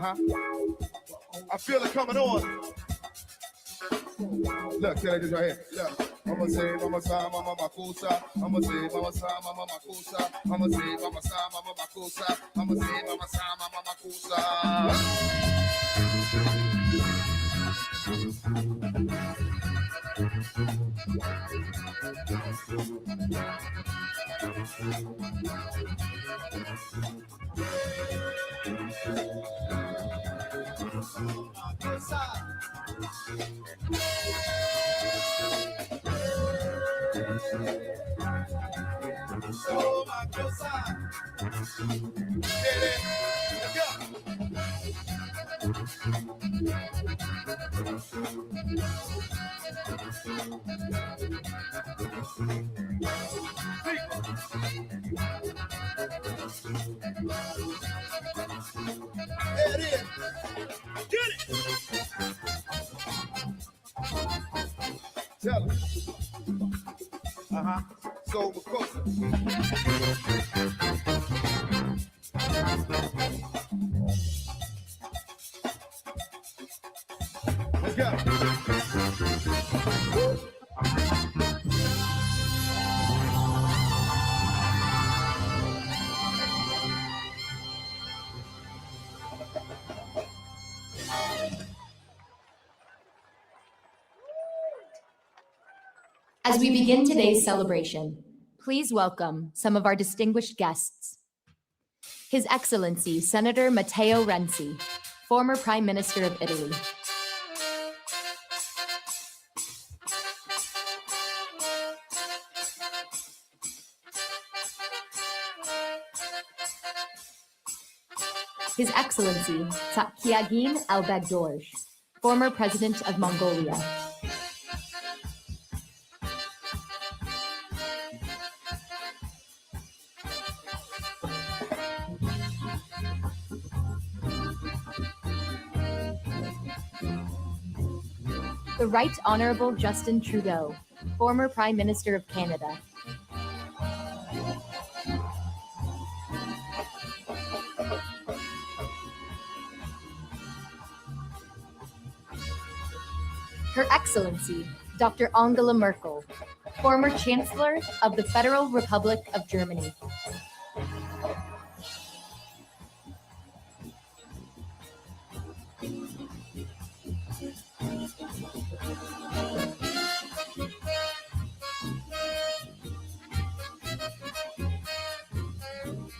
Uh-huh. I feel it coming on. Look, can I do right here? Look. Mama say, mama sa, mama makusa. Mama say, mama sa, mama makusa. Mama say, mama sa, mama makusa. Mama say, mama sa, mama makusa. So my cosa. Get it. Let's go. There it is. Get it. Tell him. Uh-huh. So we're closer. Let's go. As we begin today's celebration, please welcome some of our distinguished guests. His Excellency, Senator Matteo Renzi, former Prime Minister of Italy. His Excellency, Tsakhtiagin Elbegdorj, former President of Mongolia. The Right Honourable Justin Trudeau, former Prime Minister of Canada. Her Excellency, Dr. Angela Merkel, former Chancellor of the Federal Republic of Germany.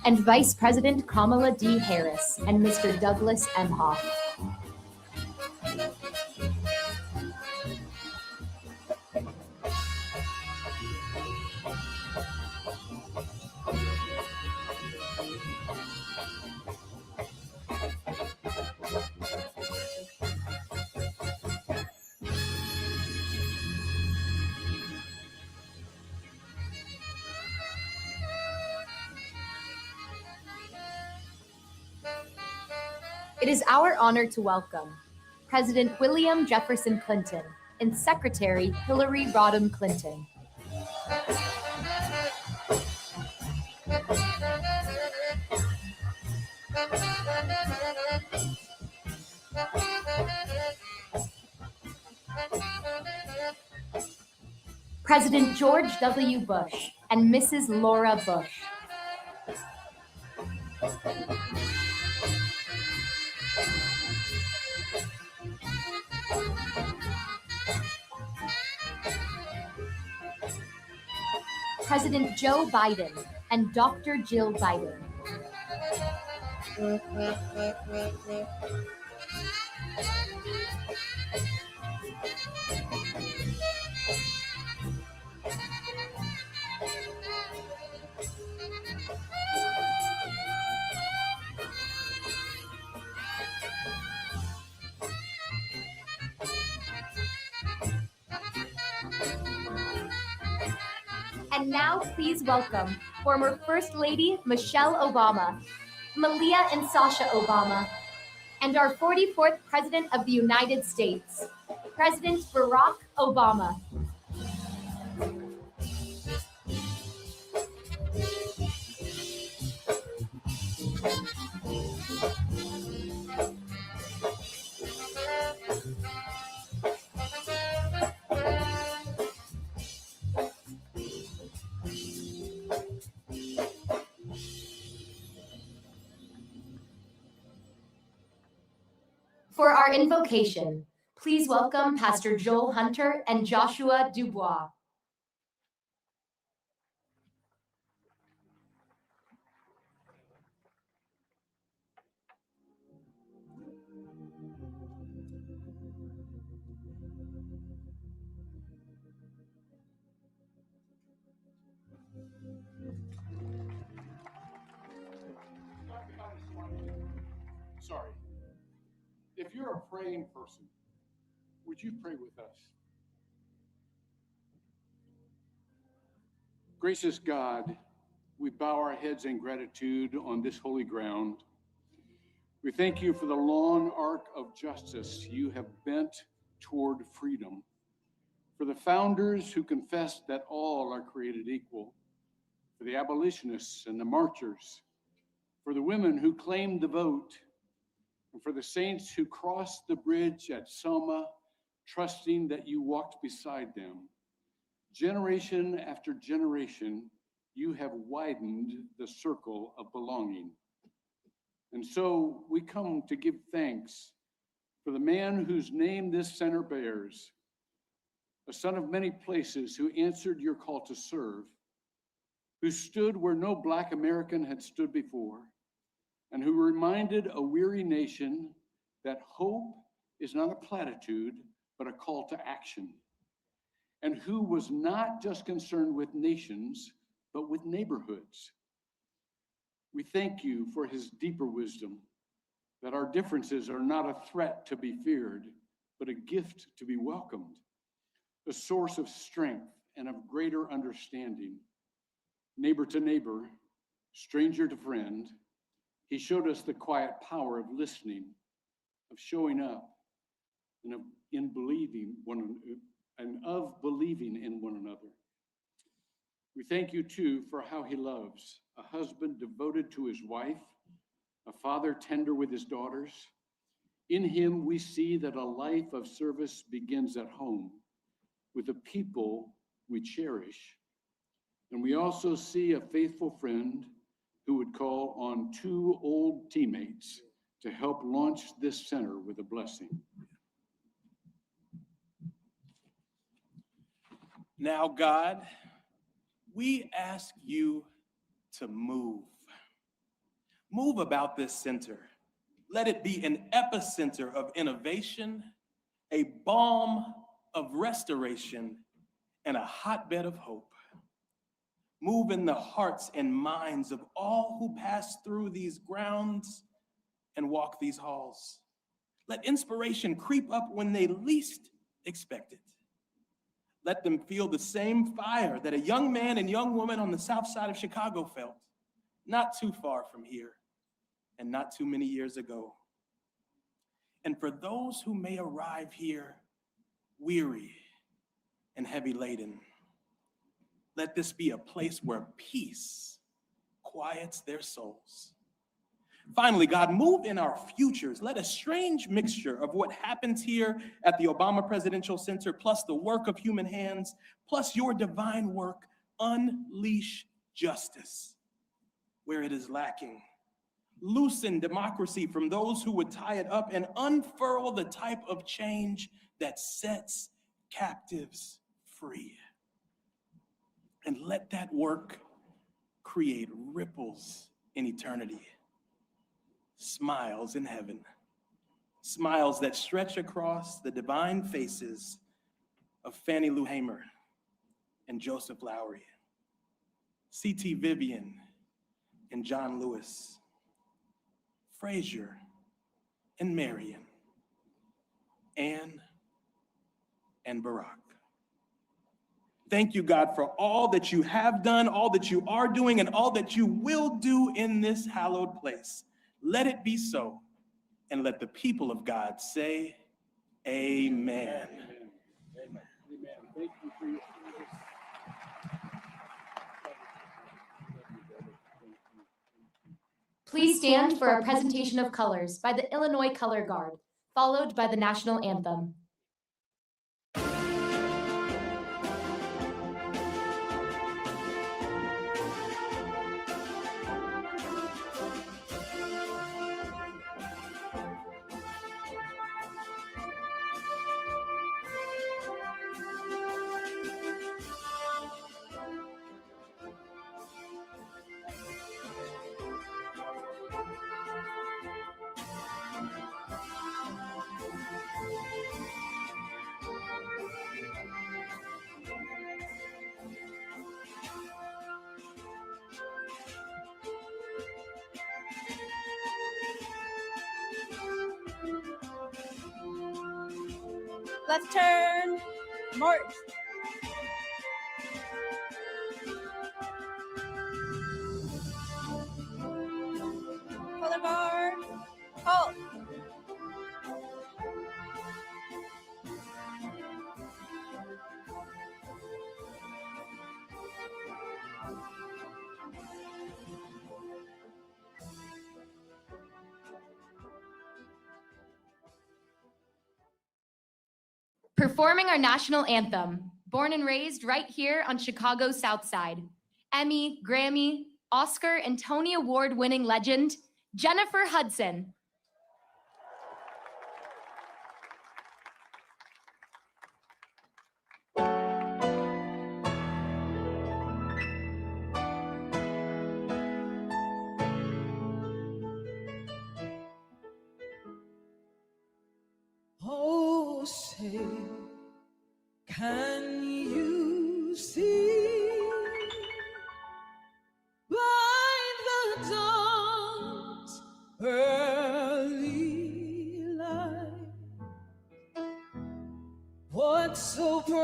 And Vice President Kamala D. Harris and Mr. Douglas Emhoff. It is our honor to welcome President William Jefferson Clinton and Secretary Hillary Rodham Clinton. President George W. Bush and Mrs. Laura Bush. President Joe Biden and Dr. Jill Biden. And now please welcome former First Lady Michelle Obama, Malia and Sasha Obama, and our 44th President of the United States, President Barack Obama. our invocation, please welcome Pastor Joel Hunter and Joshua Dubois. Sorry. If you're a praying person, would you pray with us? Gracious God, we bow our heads in gratitude on this holy ground. We thank you for the long arc of justice you have bent toward freedom, for the founders who confessed that all are created equal, for the abolitionists and the marchers, for the women who claimed the vote, and for the saints who crossed the bridge at Selma, trusting that you walked beside them. Generation after generation, you have widened the circle of belonging. And so we come to give thanks for the man whose name this center bears, a son of many places who answered your call to serve, who stood where no Black American had stood before, and who reminded a weary nation that hope is not a platitude, but a call to action, and who was not just concerned with nations, but with neighborhoods. We thank you for his deeper wisdom, that our differences are not a threat to be feared, but a gift to be welcomed, a source of strength and of greater understanding. Neighbor to neighbor, stranger to friend, he showed us the quiet power of listening, of showing up, and of believing in one another. We thank you too for how he loves, a husband devoted to his wife, a father tender with his daughters. In him, we see that a life of service begins at home with the people we cherish. And we also see a faithful friend who would call on two old teammates to help launch this center with a blessing. Now, God, we ask you to move. Move about this center. Let it be an epicenter of innovation, a balm of restoration, and a hotbed of hope. Move in the hearts and minds of all who pass through these grounds and walk these halls. Let inspiration creep up when they least expect it. Let them feel the same fire that a young man and young woman on the south side of Chicago felt, not too far from here and not too many years ago. And for those who may arrive here weary and heavy laden, let this be a place where peace quiets their souls. Finally, God, move in our futures. Let a strange mixture of what happens here at the Obama Presidential Center, plus the work of human hands, plus your divine work, unleash justice where it is lacking. Loosen democracy from those who would tie it up and unfurl the type of change that sets captives free. And let that work create ripples in eternity. Smiles in heaven, smiles that stretch across the divine faces of Fannie Lou Hamer and Joseph Lowry, C.T. Vivian and John Lewis, Frazier and Marion, Anne and Barack. Thank you, God, for all that you have done, all that you are doing, and all that you will do in this hallowed place. Let it be so, and let the people of God say, amen. Amen. Thank you for your service. Please stand for a presentation of colors by the Illinois Color Guard, followed by the national anthem. Let's turn march. Color guard, halt. Performing our national anthem, born and raised right here on Chicago's South Side. Emmy, Grammy, Oscar, and Tony Award-winning legend, Jennifer Hudson. Oh, say, can you see by the dawn's early light what so proudly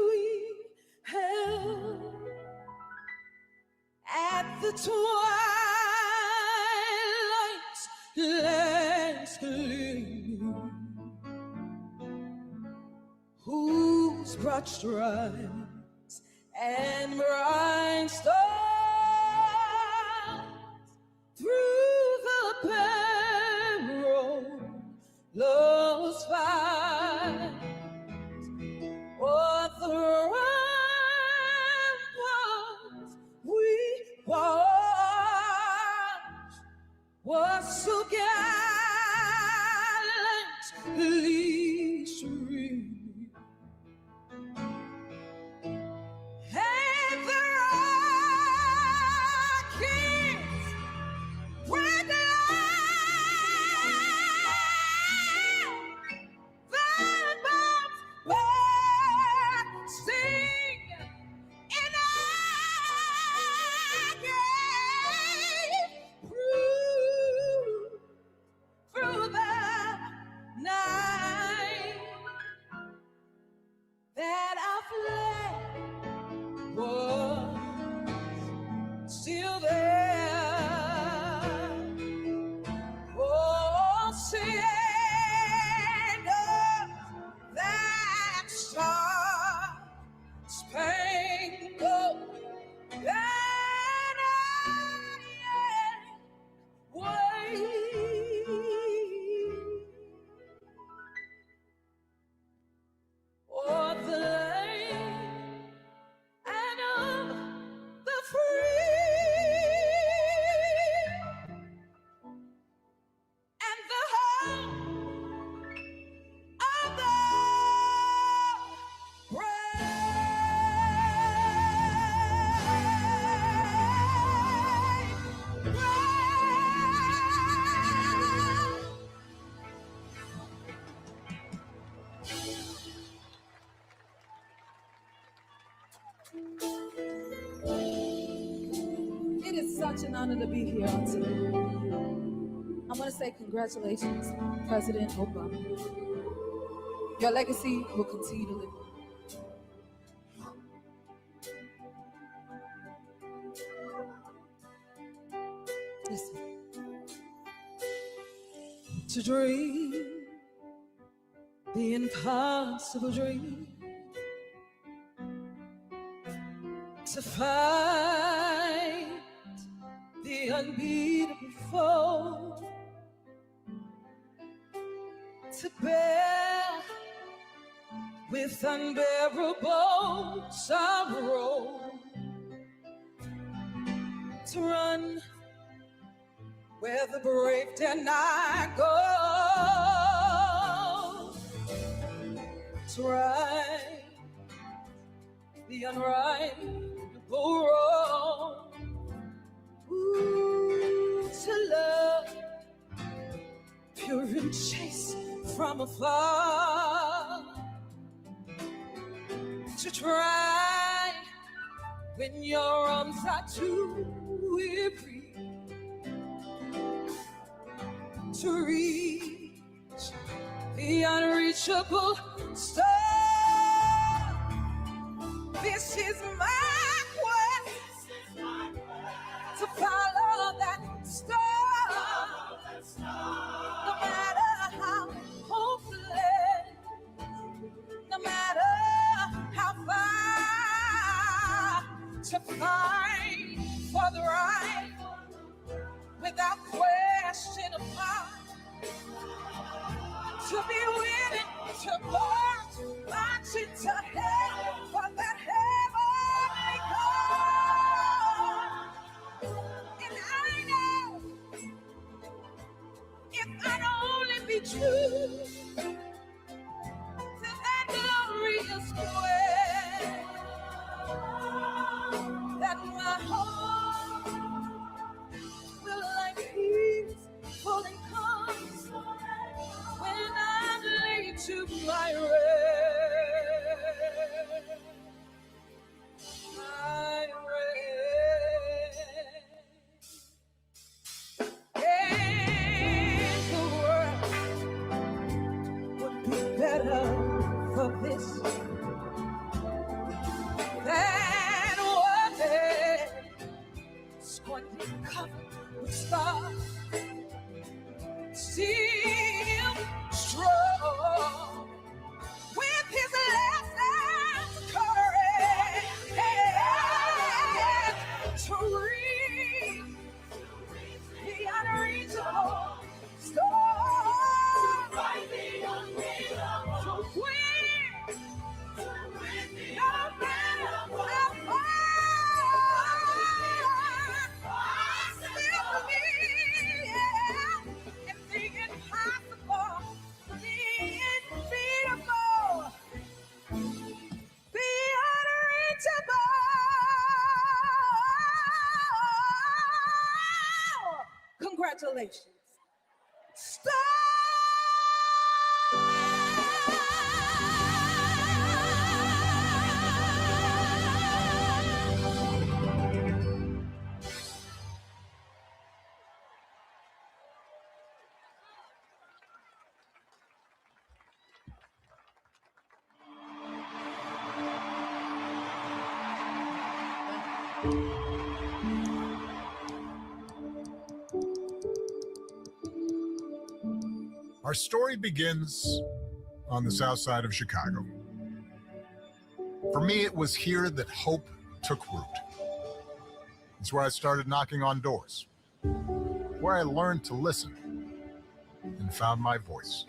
we held at the twilight's last gleam, whose broad stripes and bright stars through the perilous fight, what the ramparts we watched was so gallantly streaming. And the rockets went down, the bombs bursting in agony through the night that our flag was still there. Oh, send us that star-spangled banner, wave o'er the land and of the free and the home of the It is such an honor to be here on today. I want to say congratulations, President Obama. Your legacy will continue to live. Listen. To dream the impossible dream, to fight the unbeatable foe, to bear with unbearable sorrow, to run where the brave dare not go, to right the unrightable wrong, ooh, to love pure and chaste from afar, to try when your arms are too weary, to reach the unreachable star. This is my quest to follow that star. No matter how hopeless, no matter how far, to fight for the right without question of mind. To be willing to march into hell for that heavenly call. And I know if I'd only be true to that glorious quest, that my heart will like peace full and calm when I'm laid to my rest. My rest. And the world would be better for this than what it's going to be covered with stars. Still strong with his lessons courage to reach the unreachable star. To win no matter how far. Still believe, and the impossible, the unbeatable, the unreachable. Congratulations. Star! Our story begins on the south side of Chicago. For me, it was here that hope took root. It's where I started knocking on doors, where I learned to listen and found my voice,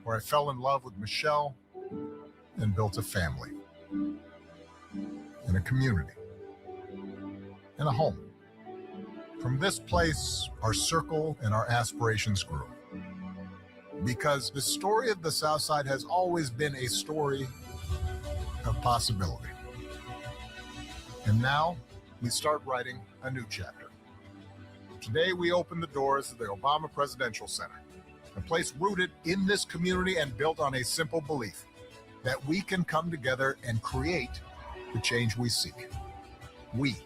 where I fell in love with Michelle and built a family, and a community, and a home. From this place, our circle and our aspirations grew. Because the story of the South Side has always been a story of possibility. And now we start writing a new chapter. Today we open the doors of the Obama Presidential Center, a place rooted in this community and built on a simple belief that we can come together and create the change we seek. We.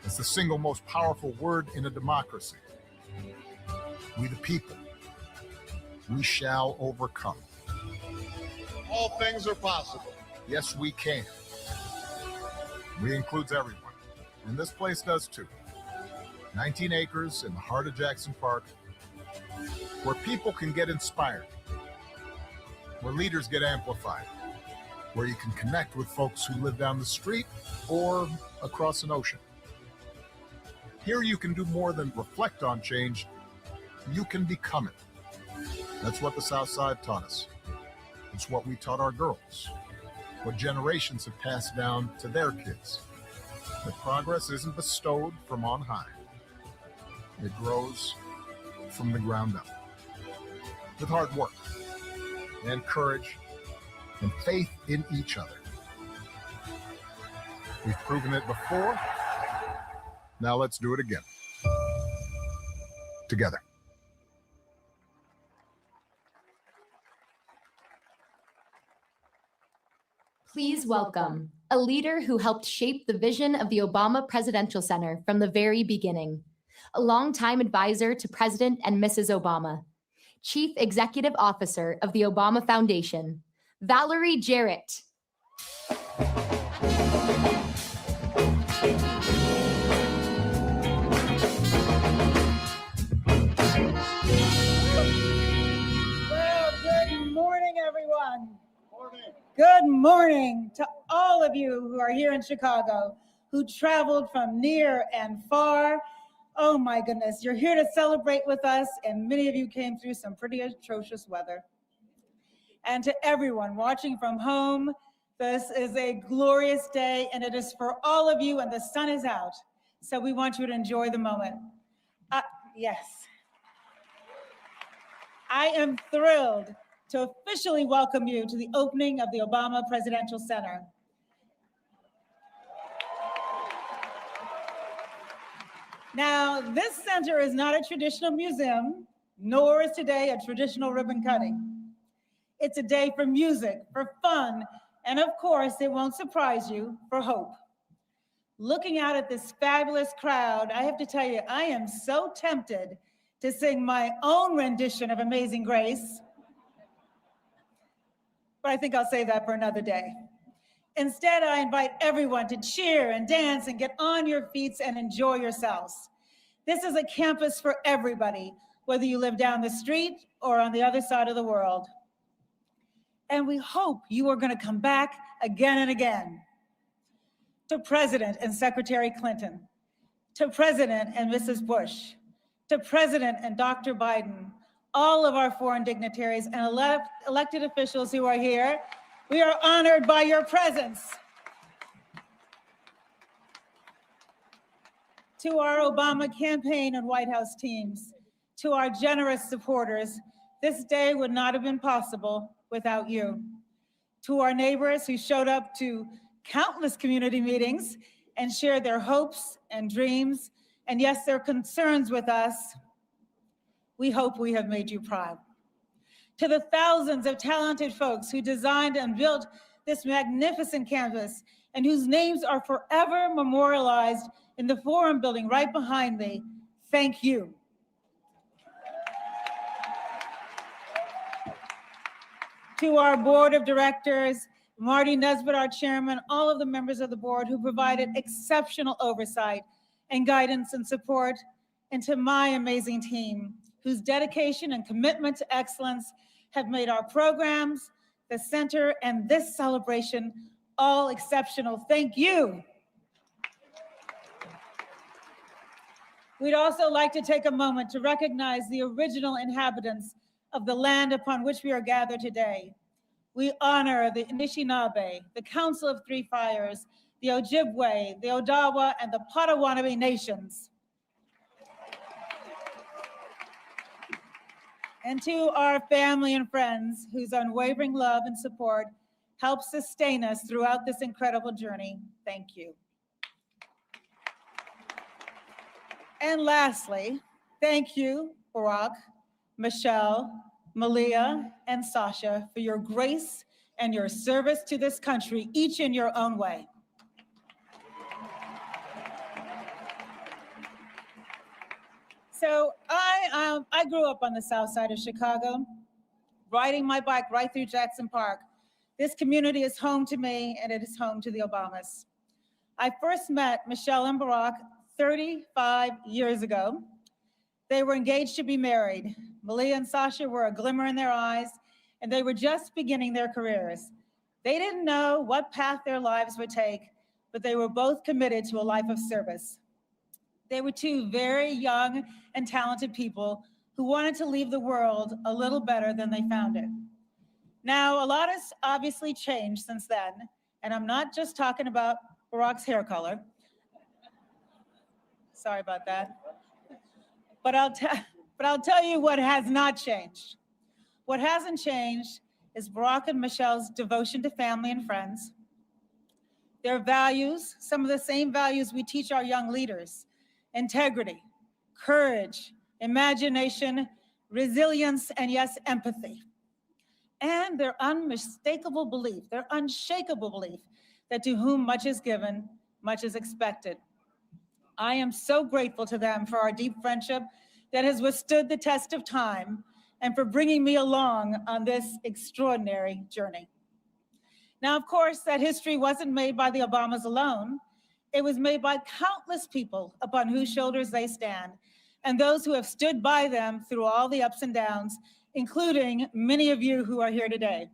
It's the single most powerful word in a democracy. We the people. We shall overcome. All things are possible. Yes, we can. We includes everyone, and this place does too. 19 acres in the heart of Jackson Park, where people can get inspired, where leaders get amplified, where you can connect with folks who live down the street or across an ocean. Here you can do more than reflect on change, you can become it. That's what the South Side taught us. It's what we taught our girls, what generations have passed down to their kids. That progress isn't bestowed from on high. It grows from the ground up. With hard work and courage and faith in each other. We've proven it before. Now let's do it again. Together. Please welcome a leader who helped shape the vision of the Obama Presidential Center from the very beginning, a longtime advisor to President and Mrs. Obama, Chief Executive Officer of the Obama Foundation, Valerie Jarrett. Well, good morning, everyone. Good morning to all of you who are here in Chicago, who traveled from near and far. Oh my goodness, you're here to celebrate with us, and many of you came through some pretty atrocious weather. And to everyone watching from home, this is a glorious day, and it is for all of you, and the sun is out. So we want you to enjoy the moment. Yes. I am thrilled to officially welcome you to the opening of the Obama Presidential Center. Now, this center is not a traditional museum, nor is today a traditional ribbon cutting. It's a day for music, for fun, and of course, it won't surprise you, for hope. Looking out at this fabulous crowd, I have to tell you, I am so tempted to sing my own rendition of Amazing Grace, but I think I'll save that for another day. Instead, I invite everyone to cheer and dance and get on your feet and enjoy yourselves. This is a campus for everybody, whether you live down the street or on the other side of the world. And we hope you are going to come back again and again. To President and Secretary Clinton, to President and Mrs. Bush, to President and Dr. Biden, all of our foreign dignitaries and elected officials who are here, we are honored by your presence. To our Obama campaign and White House teams, to our generous supporters, this day would not have been possible without you. To our neighbors who showed up to countless community meetings and shared their hopes and dreams, and yes, their concerns with us, we hope we have made you proud. To the thousands of talented folks who designed and built this magnificent campus and whose names are forever memorialized in the Forum building right behind me, thank you. To our board of directors, Marty Nesbitt, our chairman, all of the members of the board who provided exceptional oversight and guidance and support, and to my amazing team, whose dedication and commitment to excellence have made our programs, the center, and this celebration all exceptional. Thank you. We'd also like to take a moment to recognize the original inhabitants of the land upon which we are gathered today. We honor the Anishinaabe, the Council of Three Fires, the Ojibwe, the Odawa, and the Potawatomi nations. And to our family and friends whose unwavering love and support help sustain us throughout this incredible journey, thank you. And lastly, thank you, Barack, Michelle, Malia, and Sasha, for your grace and your service to this country, each in your own way. So I grew up on the south side of Chicago, riding my bike right through Jackson Park. This community is home to me, and it is home to the Obamas. I first met Michelle and Barack 35 years ago. They were engaged to be married. Malia and Sasha were a glimmer in their eyes, and they were just beginning their careers. They didn't know what path their lives would take, but they were both committed to a life of service. They were two very young and talented people who wanted to leave the world a little better than they found it. Now, a lot has obviously changed since then, and I'm not just talking about Barack's hair color. Sorry about that. But I'll tell you what has not changed. What hasn't changed is Barack and Michelle's devotion to family and friends, their values, some of the same values we teach our young leaders: integrity, courage, imagination, resilience, and yes, empathy. And their unmistakable belief, their unshakable belief that to whom much is given, much is expected. I am so grateful to them for our deep friendship that has withstood the test of time, and for bringing me along on this extraordinary journey. Now, of course, that history wasn't made by the Obamas alone. It was made by countless people upon whose shoulders they stand, and those who have stood by them through all the ups and downs, including many of you who are here today.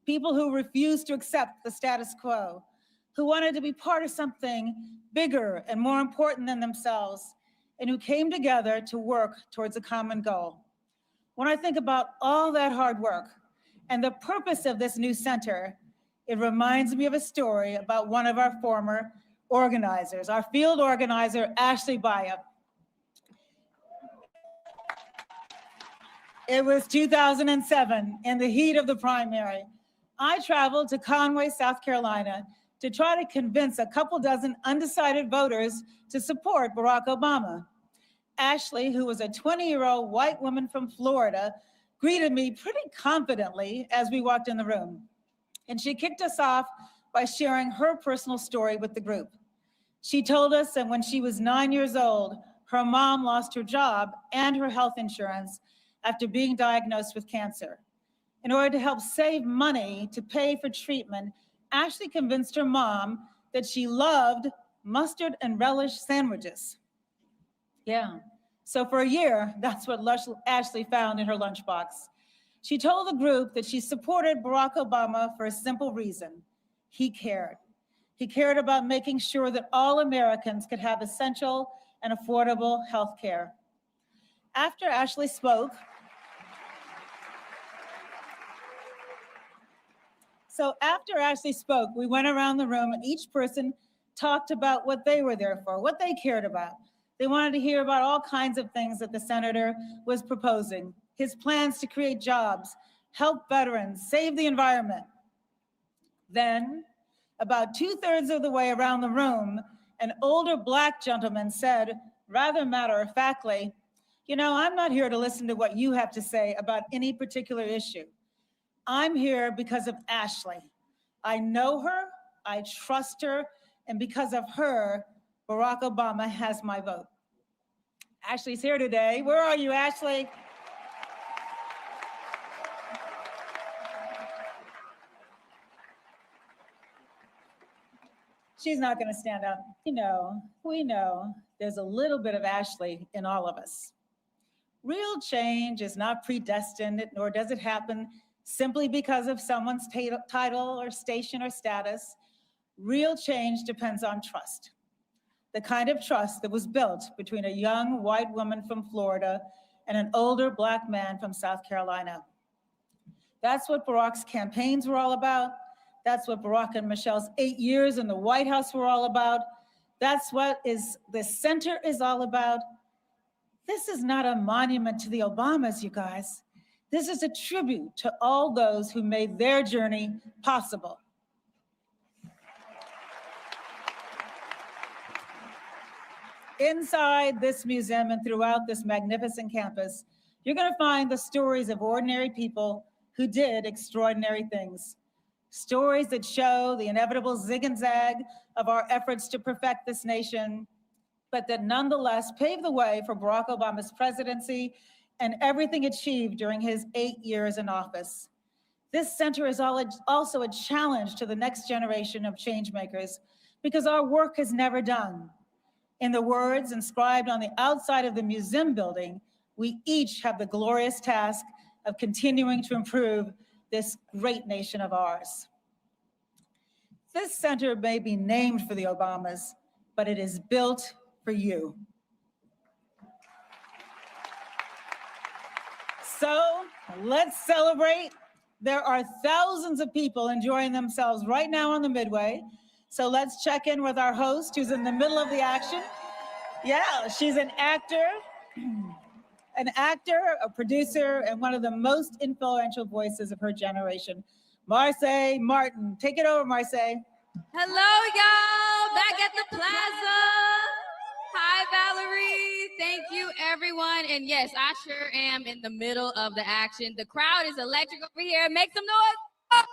People who refused to accept the status quo, who wanted to be part of something bigger and more important than themselves, and who came together to work towards a common goal. When I think about all that hard work and the purpose of this new center, it reminds me of a story about one of our former organizers, our field organizer, Ashley Baya. It was 2007, in the heat of the primary. I traveled to Conway, South Carolina, to try to convince a couple dozen undecided voters to support Barack Obama. Ashley, who was a 20-year-old white woman from Florida, greeted me pretty confidently as we walked in the room. And she kicked us off by sharing her personal story with the group. She told us that when she was 9 years old, her mom lost her job and her health insurance after being diagnosed with cancer. In order to help save money to pay for treatment, Ashley convinced her mom that she loved mustard and relish sandwiches. Yeah, so for a year, that's what Ashley found in her lunchbox. She told the group that she supported Barack Obama for a simple reason. He cared. He cared about making sure that all Americans could have essential and affordable health care. After Ashley spoke, we went around the room and each person talked about what they were there for, what they cared about. They wanted to hear about all kinds of things that the senator was proposing, his plans to create jobs, help veterans, save the environment. Then, about 2/3 of the way around the room, an older Black gentleman said, rather matter-of-factly, "You know, I'm not here to listen to what you have to say about any particular issue. I'm here because of Ashley. I know her, I trust her, and because of her, Barack Obama has my vote." Ashley's here today. Where are you, Ashley? She's not going to stand up. We know there's a little bit of Ashley in all of us. Real change is not predestined, nor does it happen simply because of someone's title or station or status. Real change depends on trust. The kind of trust that was built between a young white woman from Florida and an older Black man from South Carolina. That's what Barack's campaigns were all about. That's what Barack and Michelle's 8 years in the White House were all about. That's what this center is all about. This is not a monument to the Obamas, you guys. This is a tribute to all those who made their journey possible. Inside this museum and throughout this magnificent campus, you're going to find the stories of ordinary people who did extraordinary things. Stories that show the inevitable zig and zag of our efforts to perfect this nation, but that nonetheless paved the way for Barack Obama's presidency and everything achieved during his 8 years in office. This center is also a challenge to the next generation of change makers because our work is never done. In the words inscribed on the outside of the museum building, we each have the glorious task of continuing to improve this great nation of ours. This center may be named for the Obamas, but it is built for you. So let's celebrate. There are thousands of people enjoying themselves right now on the Midway. So let's check in with our host who's in the middle of the action. Yeah, she's an actor, a producer, and one of the most influential voices of her generation. Marseille Martin. Take it over, Marseille. Hello, y'all, back at the plaza. Hi, Valerie. Thank you, everyone. And yes, I sure am in the middle of the action. The crowd is electric over here. Make some noise.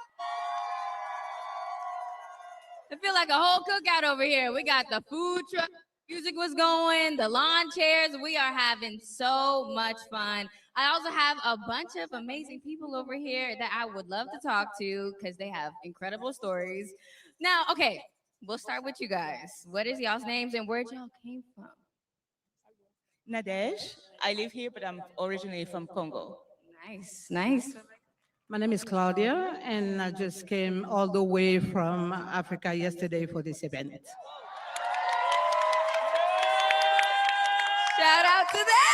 I feel like a whole cookout over here. We got the food truck, music was going, the lawn chairs. We are having so much fun. I also have a bunch of amazing people over here that I would love to talk to because they have incredible stories. Now, okay, we'll start with you guys. What is y'all's names and where y'all came from? Nadej. I live here, but I'm originally from Congo. Nice, nice. My name is Claudia, and I just came all the way from Africa yesterday for this event. Shout out to that.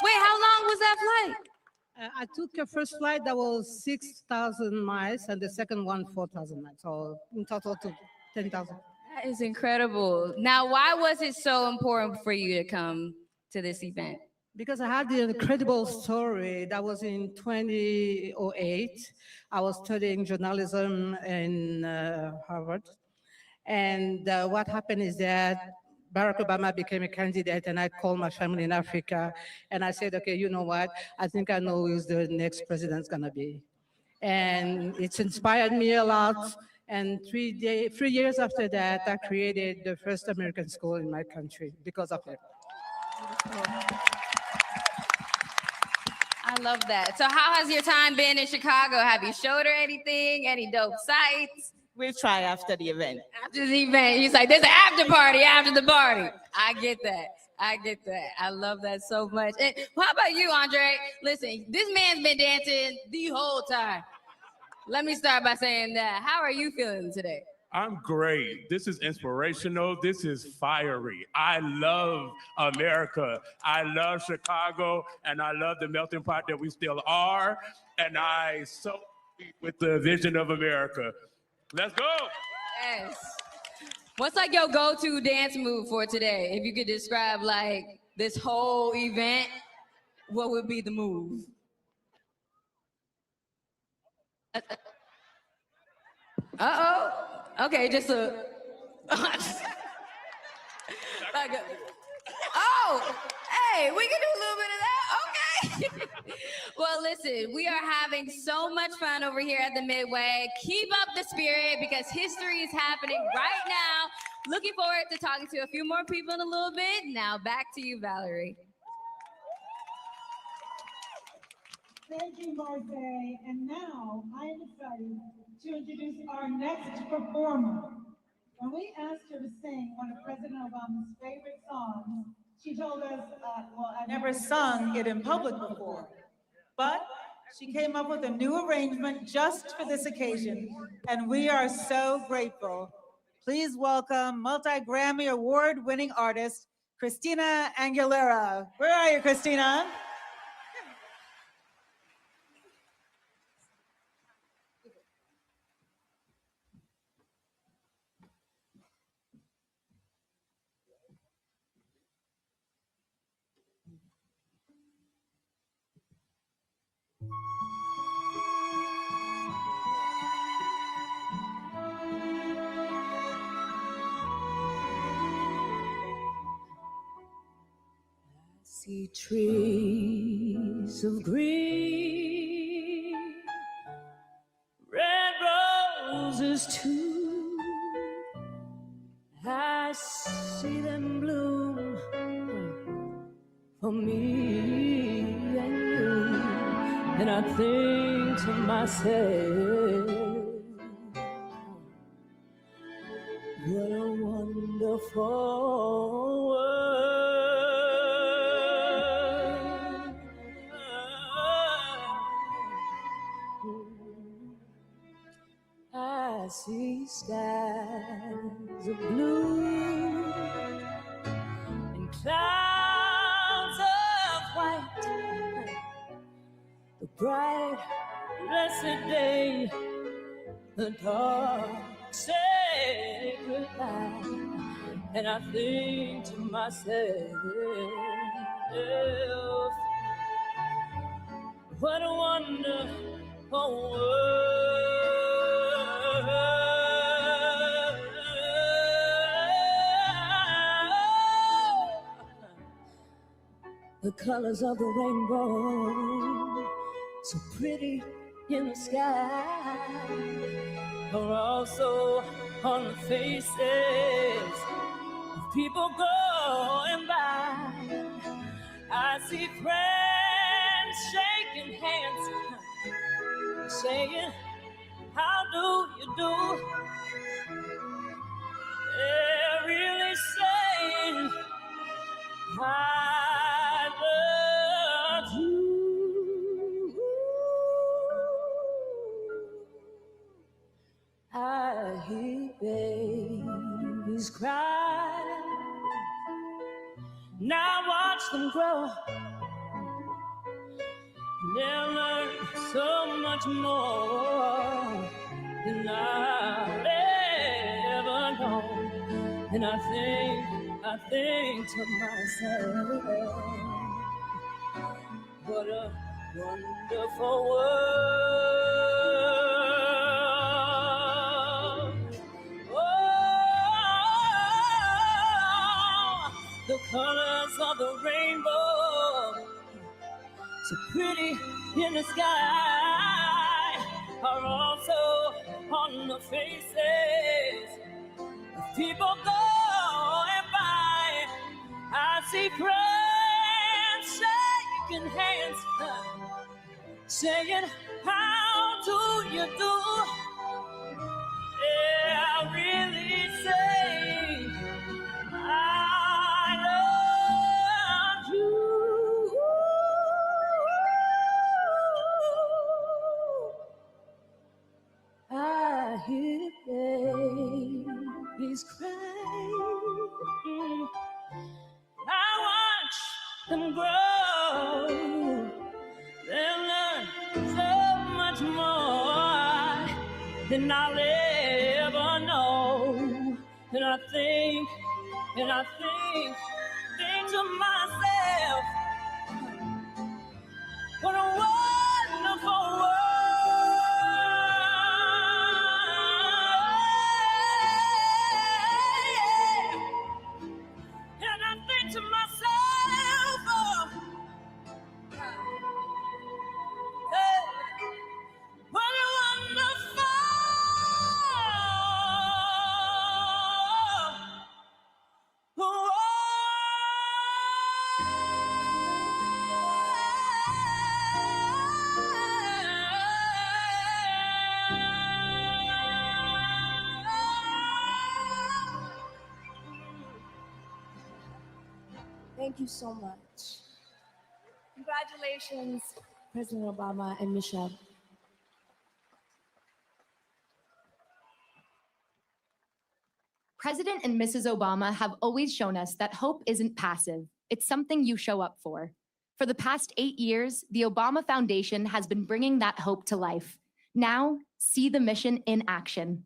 Wait, how long was that flight? I took a first flight that was 6,000 miles, and the second one 4,000 miles. So in total, to 10,000. That is incredible. Now, why was it so important for you to come to this event? Because I had the incredible story. That was in 2008. I was studying journalism in Harvard. And what happened is that Barack Obama became a candidate, and I called my family in Africa, and I said, okay, you know what? I think I know who the next president's gonna be. And it's inspired me a lot. And 3 years after that, I created the first American school in my country because of it. I love that. So how has your time been in Chicago? Have you showed her anything? Any dope sights? We'll try after the event. After the event, he's like, there's an after party after the party. I get that. I get that. I love that so much. And how about you, Andre? Listen, this man's been dancing the whole time. Let me start by saying that. How are you feeling today? I'm great. This is inspirational. This is fiery. I love America. I love Chicago, and I love the melting pot that we still are. And I so with the vision of America. Let's go. Yes. What's like your go-to dance move for today? If you could describe like this whole event, what would be the move? Uh-oh. Okay, just a... Oh, hey, we can do a little bit of that. Okay. Well, listen, we are having so much fun over here at the Midway. Keep up the spirit because history is happening right now. Looking forward to talking to a few more people in a little bit. Now back to you, Valerie. Thank you, Marseille. And now I am excited to introduce our next performer. When we asked her to sing one of President Obama's favorite songs, she told us, well, I've never sung it in public before, but she came up with a new arrangement just for this occasion, and we are so grateful. Please welcome multi-Grammy award-winning artist, Christina Aguilera. Where are you, Christina? See trees of green, red roses too. I see them bloom for me and you, and I think to myself, what a wonderful world. I see skies of blue and clouds of white, the bright, blessed day, the dark, sacred night, and I think to myself, what a wonderful world. The colors of the rainbow, so pretty in the sky, are also on the faces of people going by. I see friends hands, saying, how do you do? They're really saying, I love you. I hear babies cry. Now watch them grow. They'll learn so much more than I'll ever know. And I think to myself, what a wonderful world. Oh, the colors of the rainbow, so pretty in the sky, are also on the faces of people going by. I see friends shaking hands, saying, how do you do? Yeah, really saying, I love you. I hear babies cry. I watch them grow. They'll learn so much more than I'll ever know. And I think to myself, what a wonderful world. And I think to myself, hey, what a wonderful world. Thank you so much. Congratulations, President Obama and Michelle. President and Mrs. Obama have always shown us that hope isn't passive. It's something you show up for. For the past 8 years, the Obama Foundation has been bringing that hope to life. Now, see the mission in action.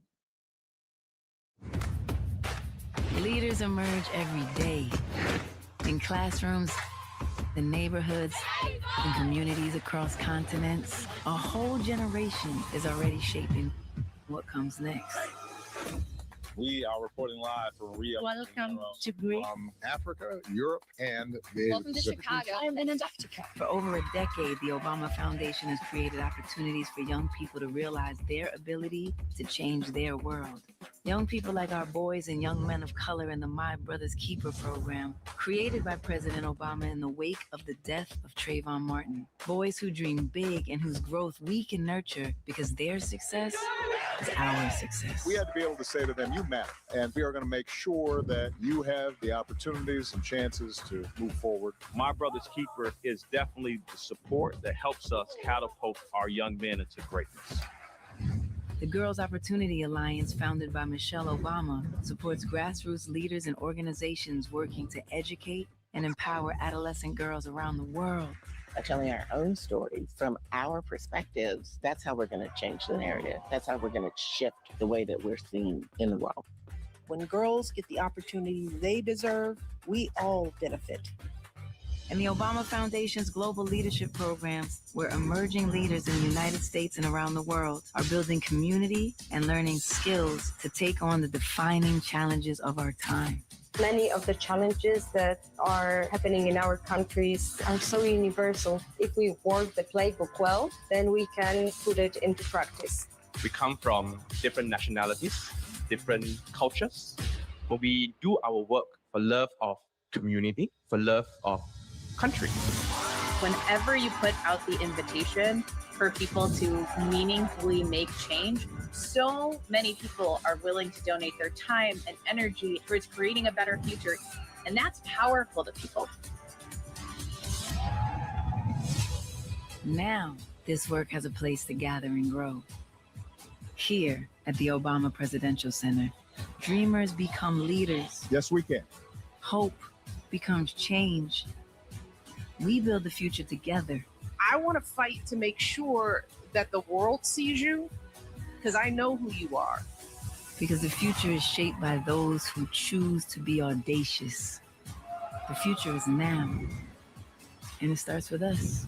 Leaders emerge every day in classrooms, in neighborhoods, in communities across continents. A whole generation is already shaping what comes next. We are reporting live from Rio. Welcome to Greece. Africa, Europe, and the Welcome to Pacific. Chicago. I'm in Antarctica. For over a decade, the Obama Foundation has created opportunities for young people to realize their ability to change their world. Young people like our boys and young men of color in the My Brother's Keeper program, created by President Obama in the wake of the death of Trayvon Martin. Boys who dream big and whose growth we can nurture because their success is our success. We had to be able to say to them, you matter. And we are going to make sure that you have the opportunities and chances to move forward. My Brother's Keeper is definitely the support that helps us catapult our young men into greatness. The Girls Opportunity Alliance, founded by Michelle Obama, supports grassroots leaders and organizations working to educate and empower adolescent girls around the world. By telling our own stories from our perspectives, that's how we're going to change the narrative. That's how we're going to shift the way that we're seen in the world. When girls get the opportunity they deserve, we all benefit. And the Obama Foundation's Global Leadership Program, where emerging leaders in the United States and around the world are building community and learning skills to take on the defining challenges of our time. Many of the challenges that are happening in our countries are so universal. If we work the playbook well, then we can put it into practice. We come from different nationalities, different cultures, but we do our work for love of community, for love of country. Whenever you put out the invitation for people to meaningfully make change, so many people are willing to donate their time and energy towards creating a better future. And that's powerful to people. Now, this work has a place to gather and grow. Here at the Obama Presidential Center, dreamers become leaders. Yes, we can. Hope becomes change. We build the future together. I want to fight to make sure that the world sees you, because I know who you are. Because the future is shaped by those who choose to be audacious. The future is now, and it starts with us.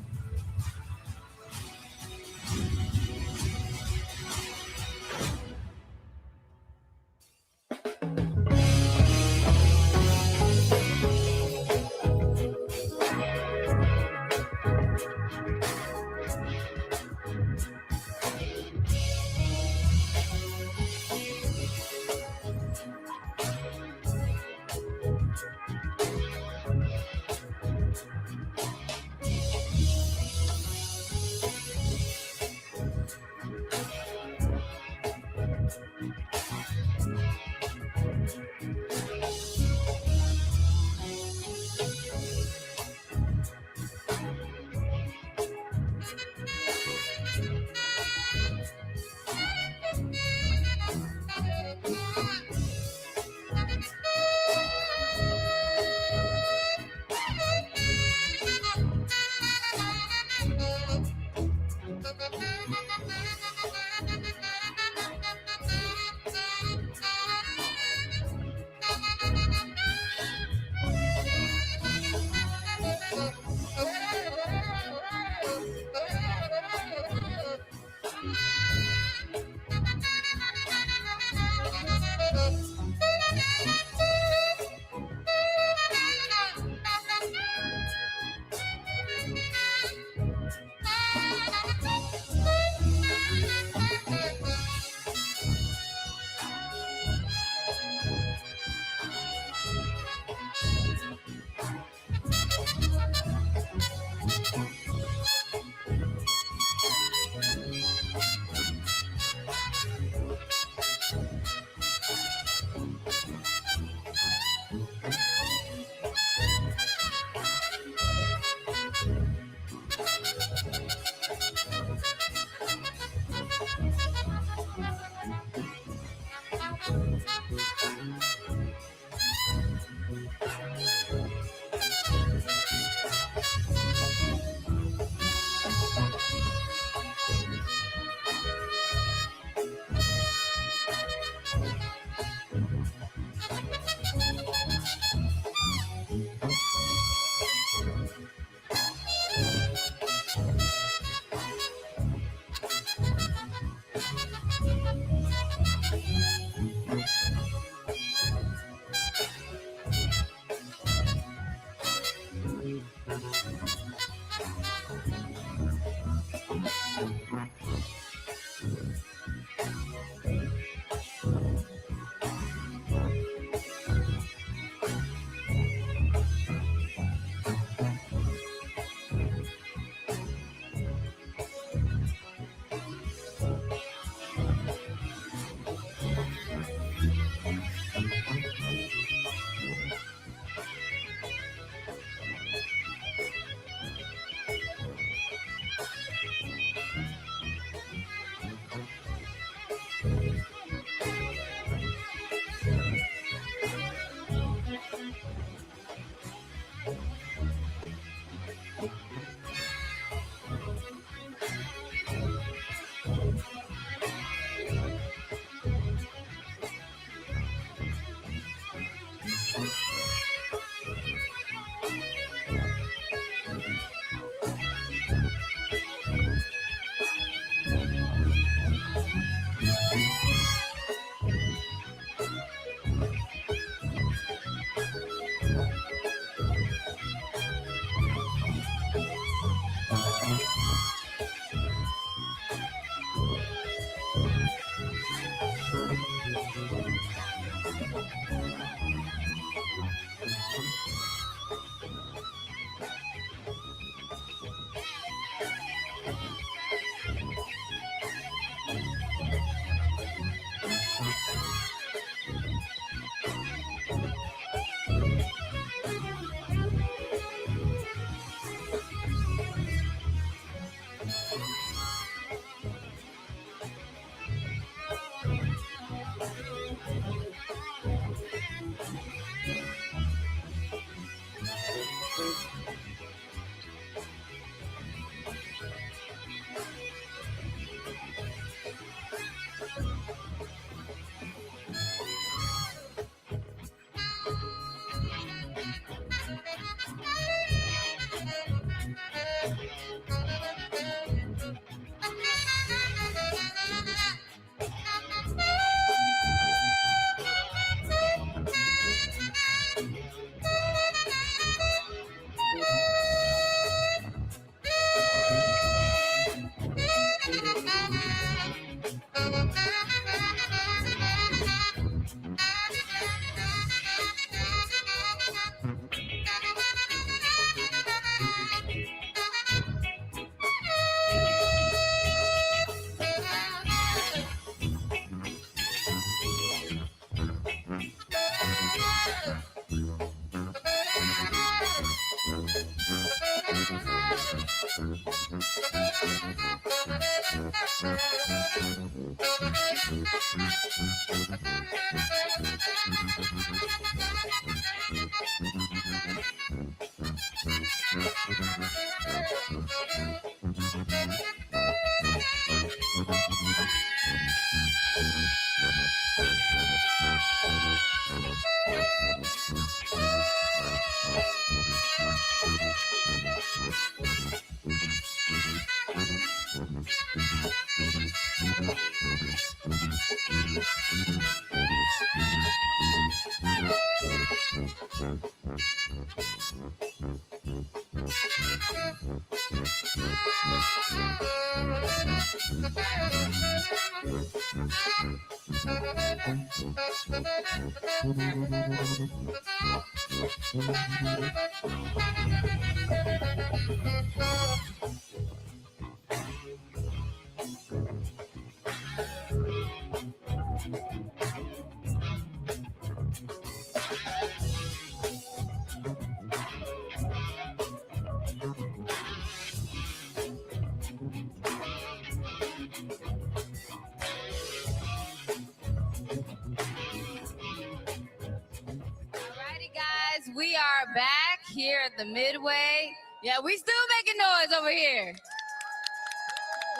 We are back here at the Midway. Yeah, we still making noise over here.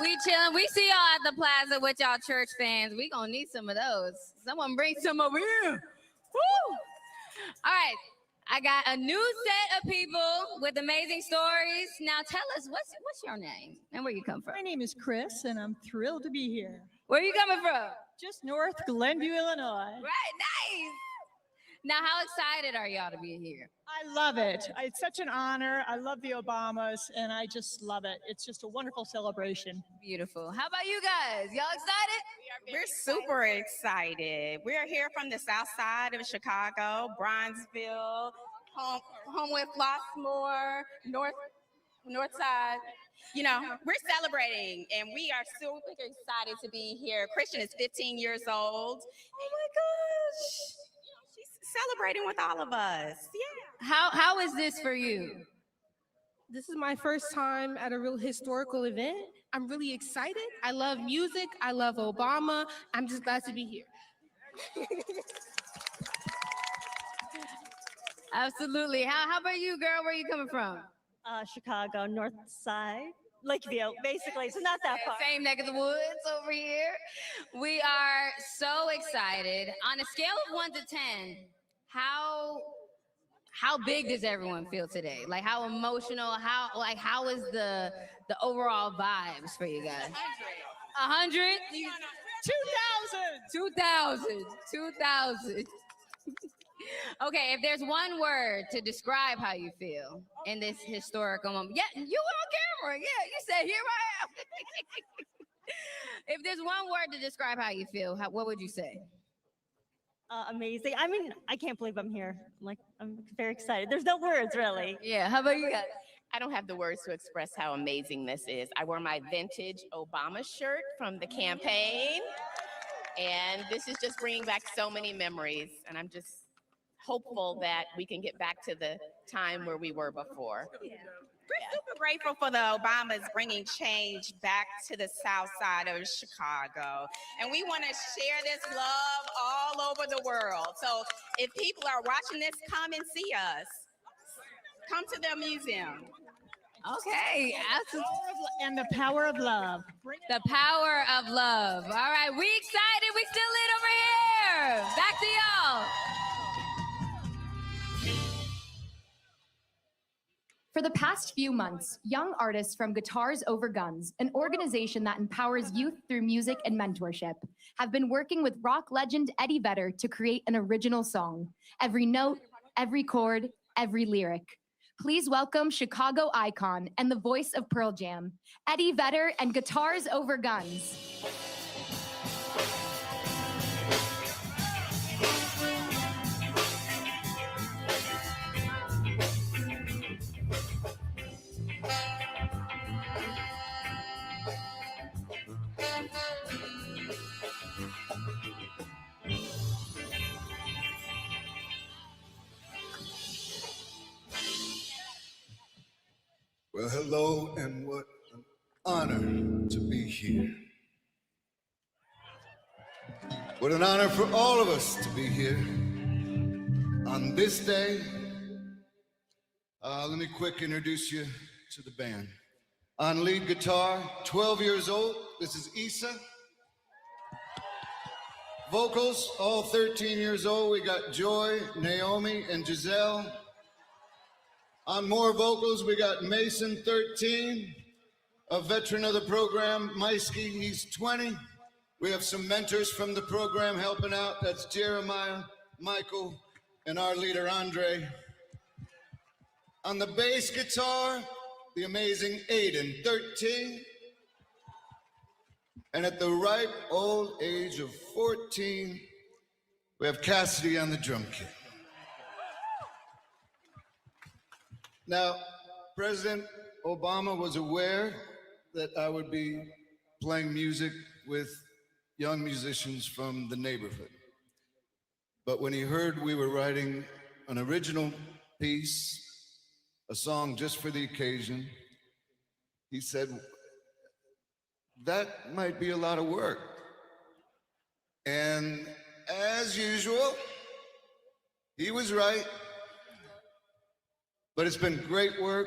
We chilling. We see y'all at the plaza with y'all church fans. We gonna need some of those. Someone bring some over here. Woo! All right, I got a new set of people with amazing stories. Now tell us, what's your name and where you come from? My name is Chris, and I'm thrilled to be here. Where are you coming from? Just north Glenview, Illinois. Right, nice. Now, how excited are y'all to be here? I love it. It's such an honor. I love the Obamas, and I just love it. It's just a wonderful celebration. Beautiful. How about you guys? Y'all excited? We're super excited. We're here from the south side of Chicago, Bronzeville, home with Flossmoor, north side. You know, we're celebrating, and we are super excited to be here. Christian is 15 years old. Oh my gosh. Celebrating with all of us. Yeah. How is this for you? This is my first time at a real historical event. I'm really excited. I love music. I love Obama. I'm just glad to be here. Absolutely. How about you, girl? Where are you coming from? Chicago, north side. Lakeview, basically. It's not that far. Same neck of the woods over here. We are so excited. On a scale of 1 to 10, how big does everyone feel today? Like how emotional, how is the overall vibes for you guys? 100? 2,000. Okay, if there's one word to describe how you feel in this historical moment. Yeah, you on camera. Yeah, you said, here I am. If there's one word to describe how you feel, what would you say? Amazing. I mean, I can't believe I'm here. I'm very excited. There's no words, really. Yeah, how about you guys? I don't have the words to express how amazing this is. I wore my vintage Obama shirt from the campaign, and this is just bringing back so many memories, and I'm just hopeful that we can get back to the time where we were before. We're super grateful for the Obamas bringing change back to the south side of Chicago. And we want to share this love all over the world. So if people are watching this, come and see us. Come to the museum. Okay, absolutely. And the power of love. The power of love. All right, we excited. We still lit over here. Back to y'all. For the past few months, young artists from Guitars Over Guns, an organization that empowers youth through music and mentorship, have been working with rock legend Eddie Vedder to create an original song. Every note, every chord, every lyric. Please welcome Chicago icon and the voice of Pearl Jam, Eddie Vedder and Guitars Over Guns. Well, hello, and what an honor to be here. What an honor for all of us to be here on this day. Let me quick introduce you to the band. On lead guitar, 12 years old, this is Issa. Vocals, all 13 years old, we got Joy, Naomi, and Giselle. On more vocals, we got Mason, 13, a veteran of the program. Maisky, he's 20. We have some mentors from the program helping out. That's Jeremiah, Michael, and our leader, Andre. On the bass guitar, the amazing Aiden, 13. And at the ripe old age of 14, we have Cassidy on the drum kit. Now, President Obama was aware that I would be playing music with young musicians from the neighborhood. But when he heard we were writing an original piece, a song just for the occasion, he said, that might be a lot of work. And as usual, he was right. But it's been great work,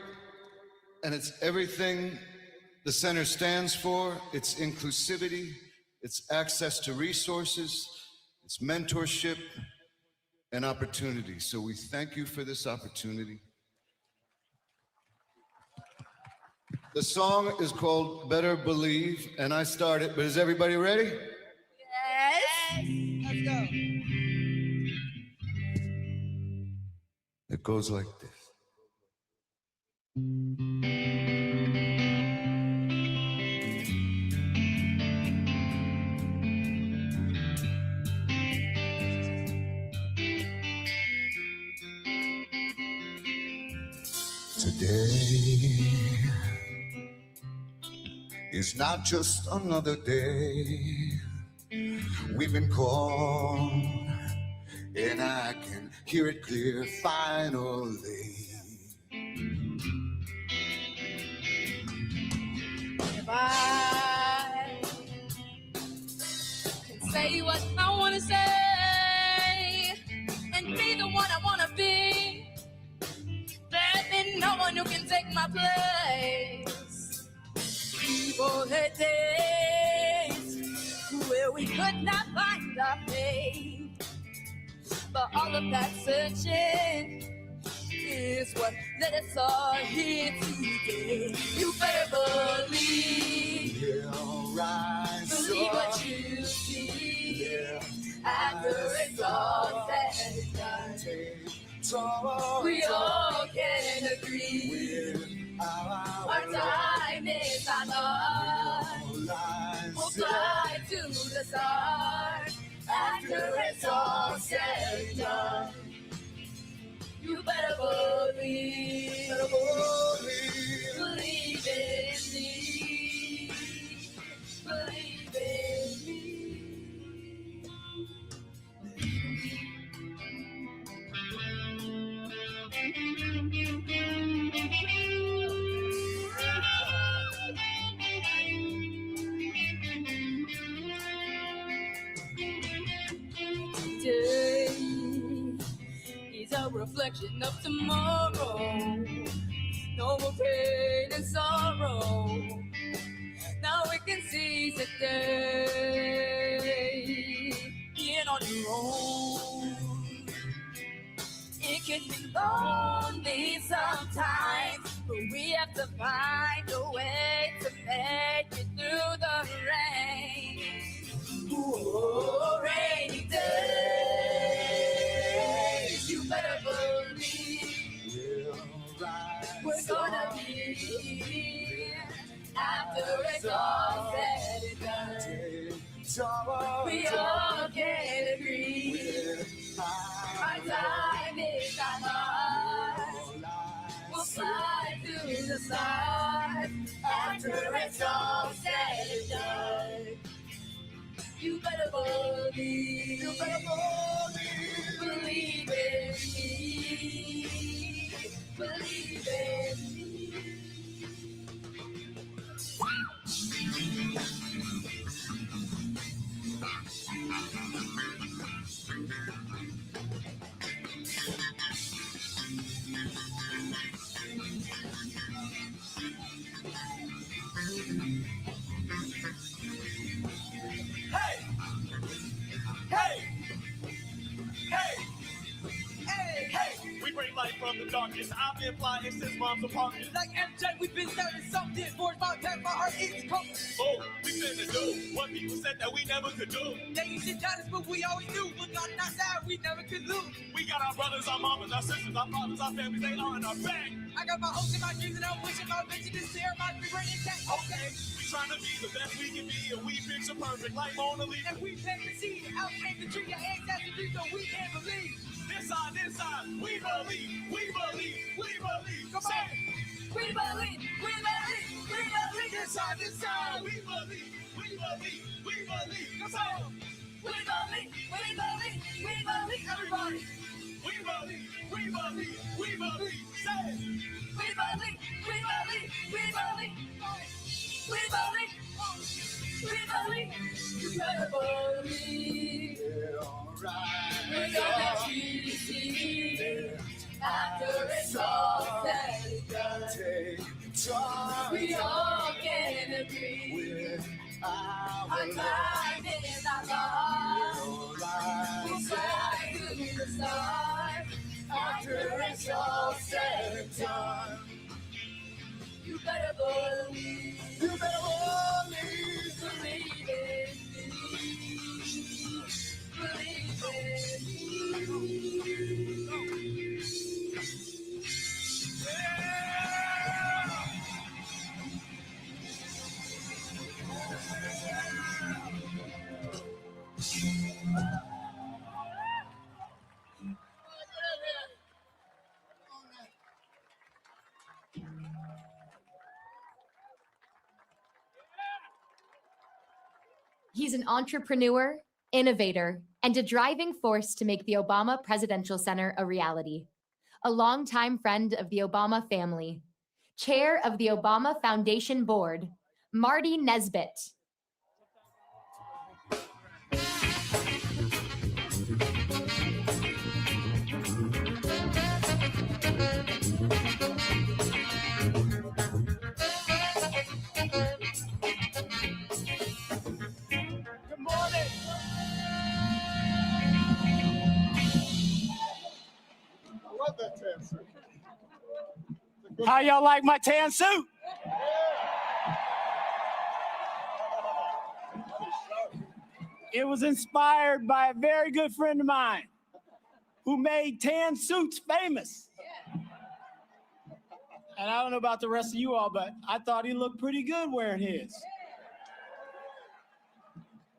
and it's everything the center stands for. It's inclusivity, it's access to resources, it's mentorship and opportunity. So we thank you for this opportunity. The song is called Better Believe, and I started, but is everybody ready? Yes. Let's go. It goes like this. Today is not just another day. We've been called, and I can hear it clear finally. If I can say what I want to say and be the one I want to be, there ain't no one who can take my place. People had days where we could not find our faith, but all of that searching is what led us all here today. You better believe, We'll rise believe up. what you see. Yeah. After it's all said and done, we all can agree our time is our Lord. We'll fly to the stars after it's all said and done. You better believe, believe in me, believe in me. reflection of tomorrow. No more pain and sorrow. Now we can seize the day. Being on your own, it can be lonely sometimes, but we have to find a way to make it through the rain. Ooh, rainy days, you better believe we're gonna be here after it's all said and done. We all can agree our time is not ours. We'll fly through the stars after it's all said and done. You better believe, believe in me, believe in me. Hey! Hey! Hey! Hey! Hey! We bring light from the darkness. I've been flying since mom's apartment. Like MJ, we've been starting something. Forged by time, my heart is cold. Oh, we finna do what people said that we never could do. They used to doubt us, but we always knew. Look on our side, we never could lose. We got our brothers, our mamas, our sisters, our fathers, our families, they all in our back. I got my hopes and my dreams, and I'm wishing my vision to share my dream intact. Okay, we trying to be the best we can be, and we picture perfect like Mona Lisa. And we plant the seed, out came the tree, your ancestors, so we can't believe. This side, we believe, we believe, we believe. Come on. We believe, we believe, we believe. This side, we believe, we believe, we believe. Come on. We believe, we believe, we believe. Everybody. We believe, we believe, we believe. Say it. We believe, we believe, we believe. We believe, we believe. You better believe. We're gonna see after it's all said and done. We all can agree. Our time is not lost. We'll fly through the stars after it's all said and done. You better believe. You better believe. Believe in me. Believe in me. He's an entrepreneur, innovator, and a driving force to make the Obama Presidential Center a reality. A longtime friend of the Obama family, chair of the Obama Foundation Board, Marty Nesbitt. Good morning. I love that tan suit. How y'all like my tan suit? It was inspired by a very good friend of mine who made tan suits famous. And I don't know about the rest of you all, but I thought he looked pretty good wearing his.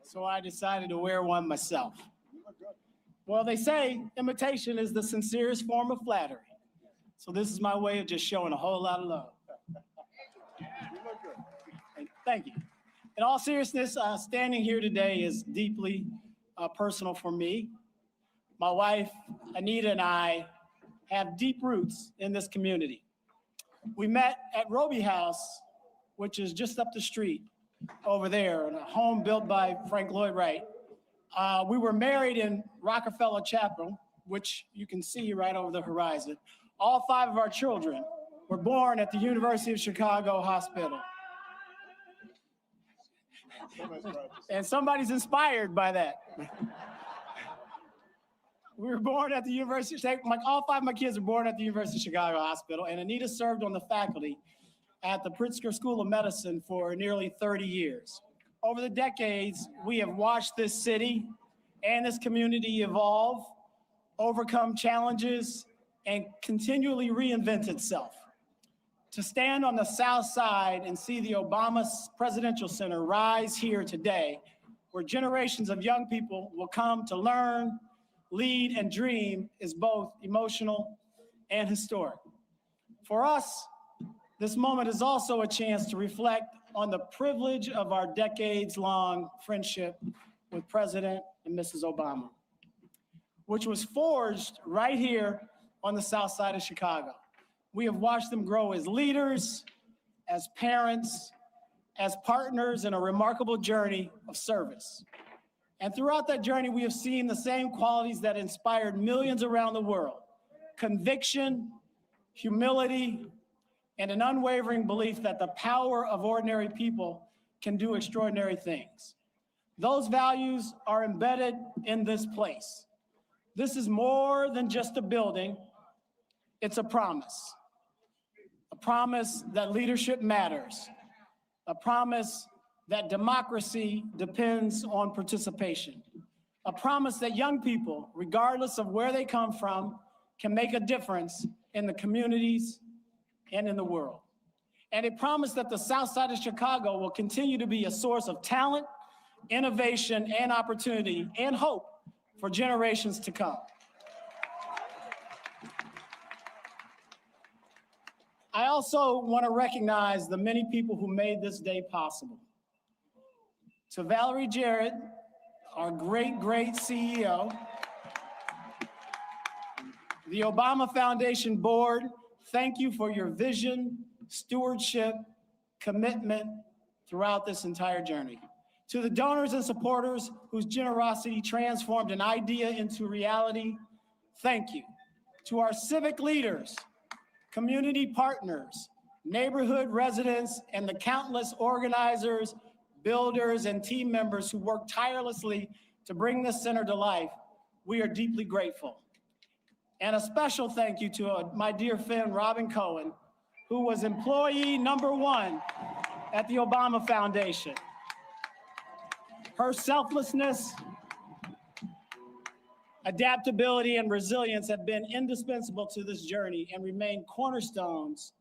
So I decided to wear one myself. Well, they say imitation is the sincerest form of flattery. So this is my way of just showing a whole lot of love. And thank you. In all seriousness, standing here today is deeply personal for me. My wife, Anita, and I have deep roots in this community. We met at Roby House, which is just up the street over there, in a home built by Frank Lloyd Wright. We were married in Rockefeller Chapel, which you can see right over the horizon, all 5 of our children were born at the University of Chicago Hospital. And somebody's inspired by that. We were born at the University, all 5 of my kids were born at the University of Chicago Hospital, and Anita served on the faculty at the Pritzker School of Medicine for nearly 30 years. Over the decades, we have watched this city and this community evolve, overcome challenges, and continually reinvent itself. To stand on the South Side and see the Obama Presidential Center rise here today, where generations of young people will come to learn, lead, and dream, is both emotional and historic. For us, this moment is also a chance to reflect on the privilege of our decades-long friendship with President and Mrs. Obama, which was forged right here on the South Side of Chicago. We have watched them grow as leaders, as parents, as partners in a remarkable journey of service. And throughout that journey, we have seen the same qualities that inspired millions around the world: conviction, humility, and an unwavering belief that the power of ordinary people can do extraordinary things. Those values are embedded in this place. This is more than just a building, it's a promise. A promise that leadership matters. A promise that democracy depends on participation. A promise that young people, regardless of where they come from, can make a difference in the communities and in the world. And a promise that the South Side of Chicago will continue to be a source of talent, innovation, and opportunity, and hope for generations to come. I also want to recognize the many people who made this day possible. To Valerie Jarrett, our great CEO, the Obama Foundation Board, thank you for your vision, stewardship, commitment throughout this entire journey. To the donors and supporters whose generosity transformed an idea into reality, thank you. To our civic leaders, community partners, neighborhood residents, and the countless organizers, builders, and team members who worked tirelessly to bring this center to life, we are deeply grateful. And a special thank you to my dear friend, Robin Cohen, who was employee #1 at the Obama Foundation. Her selflessness, adaptability, and resilience have been indispensable to this journey and remain cornerstones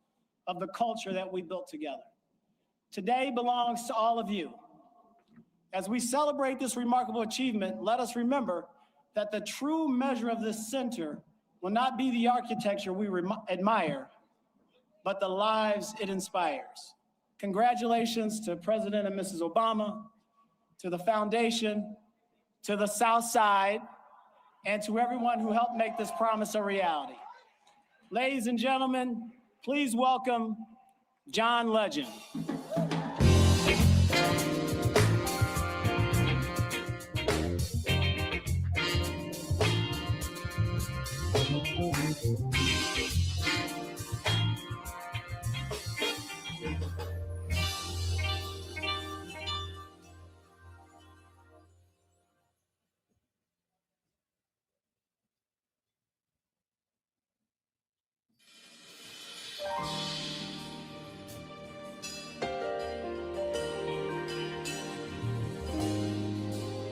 of the culture that we built together. Today belongs to all of you. As we celebrate this remarkable achievement, let us remember that the true measure of this center will not be the architecture we admire, but the lives it inspires. Congratulations to President and Mrs. Obama, to the foundation, to the South Side, and to everyone who helped make this promise a reality. Ladies and gentlemen, please welcome John Legend.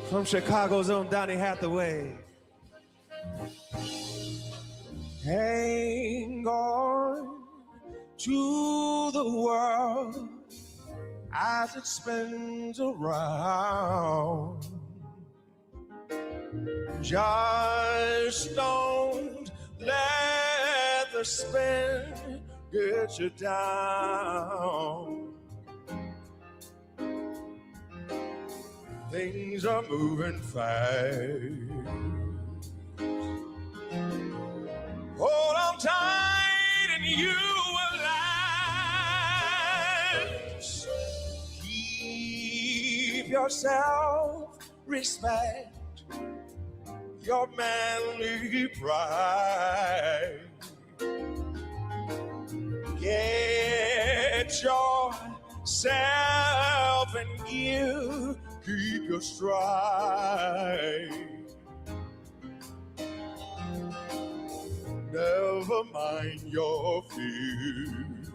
From Chicago's own Donny Hathaway. Hang on to the world as it spins around. Just don't let the spin get you down. Things are moving fast. Hold on tight and you will last. Keep yourself, respect your manly pride. Get yourself in gear, keep your stride. Never mind your fears.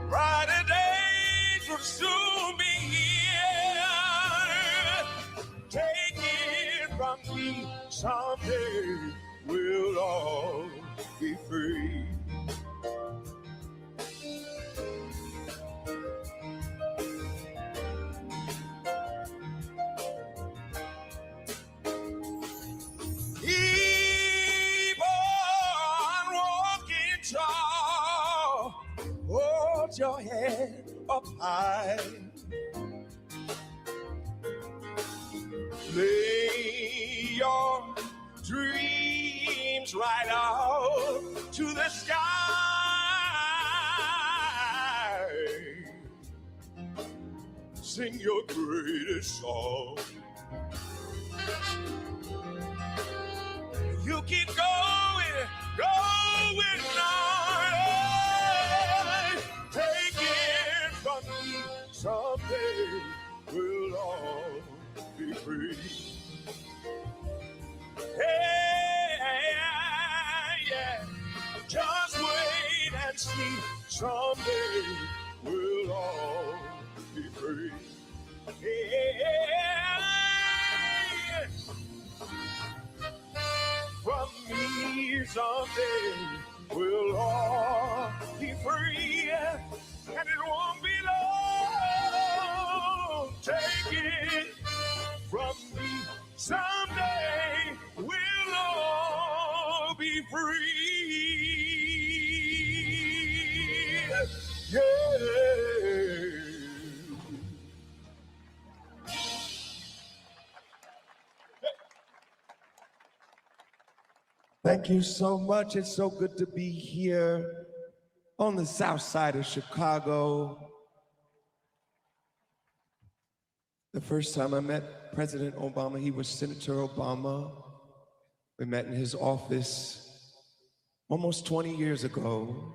Brighter days will soon be here. Take it from me, someday we'll all be free. Keep on walking tall, hold your head up high. Lay your dreams right out to the sky. Sing your greatest song. You keep going, going on. Take it from me, someday we'll all be free. Hey, yeah, just wait and see. Someday we'll all be free. Yeah. From me someday we'll all be free, and it won't be long. Take it from me, someday we'll all be free. Yeah. Thank you so much. It's so good to be here on the south side of Chicago. The first time I met President Obama, he was Senator Obama. We met in his office almost 20 years ago.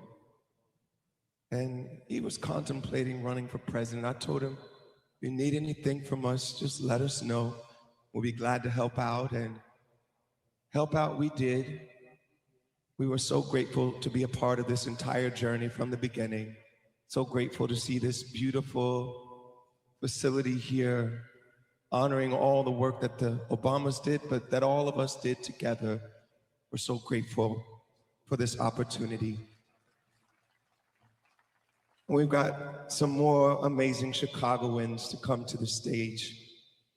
And he was contemplating running for president. I told him, if you need anything from us, just let us know. We'll be glad to help out. And help out we did. We were so grateful to be a part of this entire journey from the beginning. So grateful to see this beautiful facility here, honoring all the work that the Obamas did, but that all of us did together. We're so grateful for this opportunity. We've got some more amazing Chicagoans to come to the stage.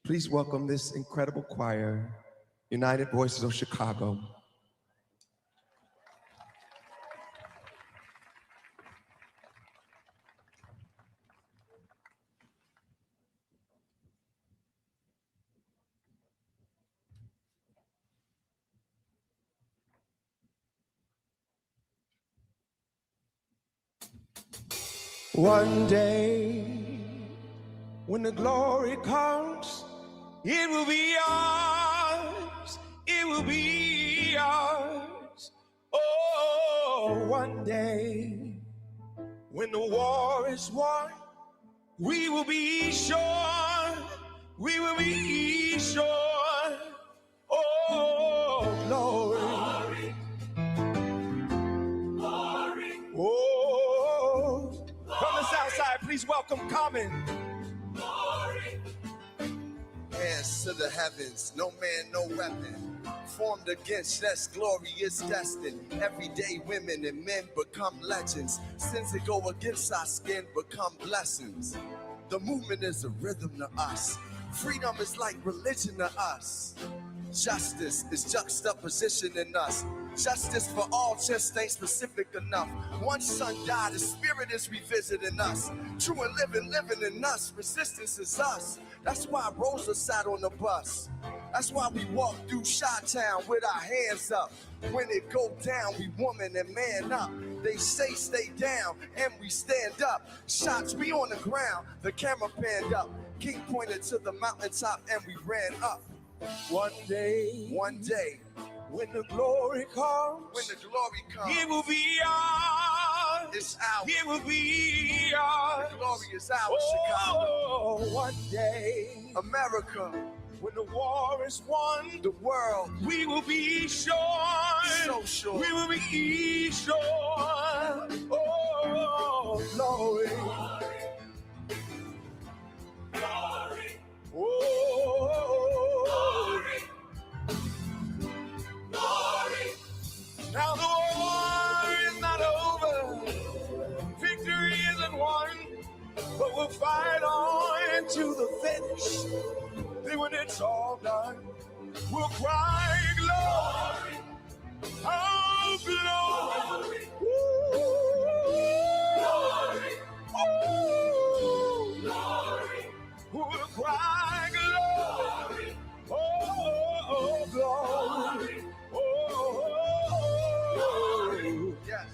Please welcome this incredible choir, United Voices of Chicago. One day, when the glory comes, it will be ours, it will be ours. Oh, one day, when the war is won, we will be sure, we will be sure. Oh, glory. Glory. Oh, from the south side, please welcome Common. Hands to the heavens, no man, no weapon formed against us, glorious destined. Everyday women and men become legends. Sins that go against our skin become blessings. The movement is a rhythm to us. Freedom is like religion to us. Justice is juxtaposition in us. Justice for all just ain't specific enough. One son died, his spirit is revisiting us. True and living in us. Resistance is us. That's why Rosa sat on the bus. That's why we walk through Chi-Town with our hands up. When it go down, we woman and man up. They say stay down, and we stand up. Shots, we on the ground, the camera panned up. King pointed to the mountaintop, and we ran up. One day, when the glory comes, It will be ours. It's ours. It will be ours. The glory is ours, Chicago. oh, one day, America, when the war is won, the world, We will be sure. so sure. We will be sure. oh, glory, oh, Now the war is not over. Victory isn't won. but we'll fight on to the finish. Then when it's all done, We'll cry glory. Oh, glory. we'll cry glory, oh, glory, oh, Yes.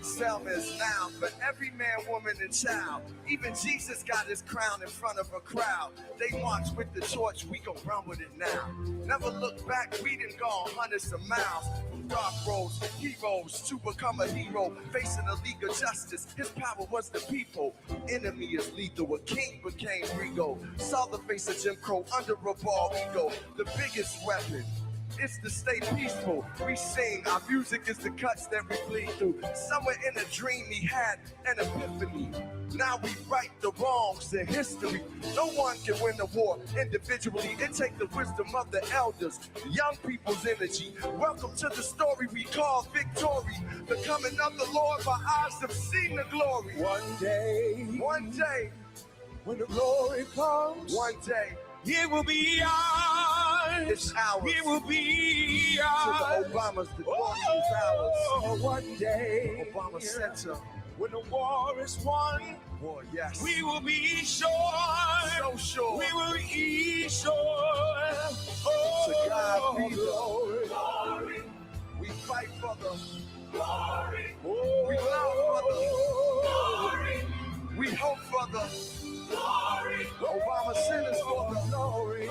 Selma is now for every man, woman, and child. Even Jesus got his crown in front of a crowd. They march with the torch, we gon' run with it now. Never look back, we done gone hundreds of miles. From dark roads, heroes to become a hero. Facing a league of justice, his power was the people. Enemy is lethal, a king became regal. Saw the face of Jim Crow under a bald ego. The biggest weapon. It's to stay peaceful. We sing, our music is the cuts that we bleed through. Somewhere in a dream he had an epiphany. Now we right the wrongs in history. No one can win the war individually. It takes the wisdom of the elders, young people's energy. Welcome to the story we call victory. The coming of the Lord, my eyes have seen the glory. one day, when the glory comes, one day, It will be ours. it's ours. It will be To ours. the Obamas, the glory is ours. oh, one day, Obama Center. when the war is won, War, yes. We will be sure. So sure. We will be sure. To God be the glory, glory. We fight for the Glory. we love for the Glory. we hope for the Glory. Obama Centers for the glory,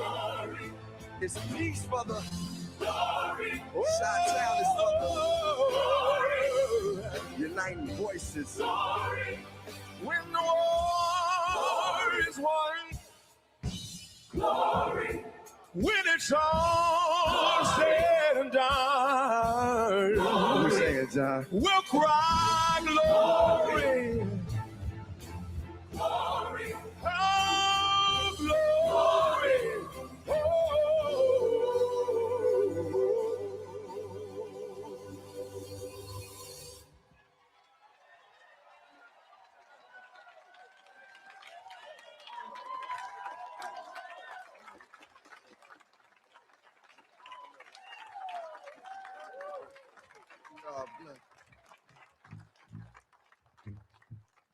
it's peace for the Glory. Chi-Town is for oh, the uniting voices. Glory. when the war is won, Glory. when it's all said and done, We say it, John. we'll cry glory, Glory. oh, glory, oh. God bless.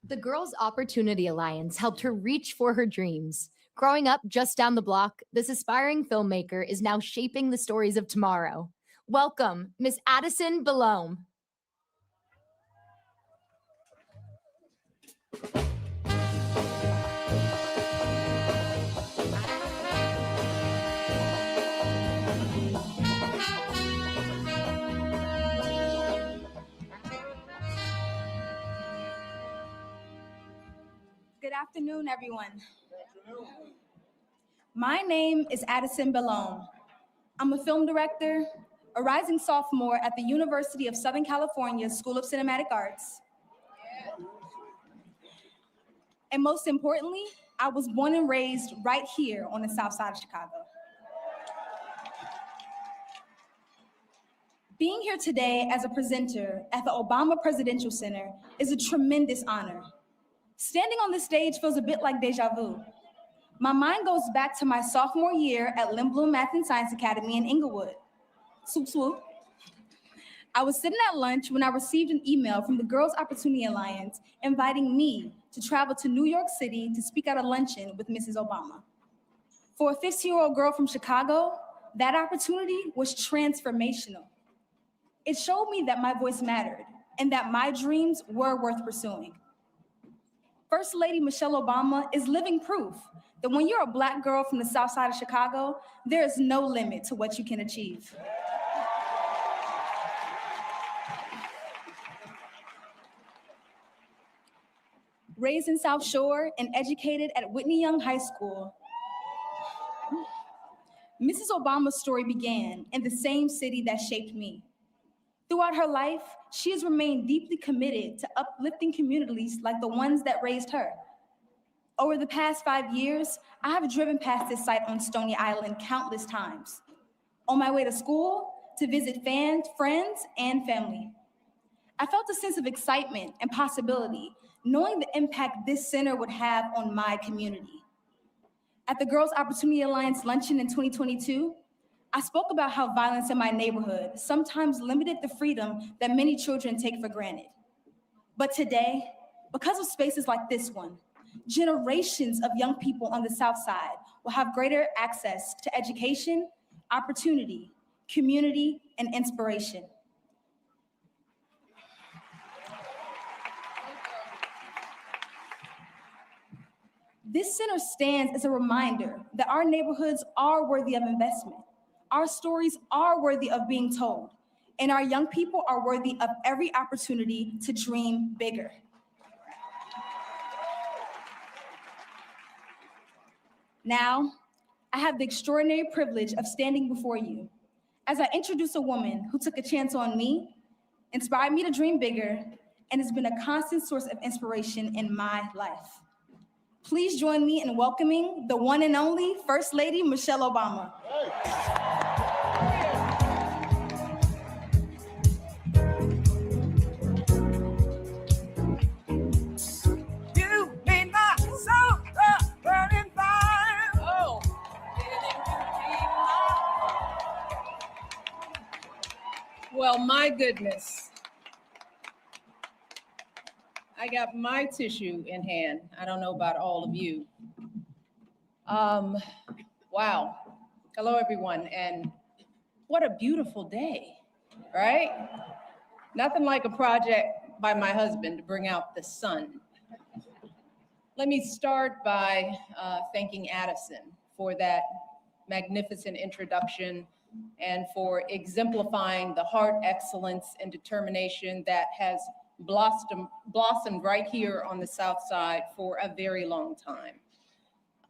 The Girls Opportunity Alliance helped her reach for her dreams. Growing up just down the block, this aspiring filmmaker is now shaping the stories of tomorrow. Welcome, Miss Addison Belome. Good afternoon, everyone. My name is Addison Belome. I'm a film director, a rising sophomore at the University of Southern California School of Cinematic Arts. And most importantly, I was born and raised right here on the South Side of Chicago. Being here today as a presenter at the Obama Presidential Center is a tremendous honor. Standing on this stage feels a bit like deja vu. My mind goes back to my sophomore year at Lindblom Math and Science Academy in Inglewood. Swoop, swoop. I was sitting at lunch when I received an email from the Girls Opportunity Alliance inviting me to travel to New York City to speak at a luncheon with Mrs. Obama. For a 15-year-old girl from Chicago, that opportunity was transformational. It showed me that my voice mattered and that my dreams were worth pursuing. First Lady Michelle Obama is living proof that when you're a Black girl from the South Side of Chicago, there is no limit to what you can achieve. Raised in South Shore and educated at Whitney Young High School, Mrs. Obama's story began in the same city that shaped me. Throughout her life, she has remained deeply committed to uplifting communities like the ones that raised her. Over the past 5 years, I have driven past this site on Stony Island countless times, on my way to school, to visit friends, and family. I felt a sense of excitement and possibility, knowing the impact this center would have on my community. At the Girls Opportunity Alliance luncheon in 2022, I spoke about how violence in my neighborhood sometimes limited the freedom that many children take for granted. But today, because of spaces like this one, generations of young people on the South Side will have greater access to education, opportunity, community, and inspiration. This center stands as a reminder that our neighborhoods are worthy of investment. Our stories are worthy of being told, and our young people are worthy of every opportunity to dream bigger. Now, I have the extraordinary privilege of standing before you as I introduce a woman who took a chance on me, inspired me to dream bigger, and has been a constant source of inspiration in my life. Please join me in welcoming the one and only First Lady Michelle Obama. You made my soul a burning fire. Oh, Well, my goodness. I got my tissue in hand. I don't know about all of you. Wow. Hello, everyone. And what a beautiful day, right? Nothing like a project by my husband to bring out the sun. Let me start by thanking Addison for that magnificent introduction and for exemplifying the heart, excellence, and determination that has blossomed right here on the South Side for a very long time.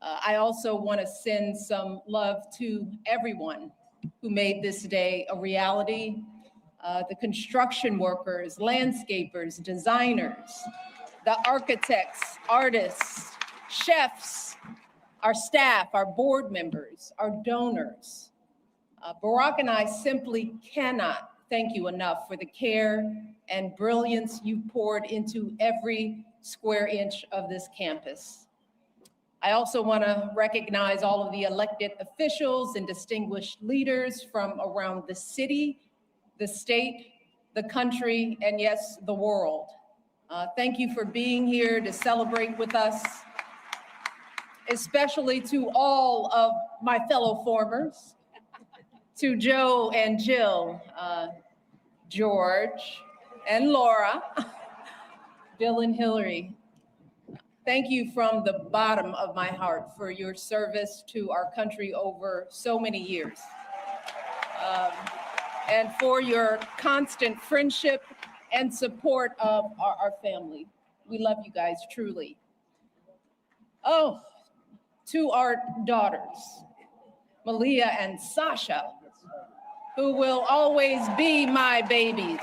I also want to send some love to everyone who made this day a reality. The construction workers, landscapers, designers, the architects, artists, chefs, our staff, our board members, our donors. Barack and I simply cannot thank you enough for the care and brilliance you poured into every square inch of this campus. I also want to recognize all of the elected officials and distinguished leaders from around the city, the state, the country, and yes, the world. Thank you for being here to celebrate with us, especially to all of my fellow formers, to Joe and Jill, George and Laura, Bill and Hillary. Thank you from the bottom of my heart for your service to our country over so many years. And for your constant friendship and support of our family. We love you guys, truly. Oh, to our daughters, Malia and Sasha, who will always be my babies.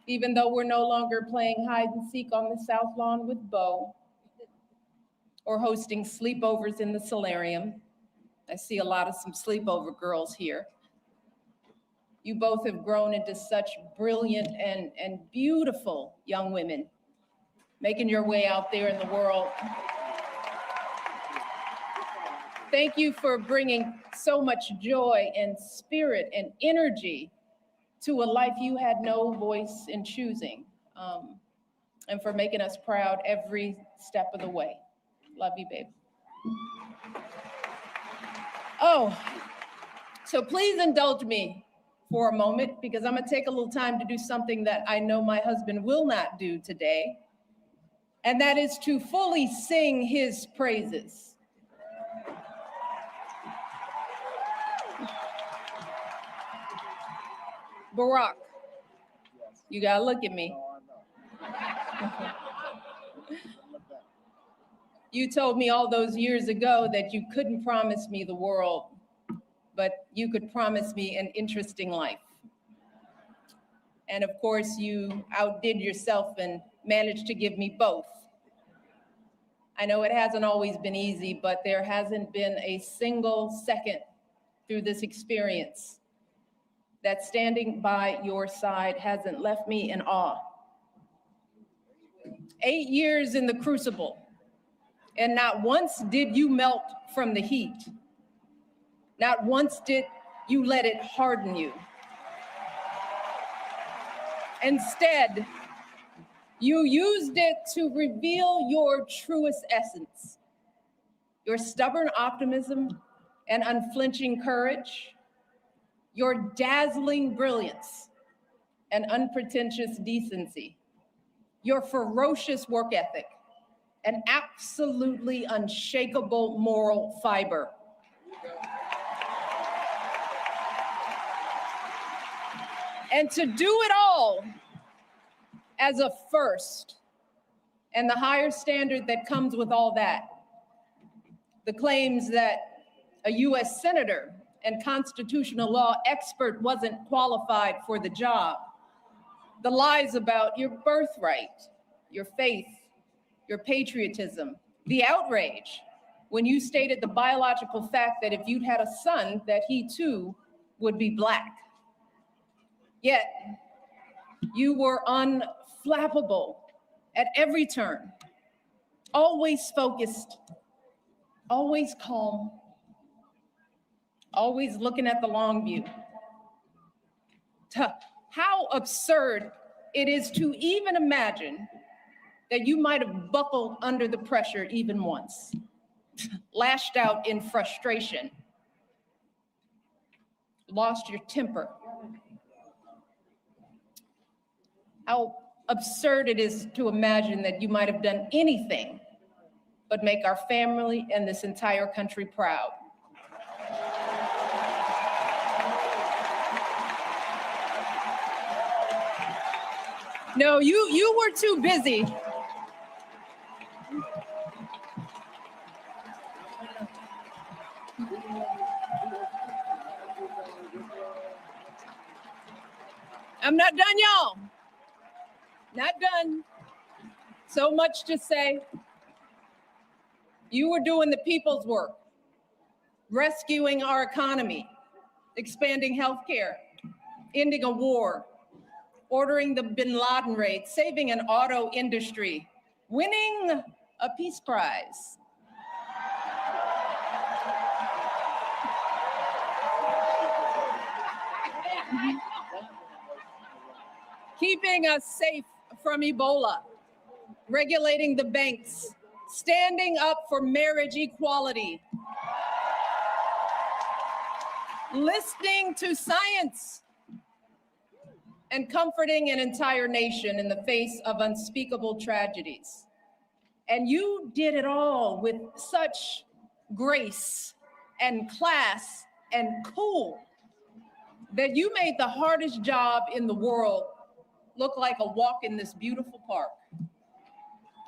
Even though we're no longer playing hide and seek on the South Lawn with Bo or hosting sleepovers in the solarium. I see a lot of some sleepover girls here. You both have grown into such brilliant and beautiful young women, making your way out there in the world. Thank you for bringing so much joy and spirit and energy to a life you had no voice in choosing, and for making us proud every step of the way. Love you, babe. Oh, so please indulge me for a moment, because I'm gonna take a little time to do something that I know my husband will not do today. and that is to fully sing his praises. Barack, you gotta look at me. You told me all those years ago that you couldn't promise me the world, but you could promise me an interesting life. And of course, you outdid yourself and managed to give me both. I know it hasn't always been easy, but there hasn't been a single second through this experience that standing by your side hasn't left me in awe. 8 years in the crucible, and not once did you melt from the heat. Not once did you let it harden you. Instead, you used it to reveal your truest essence, your stubborn optimism and unflinching courage, your dazzling brilliance and unpretentious decency, your ferocious work ethic, an absolutely unshakable moral fiber. And to do it all as a first, and the higher standard that comes with all that, the claims that a US senator and constitutional law expert wasn't qualified for the job, the lies about your birthright, your faith, your patriotism, the outrage when you stated the biological fact that if you'd had a son, that he too would be Black. Yet, you were unflappable at every turn, always focused, always calm, always looking at the long view. How absurd it is to even imagine that you might have buckled under the pressure even once, lashed out in frustration, lost your temper. How absurd it is to imagine that you might have done anything but make our family and this entire country proud. No, you were too busy. I'm not done, y'all. Not done. So much to say. You were doing the people's work, rescuing our economy, expanding healthcare, ending a war, ordering the Bin Laden raid, saving an auto industry, winning a peace prize. Keeping us safe from Ebola, regulating the banks, standing up for marriage equality, listening to science, and comforting an entire nation in the face of unspeakable tragedies. And you did it all with such grace and class and cool that you made the hardest job in the world look like a walk in this beautiful park.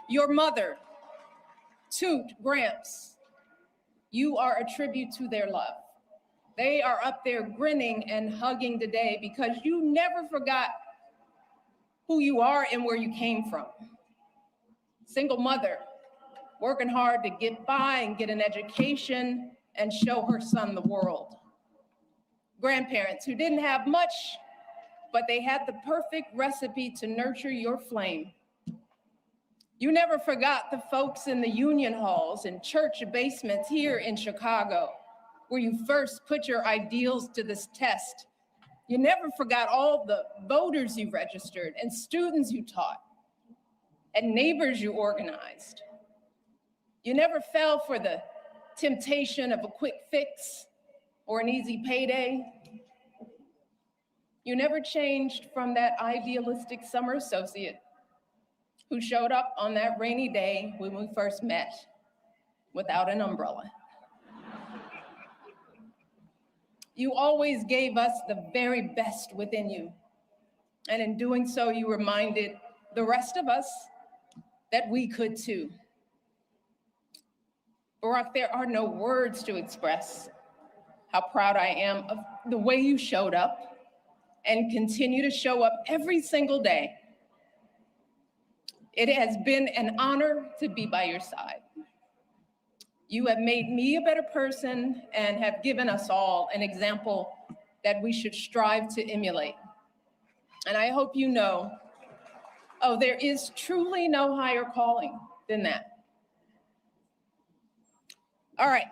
Your mother, Toot, Gramps, you are a tribute to their love. They are up there grinning and hugging today because you never forgot who you are and where you came from. Single mother, working hard to get by and get an education and show her son the world. Grandparents who didn't have much, but they had the perfect recipe to nurture your flame. You never forgot the folks in the union halls and church basements here in Chicago, where you first put your ideals to this test. You never forgot all the voters you registered and students you taught and neighbors you organized. You never fell for the temptation of a quick fix or an easy payday. You never changed from that idealistic summer associate who showed up on that rainy day when we first met without an umbrella. You always gave us the very best within you. And in doing so, you reminded the rest of us that we could too. Barack, there are no words to express how proud I am of the way you showed up and continue to show up every single day. It has been an honor to be by your side. You have made me a better person and have given us all an example that we should strive to emulate. And I hope you know, there is truly no higher calling than that. All right,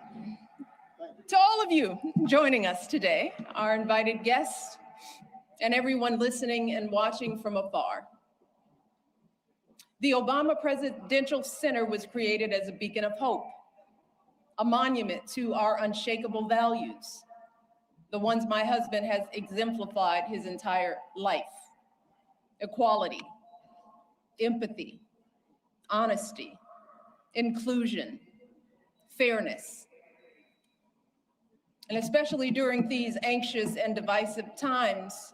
to all of you joining us today, our invited guests, and everyone listening and watching from afar. The Obama Presidential Center was created as a beacon of hope, a monument to our unshakable values, the ones my husband has exemplified his entire life: equality, empathy, honesty, inclusion, fairness. And especially during these anxious and divisive times,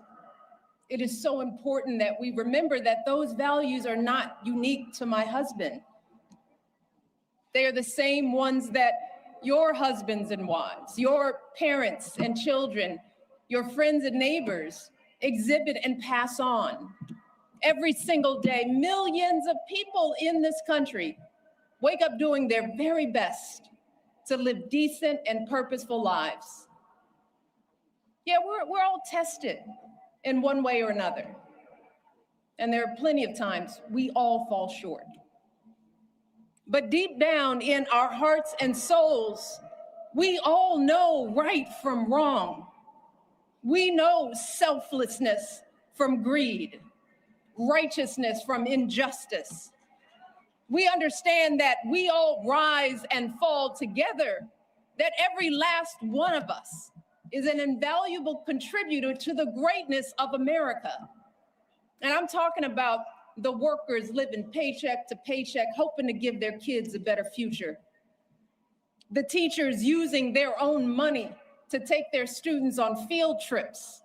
it is so important that we remember that those values are not unique to my husband. They are the same ones that your husbands and wives, your parents and children, your friends and neighbors exhibit and pass on. Every single day, millions of people in this country wake up doing their very best to live decent and purposeful lives. Yeah, we're all tested in one way or another. And there are plenty of times we all fall short. But deep down in our hearts and souls, we all know right from wrong. We know selflessness from greed, righteousness from injustice. We understand that we all rise and fall together, that every last one of us is an invaluable contributor to the greatness of America. And I'm talking about the workers living paycheck to paycheck, hoping to give their kids a better future. The teachers using their own money to take their students on field trips.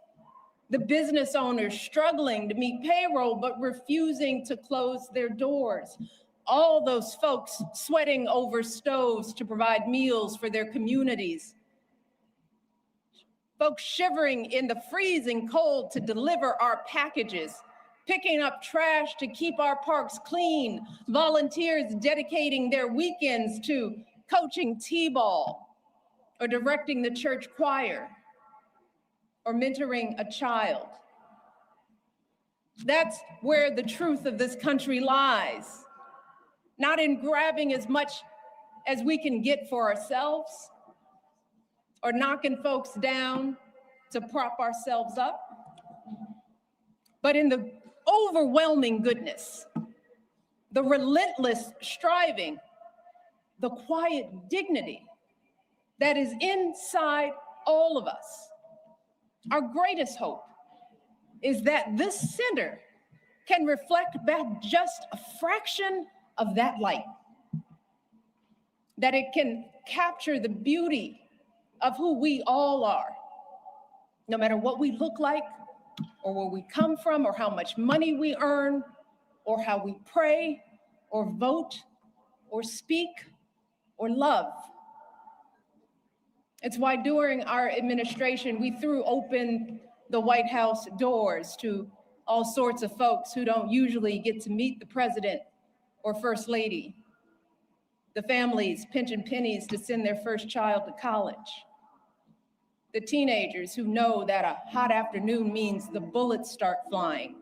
The business owners struggling to meet payroll but refusing to close their doors. All those folks sweating over stoves to provide meals for their communities. Folks shivering in the freezing cold to deliver our packages, picking up trash to keep our parks clean, volunteers dedicating their weekends to coaching t-ball or directing the church choir or mentoring a child. That's where the truth of this country lies. Not in grabbing as much as we can get for ourselves or knocking folks down to prop ourselves up, but in the overwhelming goodness, the relentless striving, the quiet dignity that is inside all of us. Our greatest hope is that this center can reflect back just a fraction of that light, that it can capture the beauty of who we all are, no matter what we look like, or where we come from, or how much money we earn, or how we pray, or vote, or speak, or love. It's why during our administration, we threw open the White House doors to all sorts of folks who don't usually get to meet the president or first lady, the families pinching pennies to send their first child to college, the teenagers who know that a hot afternoon means the bullets start flying,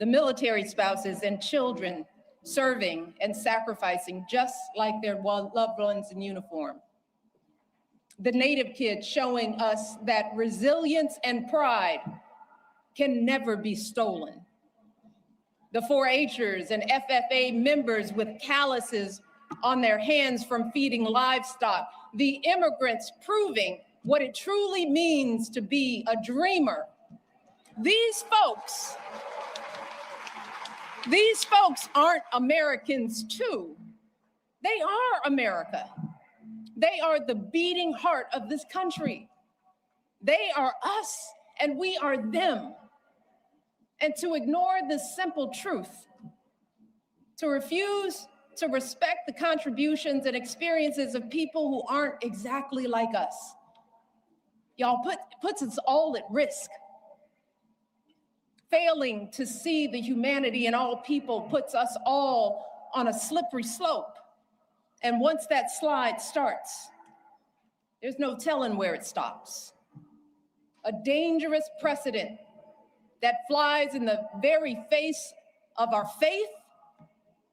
the military spouses and children serving and sacrificing just like their loved ones in uniform, the Native kids showing us that resilience and pride can never be stolen, the 4-Hers and FFA members with calluses on their hands from feeding livestock, the immigrants proving what it truly means to be a dreamer. These folks These folks aren't Americans too. They are America. They are the beating heart of this country. They are us and we are them. And to ignore this simple truth, to refuse to respect the contributions and experiences of people who aren't exactly like us, y'all, puts us all at risk. Failing to see the humanity in all people puts us all on a slippery slope. And once that slide starts, there's no telling where it stops. A dangerous precedent that flies in the very face of our faith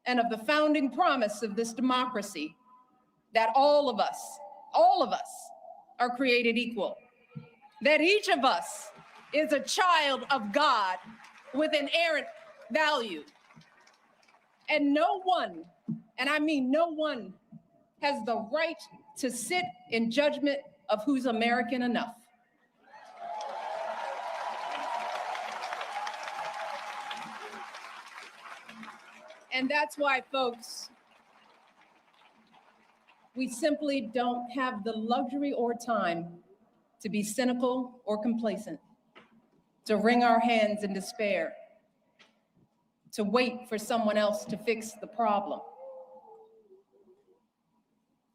and of the founding promise of this democracy, that all of us are created equal, that each of us is a child of God with inerrant value. And no one, and I mean no one, has the right to sit in judgment of who's American enough. And that's why, folks, we simply don't have the luxury or time to be cynical or complacent, to wring our hands in despair, to wait for someone else to fix the problem.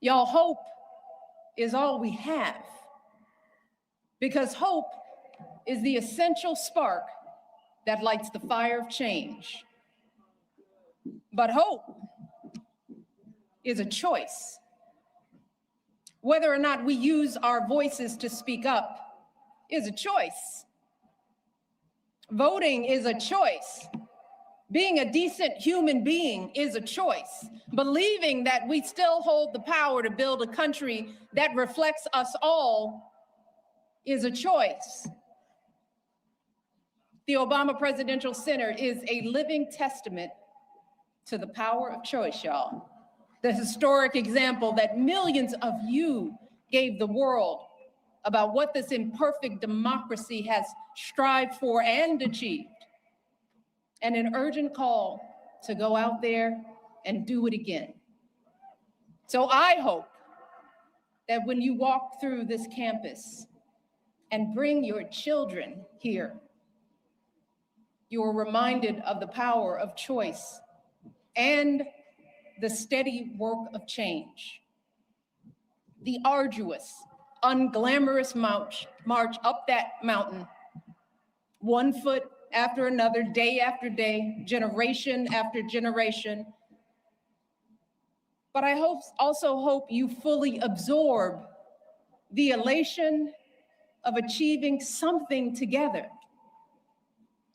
Y'all, hope is all we have, because hope is the essential spark that lights the fire of change. But hope is a choice. Whether or not we use our voices to speak up is a choice. Voting is a choice. Being a decent human being is a choice. Believing that we still hold the power to build a country that reflects us all is a choice. The Obama Presidential Center is a living testament to the power of choice, y'all. The historic example that millions of you gave the world about what this imperfect democracy has strived for and achieved, and an urgent call to go out there and do it again. So I hope that when you walk through this campus and bring your children here, you are reminded of the power of choice and the steady work of change. The arduous, unglamorous march up that mountain, one foot after another, day after day, generation after generation. But I also hope you fully absorb the elation of achieving something together.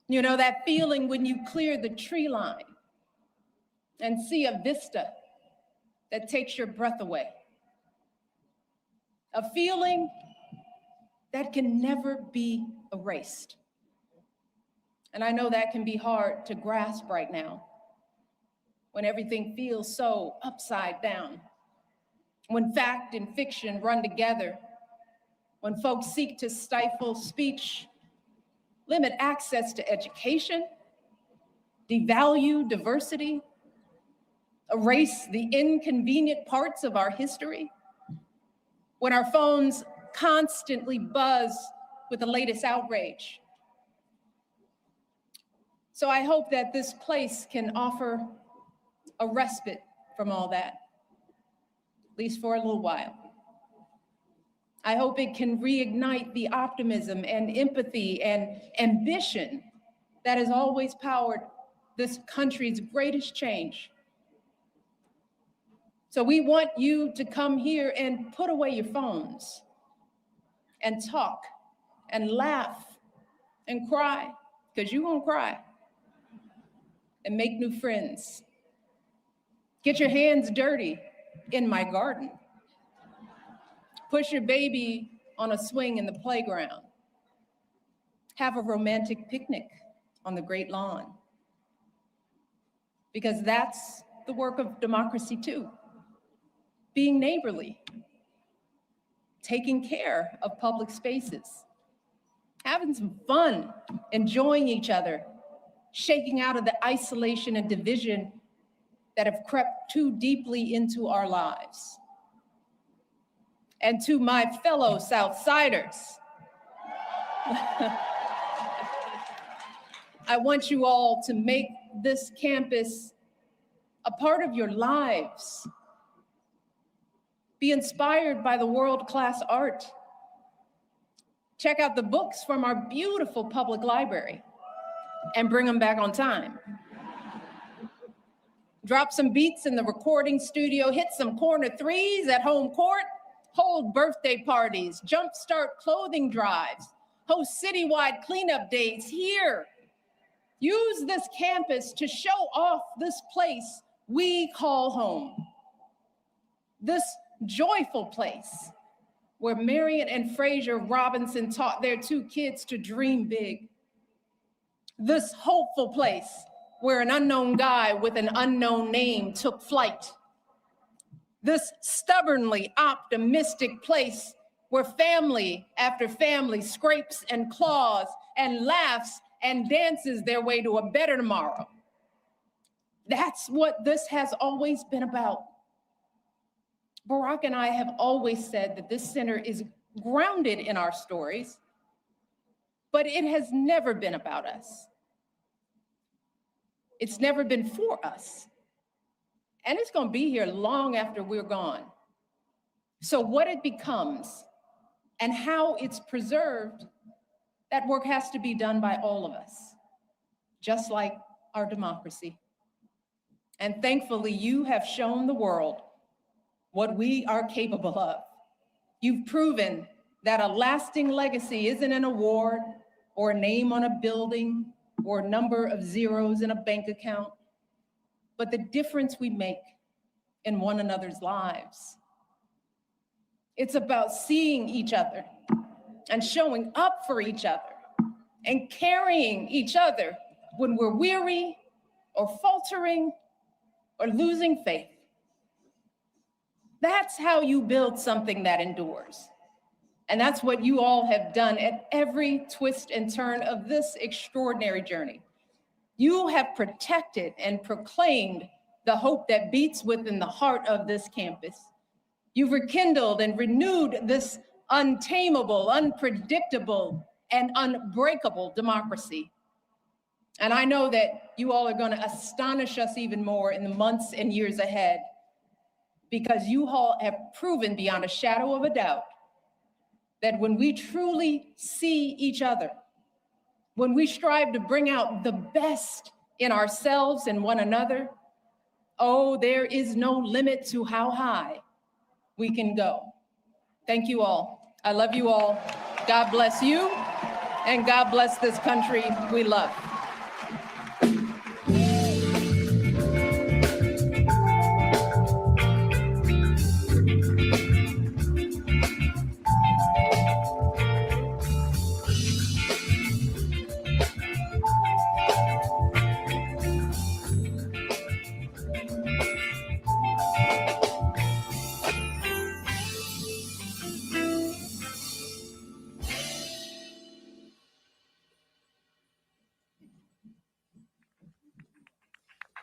You know, that feeling when you clear the tree line and see a vista that takes your breath away. A feeling that can never be erased. And I know that can be hard to grasp right now, when everything feels so upside down, when fact and fiction run together, when folks seek to stifle speech, limit access to education, devalue diversity, erase the inconvenient parts of our history, when our phones constantly buzz with the latest outrage. So I hope that this place can offer a respite from all that, at least for a little while. I hope it can reignite the optimism and empathy and ambition that has always powered this country's greatest change. So we want you to come here and put away your phones and talk and laugh and cry, because you're gonna cry, and make new friends. Get your hands dirty in my garden. Push your baby on a swing in the playground. Have a romantic picnic on the great lawn. Because that's the work of democracy too. Being neighborly, taking care of public spaces, having some fun, enjoying each other, shaking out of the isolation and division that have crept too deeply into our lives. And to my fellow Southsiders, I want you all to make this campus a part of your lives. Be inspired by the world-class art. Check out the books from our beautiful public library and bring them back on time. Drop some beats in the recording studio, hit some corner threes at home court, hold birthday parties, jumpstart clothing drives, host citywide cleanup days here. Use this campus to show off this place we call home. This joyful place where Marion and Fraser Robinson taught their 2 kids to dream big. This hopeful place where an unknown guy with an unknown name took flight. This stubbornly optimistic place where family after family scrapes and claws and laughs and dances their way to a better tomorrow. That's what this has always been about. Barack and I have always said that this center is grounded in our stories, but it has never been about us. It's never been for us. And it's gonna be here long after we're gone. So what it becomes and how it's preserved, that work has to be done by all of us, just like our democracy. And thankfully, you have shown the world what we are capable of. You've proven that a lasting legacy isn't an award or a name on a building or a number of zeros in a bank account, but the difference we make in one another's lives. It's about seeing each other and showing up for each other and carrying each other when we're weary or faltering or losing faith. That's how you build something that endures. And that's what you all have done at every twist and turn of this extraordinary journey. You have protected and proclaimed the hope that beats within the heart of this campus. You've rekindled and renewed this untamable, unpredictable, and unbreakable democracy. And I know that you all are going to astonish us even more in the months and years ahead, because you all have proven beyond a shadow of a doubt that when we truly see each other, when we strive to bring out the best in ourselves and one another, oh, there is no limit to how high we can go. Thank you all. I love you all. God bless you, and God bless this country we love.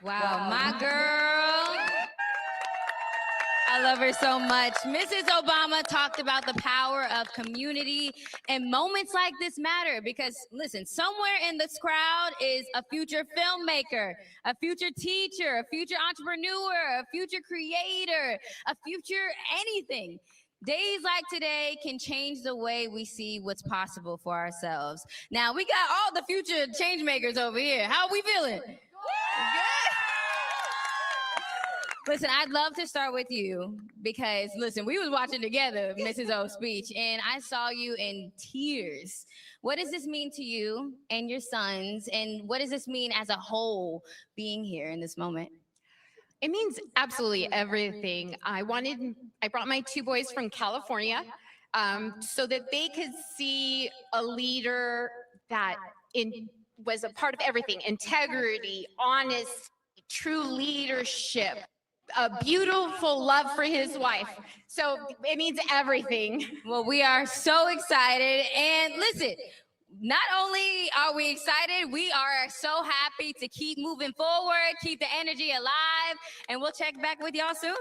Wow, my girl. I love her so much. Mrs. Obama talked about the power of community, and moments like this matter because, listen, somewhere in this crowd is a future filmmaker, a future teacher, a future entrepreneur, a future creator, a future anything. Days like today can change the way we see what's possible for ourselves. Now, we got all the future change makers over here. How are we feeling? Good? Listen, I'd love to start with you because, listen, we was watching together Mrs. O's speech, and I saw you in tears. What does this mean to you and your sons, and what does this mean as a whole being here in this moment? It means absolutely everything. I brought my 2 boys from California so that they could see a leader that was a part of everything: integrity, honesty, true leadership, a beautiful love for his wife. So it means everything. Well, we are so excited. And listen, Not only are we excited, we are so happy to keep moving forward, keep the energy alive, and we'll check back with y'all soon.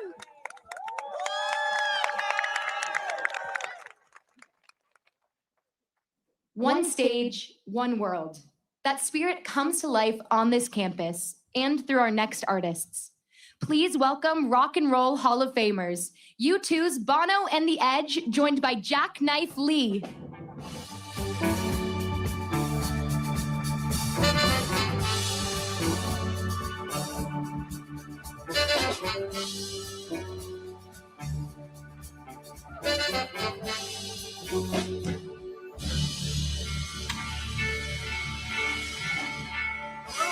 One stage, one world. That spirit comes to life on this campus and through our next artists. Please welcome Rock and Roll Hall of Famers, U2's Bono and the Edge, joined by Jackknife Lee.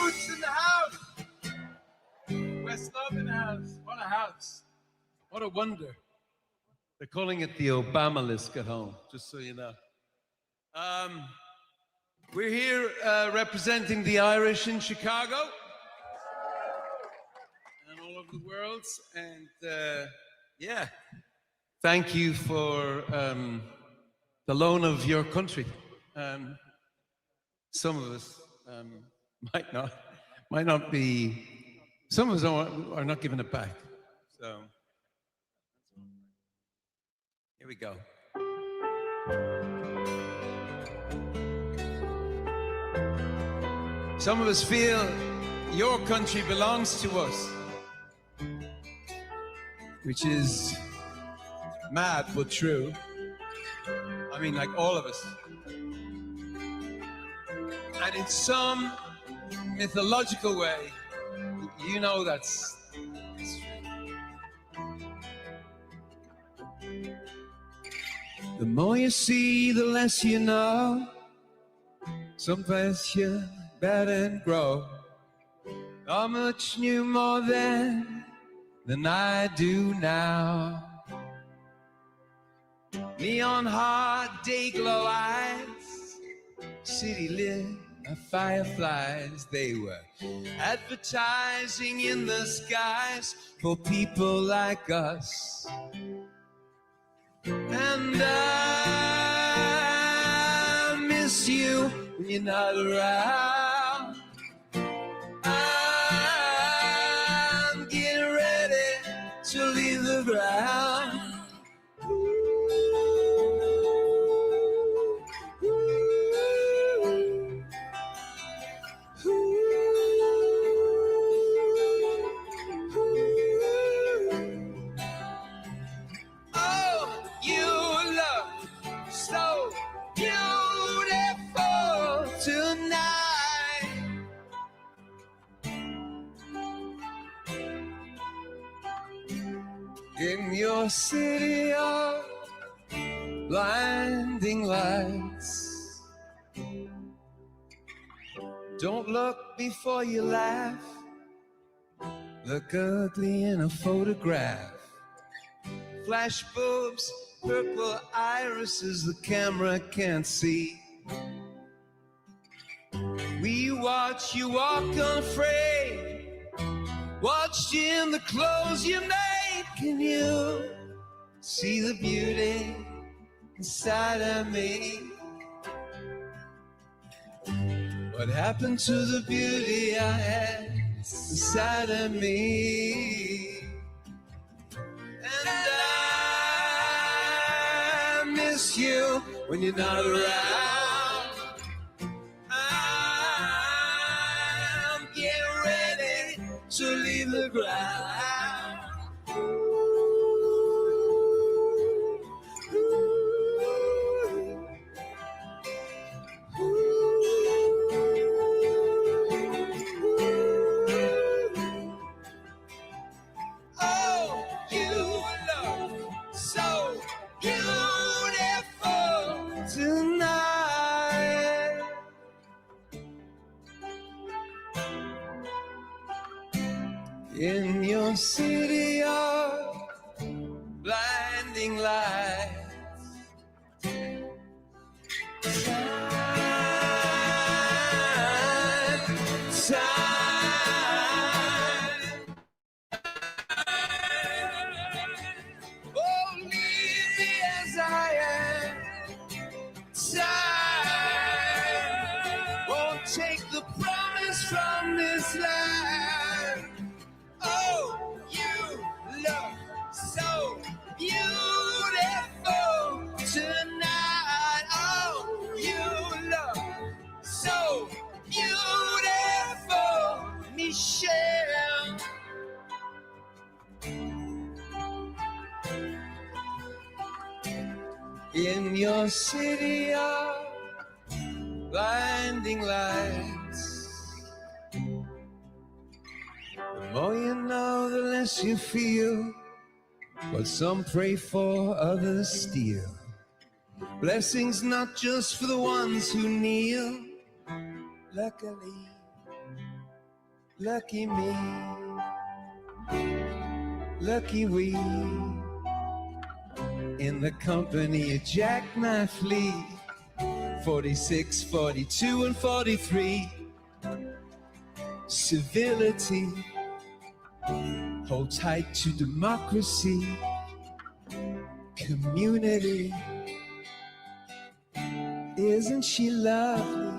Roots in the house. West Love in the house. What a house. What a wonder. They're calling it the Obama list at home, just so you know. We're here representing the Irish in Chicago and all over the world. And yeah, thank you for the loan of your country. Some of us might not be, some of us are not giving it back. So here we go. Some of us feel your country belongs to us, which is mad but true. I mean, like all of us. And in some mythological way, you know that's true. The more you see, the less you know. Someplace you better grow. How much knew more then than I do now. Neon hard day glow eyes, city lit fireflies. They were advertising in the skies for people like us. And I miss you when you're not around. I'm getting ready to leave the ground. In your city of blinding lights, don't look before you laugh. Look ugly in a photograph. Flash bulbs, purple irises the camera can't see. We watch you walk unafraid, watched in the clothes you made. Can you see the beauty inside of me? What happened to the beauty I had inside of me? And I miss you when you're not around. I'm getting ready to leave the ground. In your city of blinding lights, time. Oh, leave me as I am. Time. in your city of blinding lights. The more you know, the less you feel. What some pray for, others steal. Blessings not just for the ones who kneel. Luckily, lucky me, lucky we, in the company of Jackknife Lee, 46, 42, and 43. Civility, hold tight to democracy. Community, isn't she lovely?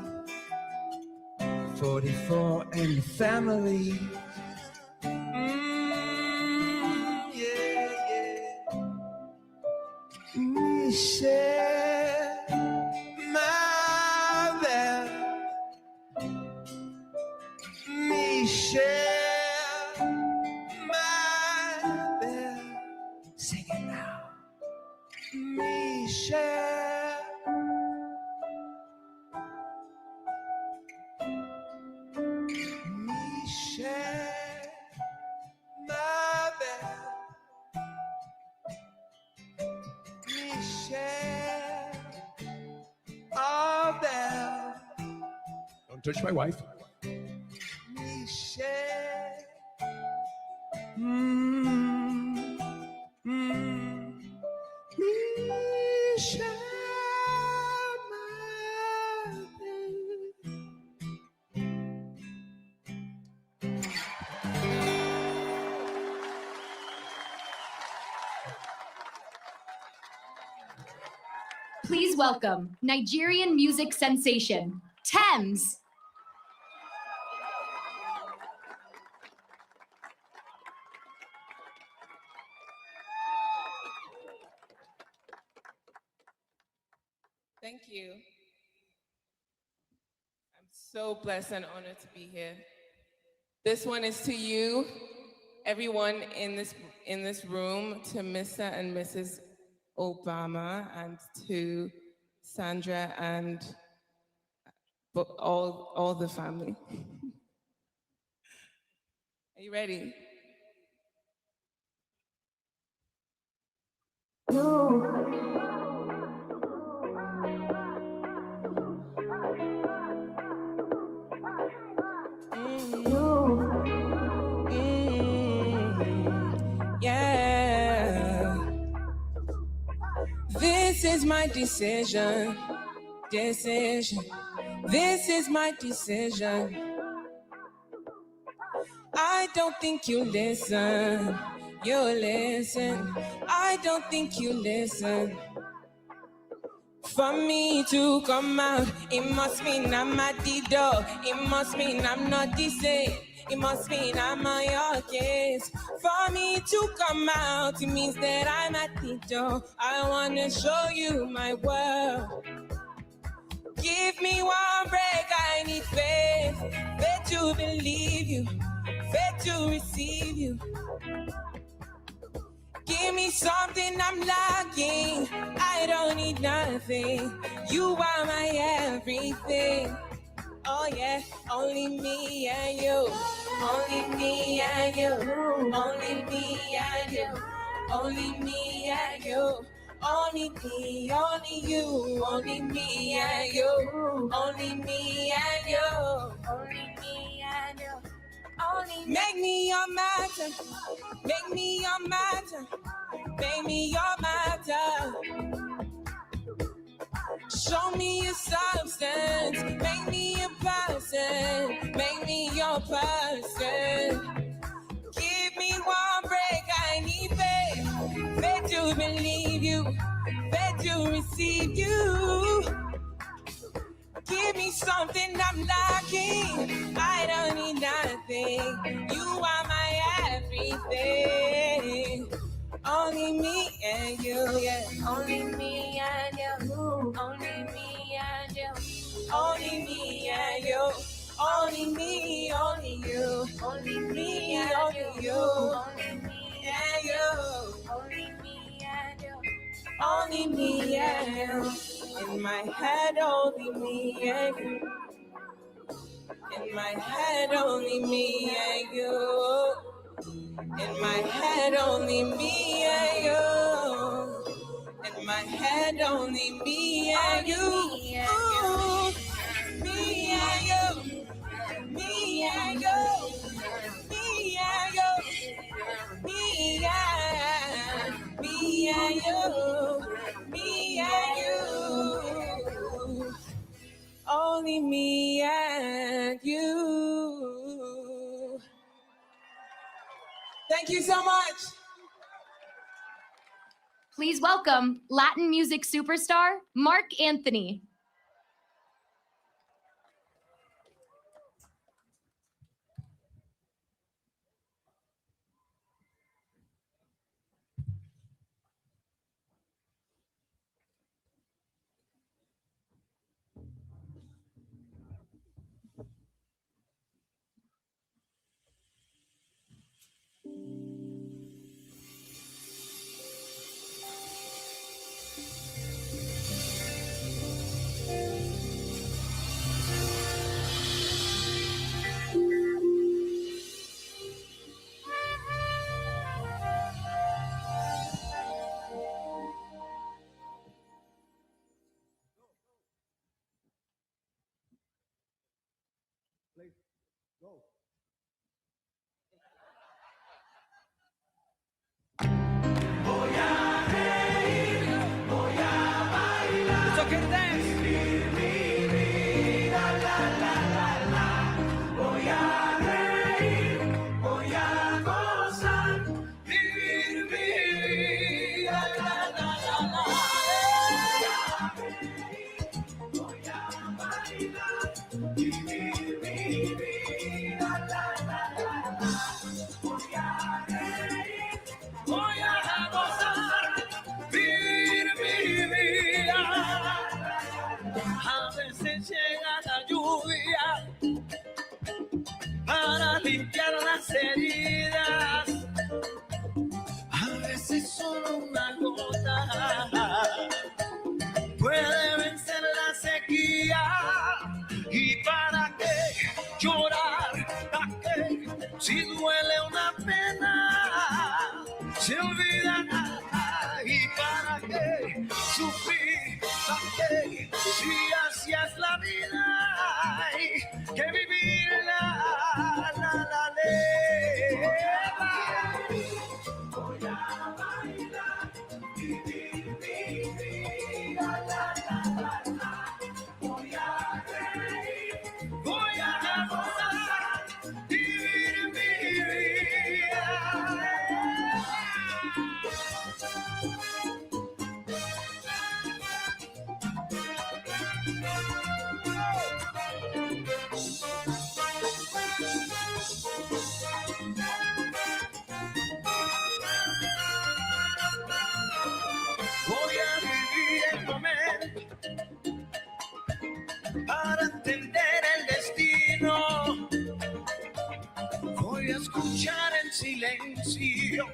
44 and the family. Michelle, my belle. Michelle, my belle. Sing it now. Michelle. Michelle, my belle. Michelle, our belle. Don't touch my wife. Michelle. Michelle, my belle. Please welcome Nigerian music sensation, Thames. Thank you. I'm so blessed and honored to be here. This one is to you, everyone in this room, to Mr. and Mrs. Obama, and to Sandra and all the family. Are you ready? Yeah. This is my decision. This is my decision. I don't think you listen. You listen. I don't think you listen. For me to come out, it must mean I'm at the door. It must mean I'm not the same. It must mean I'm on your case. For me to come out, it means that I'm at the door. I wanna show you my world. Give me one break, I need faith. Faith to believe you, faith to receive you. Give me something I'm lacking. I don't need nothing. You are my everything. Oh yeah, only me and you. Only me and you. Only me and you. Only me and you. Only me, only you. Only me and you. Only me and you. Only me and you. Only make me your matter. Make me your matter. Make me your matter. Show me your substance. Make me a person. Make me your person. Give me one break. I need faith. Faith to believe you. Faith to receive you. Give me something I'm lacking. I don't need nothing. You are my everything. Only me and you, yeah. Only me and you. Only me and you. Only me and you. Only me, only you. Only me, only you. Only me and you. Only me and you. Only only me and you. In my head, only me and you. In my head, only me and you. In my head, only me and you. In my head, only me and you. Ooh, me and you. Me and you. Me and you. Me and you. Me and you. Only me and you. Thank you so much. Please welcome Latin music superstar, Mark Anthony. It's okay to dance. Voy a reír, voy a gozar, vivir mi vida. Voy a bailar, vivir mi vida. Voy a reír, voy a gozar, vivir mi vida. A veces llega la lluvia para limpiar las heridas. A veces solo una gota puede vencer la sequía. ¿Y para qué llorar? ¿Para qué? Si duele una pena, se olvida. ¿Y para qué sufrir? ¿Para qué? Si así es la vida, hay que vivirla, la ley. Voy a bailar, vivir mi vida, voy a reír, voy a gozar, vivir mi vida. Voy a vivir el momento para entender el destino. Voy a escuchar en silencio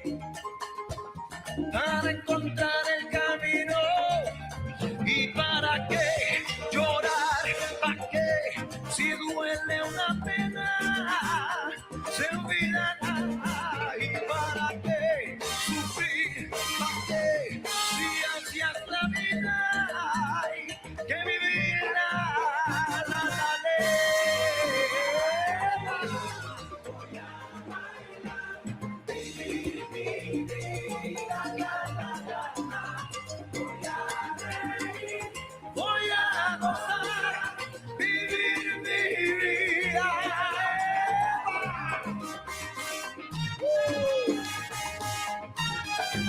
para encontrar el camino. ¿Y para qué llorar? ¿Para qué? Si duele una pena, se olvidará. ¿Y para qué sufrir? ¿Para qué? Si así es la vida, hay que vivirla, la ley. Voy a bailar, vivir mi vida, voy a reír, voy a gozar, vivir mi vida.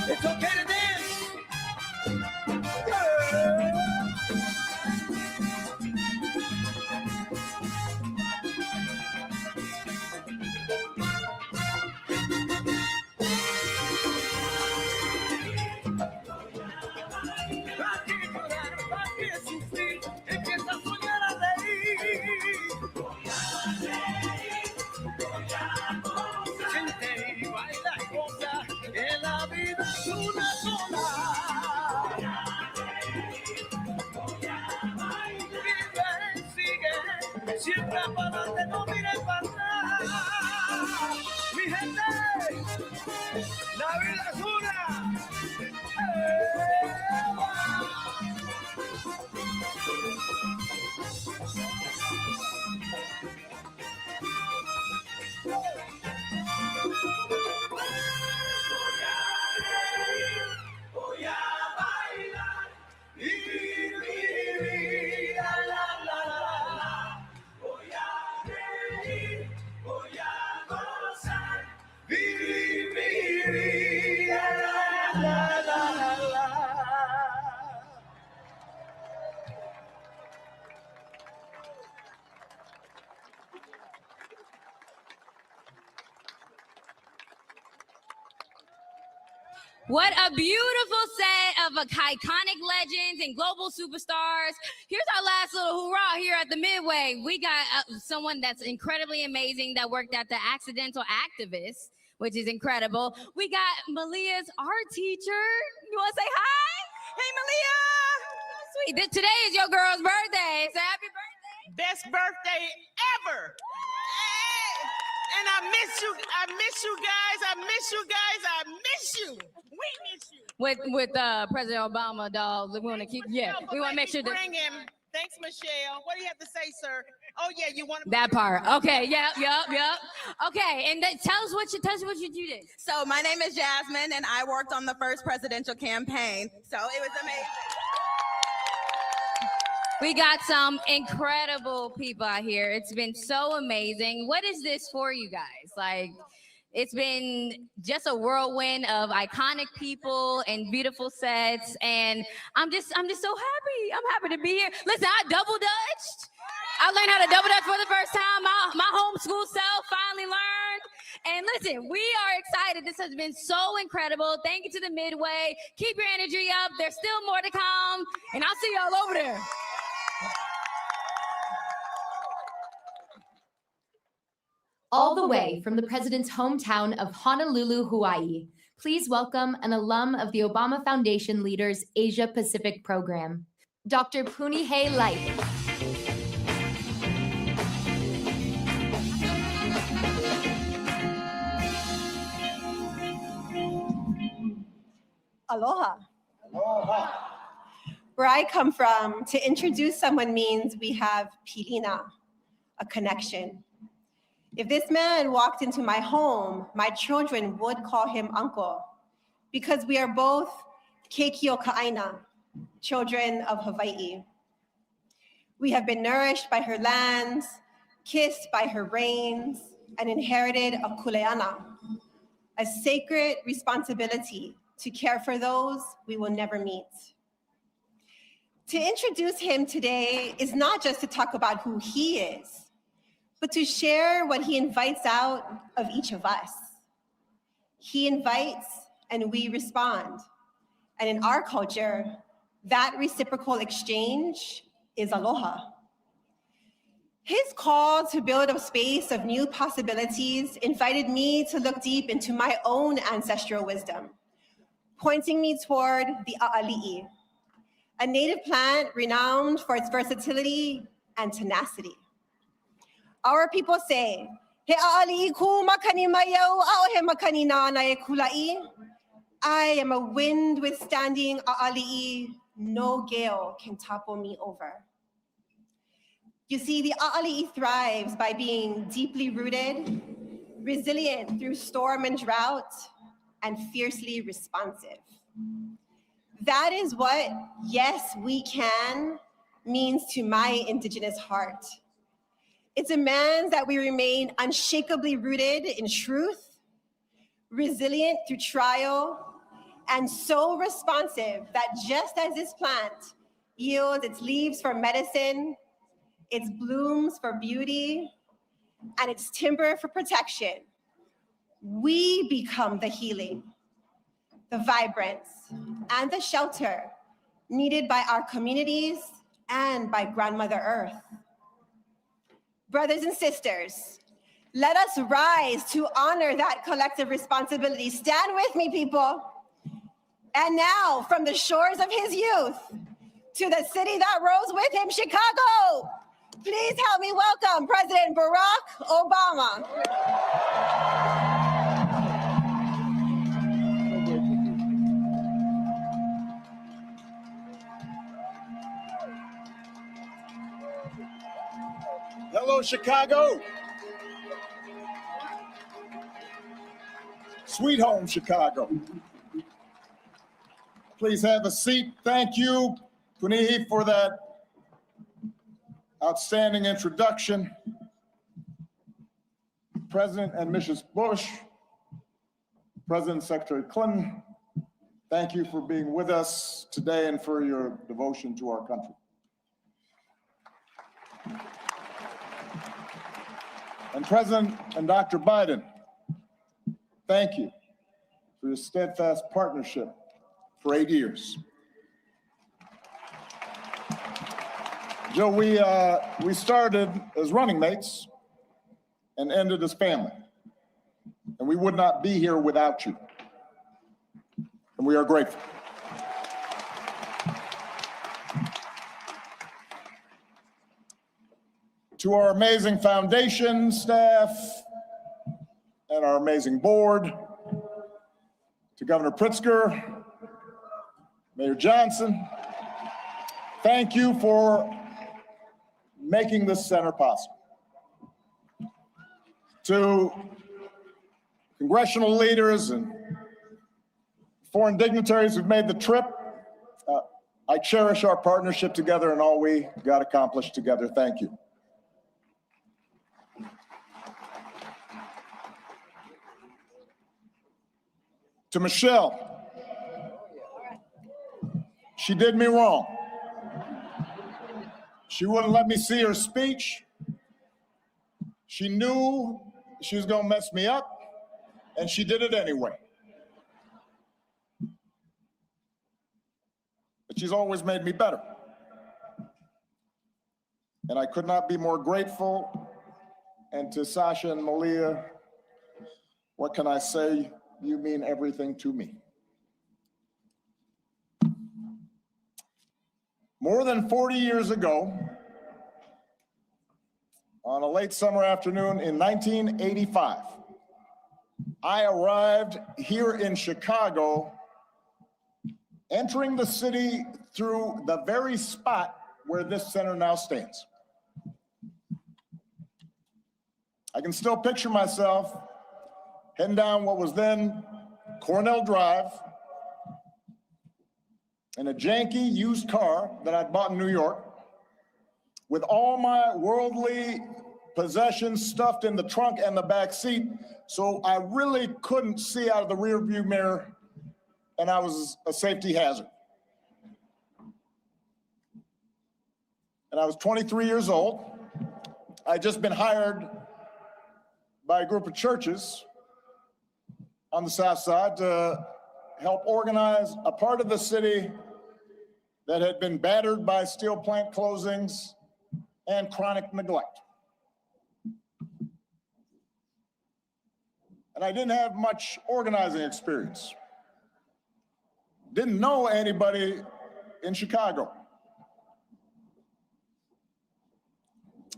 It's okay to dance. ¿Para qué llorar? ¿Para qué sufrir? Empieza a soñar a reír. Voy a reír, voy a gozar. Siente y baila y goza, que la vida es una sola. What a beautiful set of iconic legends and global superstars. Here's our last little hurrah here at the Midway. We got someone that's incredibly amazing that worked at the Accidental Activist, which is incredible. We got Malia's art teacher. You want to say hi? Hey, Malia. Sweet. Today is your girl's birthday. So happy birthday. Best birthday ever. And I miss you. I miss you guys. I miss you guys. I miss you. We miss you. With President Obama, dog. We want to keep. Yeah, we want to make sure that. Bring him. Thanks, Michelle. What do you have to say, sir? Oh yeah, you want to. That part. Okay. Yep. Okay, and tell us what you did. So my name is Jasmine, and I worked on the first presidential campaign. So it was amazing. We got some incredible people out here. It's been so amazing. What is this for you guys? Like, it's been just a whirlwind of iconic people and beautiful sets, and I'm just so happy. I'm happy to be here. Listen, I double dutched. I learned how to double dutch for the first time. My homeschool self finally learned. And listen, we are excited. This has been so incredible. Thank you to the Midway. Keep your energy up. There's still more to come, and I'll see y'all over there. All the way from the president's hometown of Honolulu, Hawaii, please welcome an alum of the Obama Foundation Leaders Asia Pacific Program, Dr. Punihei Light. Aloha. Aloha. Where I come from, to introduce someone means we have pilina, a connection. If this man walked into my home, my children would call him uncle because we are both keikio ka'aina, children of Hawaii. We have been nourished by her lands, kissed by her rains, and inherited a kuleana, a sacred responsibility to care for those we will never meet. To introduce him today is not just to talk about who he is, but to share what he invites out of each of us. He invites and we respond. And in our culture, that reciprocal exchange is aloha. His call to build a space of new possibilities invited me to look deep into my own ancestral wisdom, pointing me toward the a'ali'i, a native plant renowned for its versatility and tenacity. Our people say, "He a'ali'i ku makani mayau au he makani na na e kula'i." I am a wind withstanding a'ali'i. No gale can topple me over. You see, the a'ali'i thrives by being deeply rooted, resilient through storm and drought, and fiercely responsive. That is what "yes, we can" means to my indigenous heart. It demands that we remain unshakably rooted in truth, resilient through trial, and so responsive that just as this plant yields its leaves for medicine, its blooms for beauty, and its timber for protection, we become the healing, the vibrance, and the shelter needed by our communities and by Grandmother Earth. Brothers and sisters, let us rise to honor that collective responsibility. Stand with me, people. And now, from the shores of his youth to the city that rose with him, Chicago, please help me welcome President Barack Obama. Hello, Chicago. Sweet home, Chicago. Please have a seat. Thank you, Kunihi, for that outstanding introduction. President and Mrs. Bush, President and Secretary Clinton, thank you for being with us today and for your devotion to our country. And President and Dr. Biden, thank you for your steadfast partnership for 8 years. Joe, we started as running mates and ended as family. And we would not be here without you. And we are grateful. To our amazing foundation staff and our amazing board, to Governor Pritzker, Mayor Johnson, thank you for making this center possible. To congressional leaders and foreign dignitaries who've made the trip, I cherish our partnership together and all we got accomplished together. Thank you. To Michelle, she did me wrong. She wouldn't let me see her speech. She knew she was going to mess me up, and she did it anyway. But she's always made me better. And I could not be more grateful. And to Sasha and Malia, what can I say? You mean everything to me. More than 40 years ago, on a late summer afternoon in 1985, I arrived here in Chicago, entering the city through the very spot where this center now stands. I can still picture myself heading down what was then Cornell Drive in a janky used car that I'd bought in New York, with all my worldly possessions stuffed in the trunk and the back seat, so I really couldn't see out of the rear view mirror, and I was a safety hazard. And I was 23 years old. I'd just been hired by a group of churches on the South Side to help organize a part of the city that had been battered by steel plant closings and chronic neglect. And I didn't have much organizing experience. Didn't know anybody in Chicago.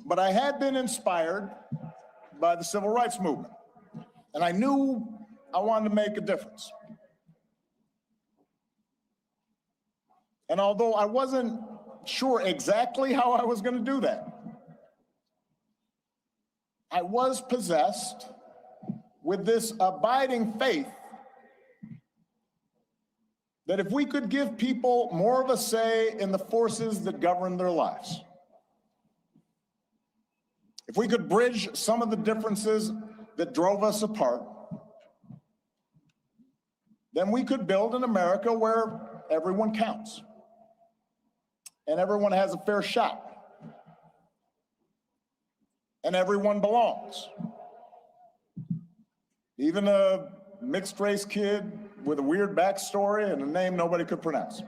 But I had been inspired by the civil rights movement. And I knew I wanted to make a difference. And although I wasn't sure exactly how I was going to do that, I was possessed with this abiding faith that if we could give people more of a say in the forces that govern their lives, if we could bridge some of the differences that drove us apart, then we could build an America where everyone counts and everyone has a fair shot and everyone belongs. Even a mixed race kid with a weird backstory and a name nobody could pronounce.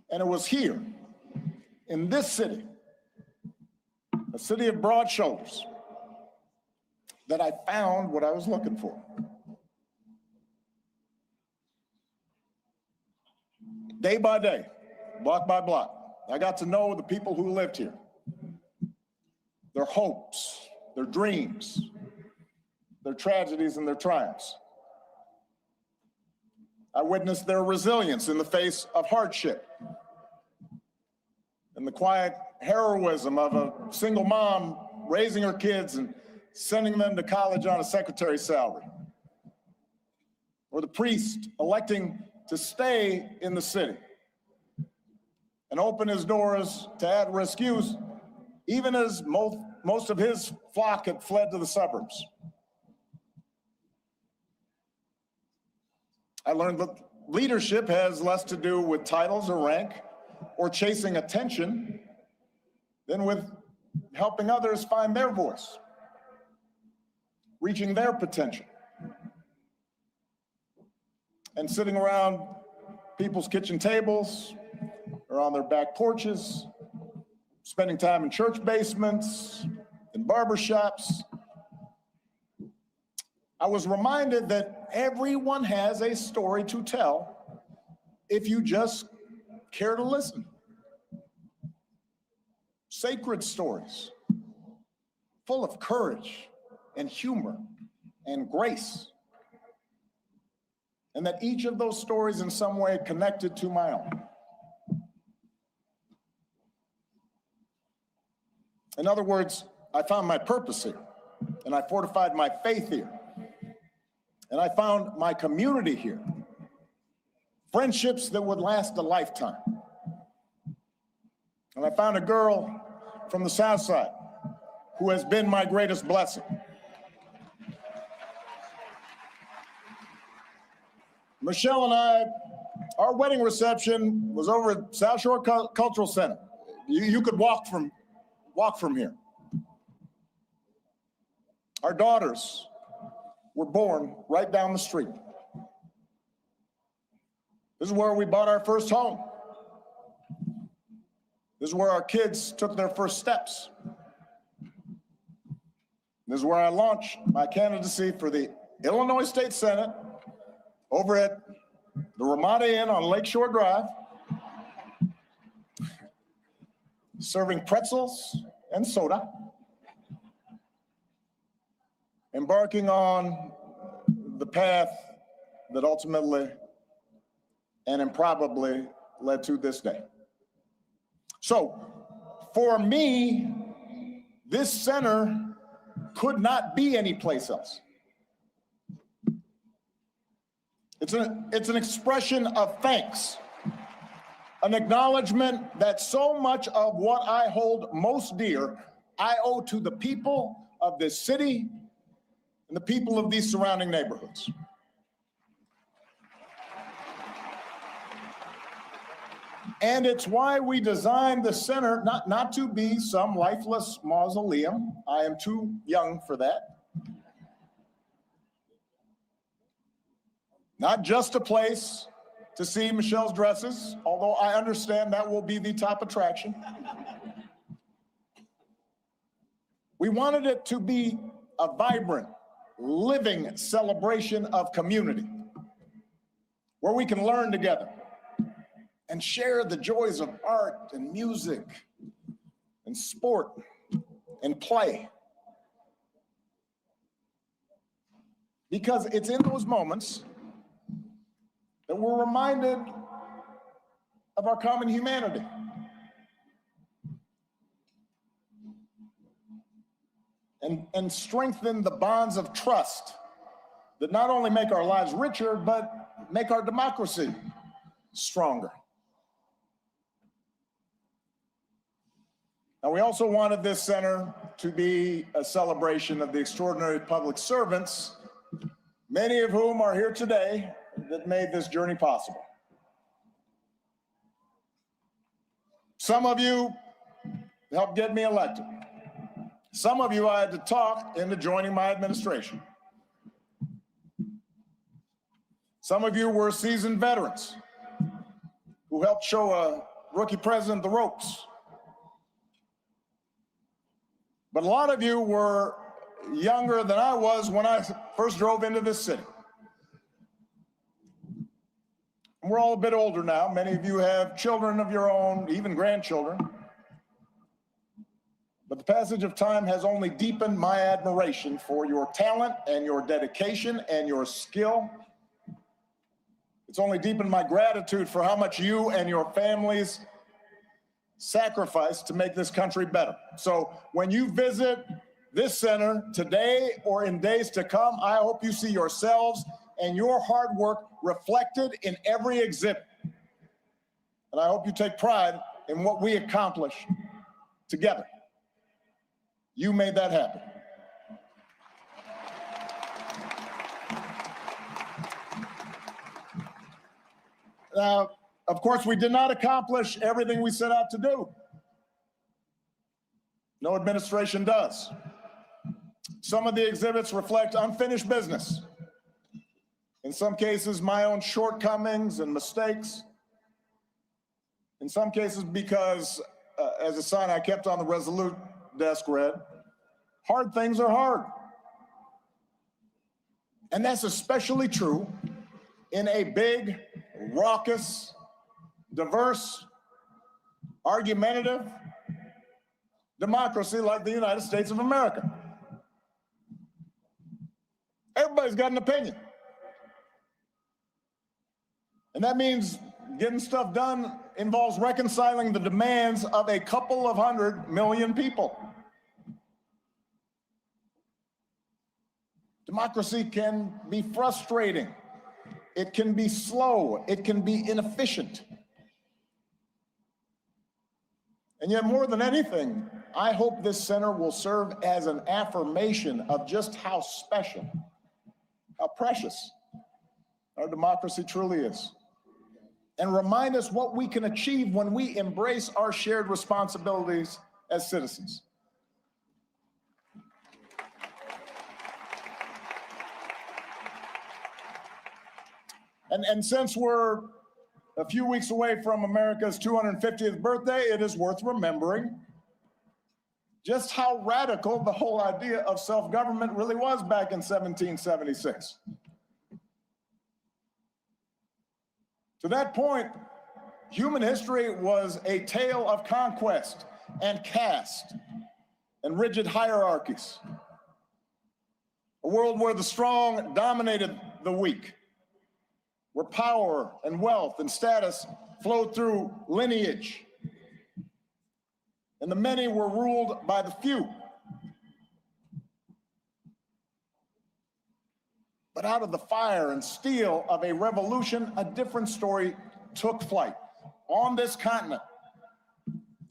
And it was here, in this city, a city of broad shoulders, that I found what I was looking for. Day by day, block by block, I got to know the people who lived here, their hopes, their dreams, their tragedies and their triumphs. I witnessed their resilience in the face of hardship and the quiet heroism of a single mom raising her kids and sending them to college on a secretary's salary. Or the priest electing to stay in the city and open his doors to at-risk youth, even as most of his flock had fled to the suburbs. I learned that leadership has less to do with titles or rank or chasing attention than with helping others find their voice, reaching their potential, and sitting around people's kitchen tables or on their back porches, spending time in church basements, in barbershops. I was reminded that everyone has a story to tell if you just care to listen. Sacred stories, full of courage and humor and grace. And that each of those stories in some way connected to my own. In other words, I found my purpose here, and I fortified my faith here, and I found my community here. Friendships that would last a lifetime. And I found a girl from the South Side who has been my greatest blessing. Michelle and I, our wedding reception was over at South Shore Cultural Center. You could walk from here. Our daughters were born right down the street. This is where we bought our first home. This is where our kids took their first steps. This is where I launched my candidacy for the Illinois State Senate over at the Ramada Inn on Lakeshore Drive, serving pretzels and soda, embarking on the path that ultimately and improbably led to this day. So, for me, this center could not be anyplace else. It's an expression of thanks, an acknowledgement that so much of what I hold most dear, I owe to the people of this city and the people of these surrounding neighborhoods. And it's why we designed the center not to be some lifeless mausoleum. I am too young for that. Not just a place to see Michelle's dresses, although I understand that will be the top attraction. We wanted it to be a vibrant, living celebration of community, where we can learn together and share the joys of art and music and sport and play. Because it's in those moments that we're reminded of our common humanity. And strengthen the bonds of trust that not only make our lives richer, but make our democracy stronger. Now, we also wanted this center to be a celebration of the extraordinary public servants, many of whom are here today, that made this journey possible. Some of you helped get me elected. Some of you I had to talk into joining my administration. Some of you were seasoned veterans who helped show a rookie president the ropes. But a lot of you were younger than I was when I first drove into this city. We're all a bit older now. Many of you have children of your own, even grandchildren. But the passage of time has only deepened my admiration for your talent and your dedication and your skill. It's only deepened my gratitude for how much you and your families sacrificed to make this country better. So when you visit this center today or in days to come, I hope you see yourselves and your hard work reflected in every exhibit. And I hope you take pride in what we accomplished together. You made that happen. Now, of course, we did not accomplish everything we set out to do. No administration does. Some of the exhibits reflect unfinished business. In some cases, my own shortcomings and mistakes. In some cases, because, as a sign I kept on the Resolute desk read, hard things are hard. And that's especially true in a big, raucous, diverse, argumentative democracy like the United States of America. Everybody's got an opinion. And that means getting stuff done involves reconciling the demands of a couple of 100 million people. Democracy can be frustrating. It can be slow. It can be inefficient. And yet, more than anything, I hope this center will serve as an affirmation of just how special, how precious our democracy truly is, and remind us what we can achieve when we embrace our shared responsibilities as citizens. And since we're a few weeks away from America's 250th birthday, it is worth remembering just how radical the whole idea of self-government really was back in 1776. To that point, human history was a tale of conquest and caste and rigid hierarchies. A world where the strong dominated the weak, where power and wealth and status flowed through lineage, and the many were ruled by the few. But out of the fire and steel of a revolution, a different story took flight on this continent.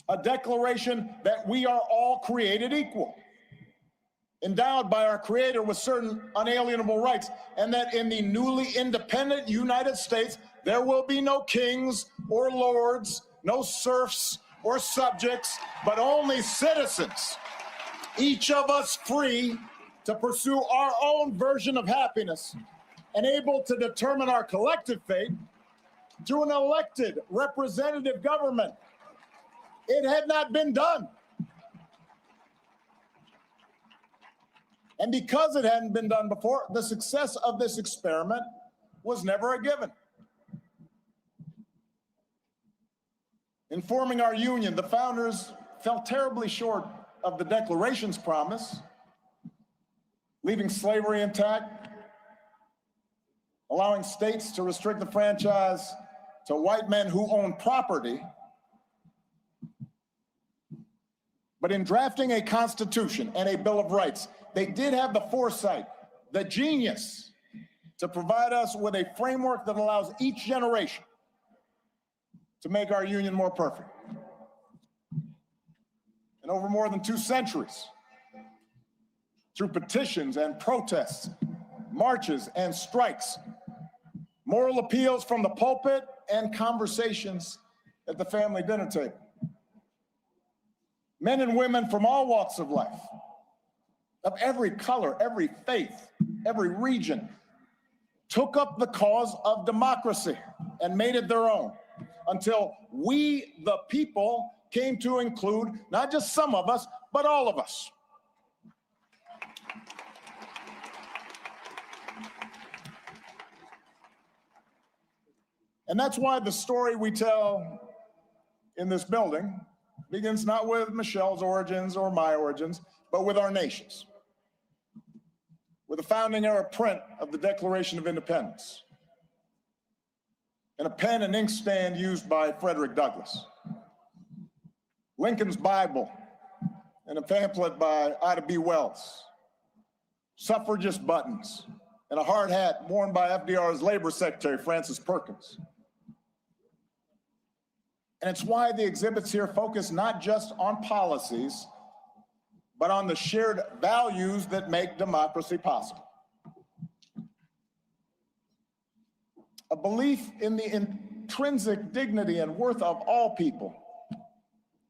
A declaration that we are all created equal, endowed by our Creator with certain unalienable rights, and that in the newly independent United States, there will be no kings or lords, no serfs or subjects, but only citizens, each of us free to pursue our own version of happiness and able to determine our collective fate through an elected representative government. It had not been done. And because it hadn't been done before, the success of this experiment was never a given. In forming our union, the founders fell terribly short of the Declaration's promise, leaving slavery intact, allowing states to restrict the franchise to white men who own property. But in drafting a constitution and a Bill of Rights, they did have the foresight, the genius, to provide us with a framework that allows each generation to make our union more perfect. And over more than 2 centuries, through petitions and protests, marches and strikes, moral appeals from the pulpit, and conversations at the family dinner table, men and women from all walks of life, of every color, every faith, every region, took up the cause of democracy and made it their own, until we, the people, came to include not just some of us, but all of us. And that's why the story we tell in this building begins not with Michelle's origins or my origins, but with our nation's, with a founding era print of the Declaration of Independence, and a pen and ink stand used by Frederick Douglass. Lincoln's Bible, and a pamphlet by Ida B. Wells, suffragist buttons, and a hard hat worn by FDR's Labor Secretary, Francis Perkins. And it's why the exhibits here focus not just on policies, but on the shared values that make democracy possible. A belief in the intrinsic dignity and worth of all people,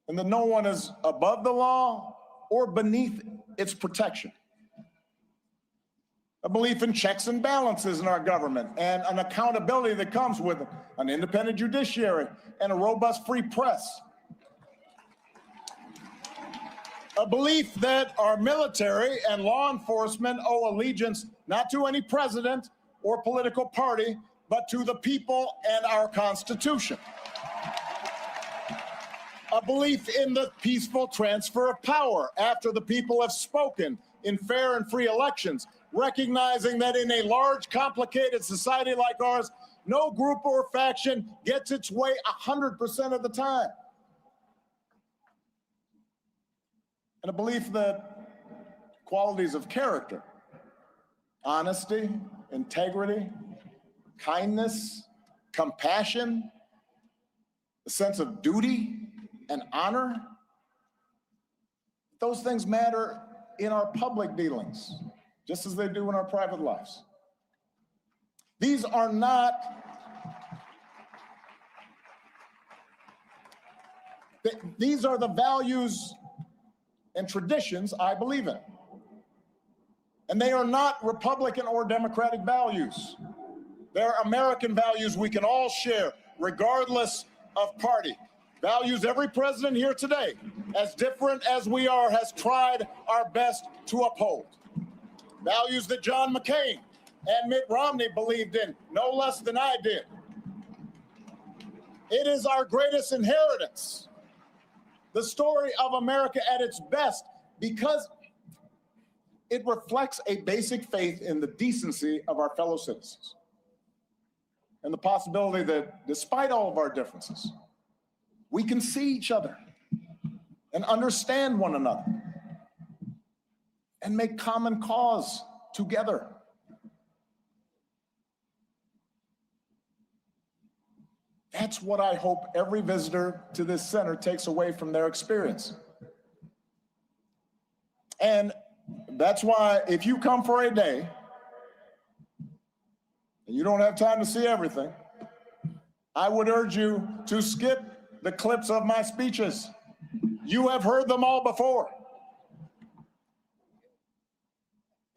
and that no one is above the law or beneath its protection. A belief in checks and balances in our government and an accountability that comes with an independent judiciary and a robust free press. A belief that our military and law enforcement owe allegiance not to any president or political party, but to the people and our Constitution. A belief in the peaceful transfer of power after the people have spoken in fair and free elections, recognizing that in a large, complicated society like ours, no group or faction gets its way 100% of the time. And a belief that qualities of character, honesty, integrity, kindness, compassion, a sense of duty and honor, those things matter in our public dealings, just as they do in our private lives. These are not these are the values and traditions I believe in. And they are not Republican or Democratic values. They're American values we can all share, regardless of party. Values every president here today, as different as we are, has tried our best to uphold. Values that John McCain and Mitt Romney believed in, no less than I did. It is our greatest inheritance, the story of America at its best, because it reflects a basic faith in the decency of our fellow citizens and the possibility that despite all of our differences, we can see each other and understand one another and make common cause together. That's what I hope every visitor to this center takes away from their experience. And that's why if you come for a day and you don't have time to see everything, I would urge you to skip the clips of my speeches. You have heard them all before.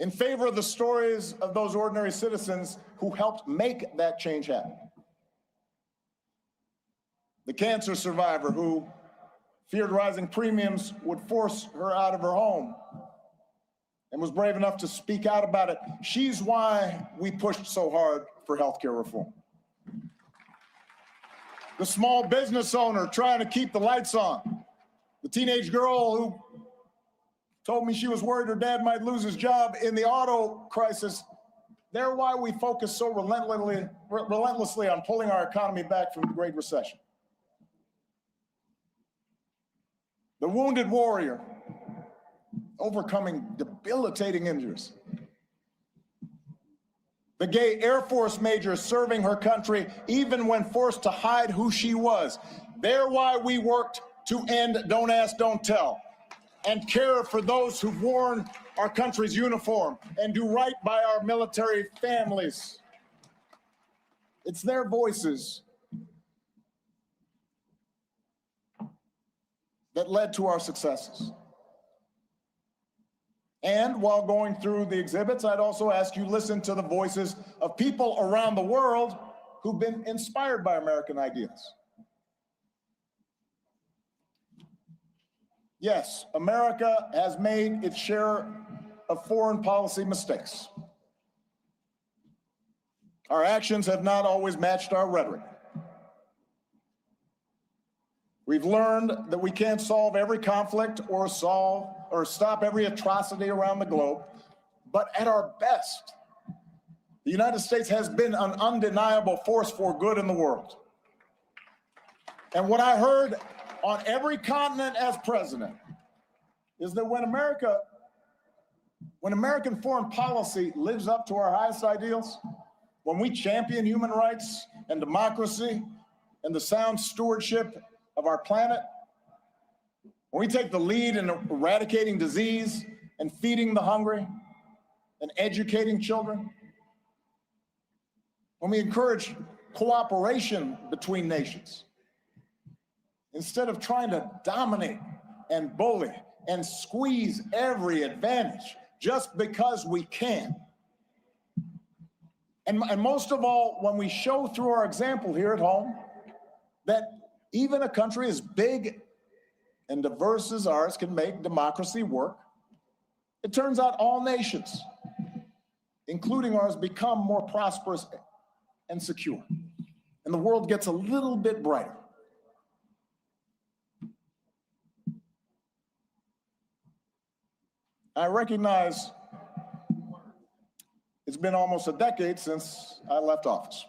In favor of the stories of those ordinary citizens who helped make that change happen. The cancer survivor who feared rising premiums would force her out of her home and was brave enough to speak out about it. She's why we pushed so hard for healthcare reform. The small business owner trying to keep the lights on. The teenage girl who told me she was worried her dad might lose his job in the auto crisis. They're why we focus so relentlessly on pulling our economy back from the Great Recession. The wounded warrior overcoming debilitating injuries. The gay Air Force major serving her country even when forced to hide who she was. They're why we worked to end Don't Ask, Don't Tell and care for those who've worn our country's uniform and do right by our military families. It's their voices that led to our successes. And while going through the exhibits, I'd also ask you listen to the voices of people around the world who've been inspired by American ideas. Yes, America has made its share of foreign policy mistakes. Our actions have not always matched our rhetoric. We've learned that we can't solve every conflict or stop every atrocity around the globe, but at our best, the United States has been an undeniable force for good in the world. And what I heard on every continent as president is that when American foreign policy lives up to our highest ideals, when we champion human rights and democracy and the sound stewardship of our planet, when we take the lead in eradicating disease and feeding the hungry and educating children, when we encourage cooperation between nations, instead of trying to dominate and bully and squeeze every advantage just because we can. And most of all, when we show through our example here at home that even a country as big and diverse as ours can make democracy work, it turns out all nations, including ours, become more prosperous and secure. And the world gets a little bit brighter. I recognize it's been almost a decade since I left office.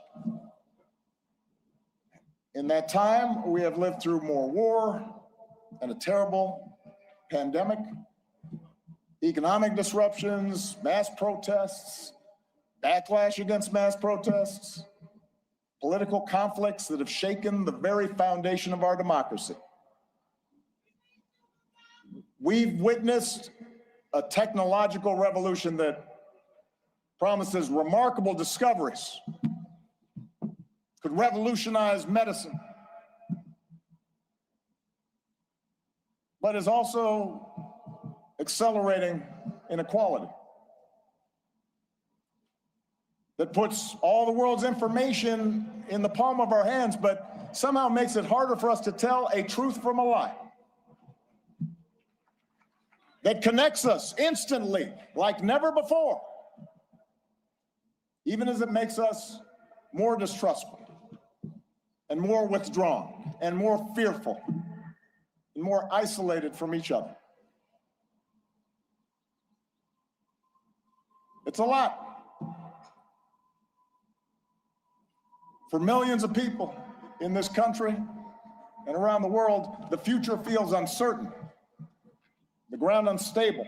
In that time, we have lived through more war and a terrible pandemic, economic disruptions, mass protests, backlash against mass protests, political conflicts that have shaken the very foundation of our democracy. We've witnessed a technological revolution that promises remarkable discoveries, could revolutionize medicine, but is also accelerating inequality, that puts all the world's information in the palm of our hands, but somehow makes it harder for us to tell a truth from a lie, that connects us instantly like never before, even as it makes us more distrustful and more withdrawn and more fearful and more isolated from each other. It's a lot. For millions of people in this country and around the world, the future feels uncertain, the ground unstable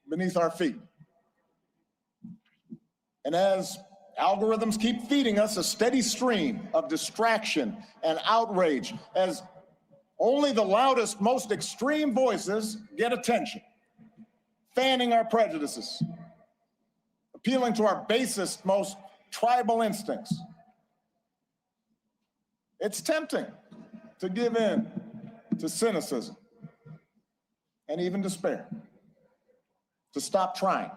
beneath our feet. And as algorithms keep feeding us a steady stream of distraction and outrage, as only the loudest, most extreme voices get attention, fanning our prejudices, appealing to our basest, most tribal instincts, it's tempting to give in to cynicism and even despair, to stop trying.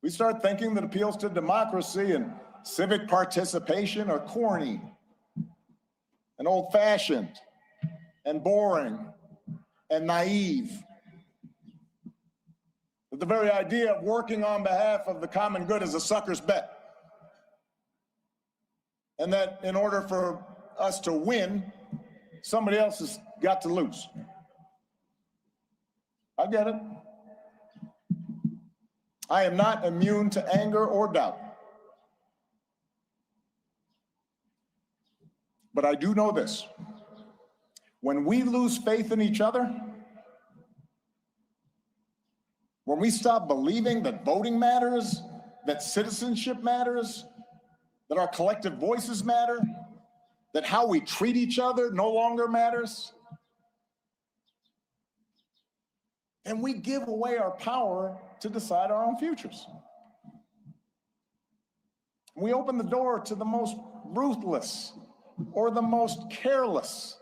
We start thinking that appeals to democracy and civic participation are corny and old-fashioned and boring and naive. That the very idea of working on behalf of the common good is a sucker's bet. And that in order for us to win, somebody else has got to lose. I get it. I am not immune to anger or doubt. But I do know this. When we lose faith in each other, when we stop believing that voting matters, that citizenship matters, that our collective voices matter, that how we treat each other no longer matters, and we give away our power to decide our own futures. We open the door to the most ruthless, or the most careless,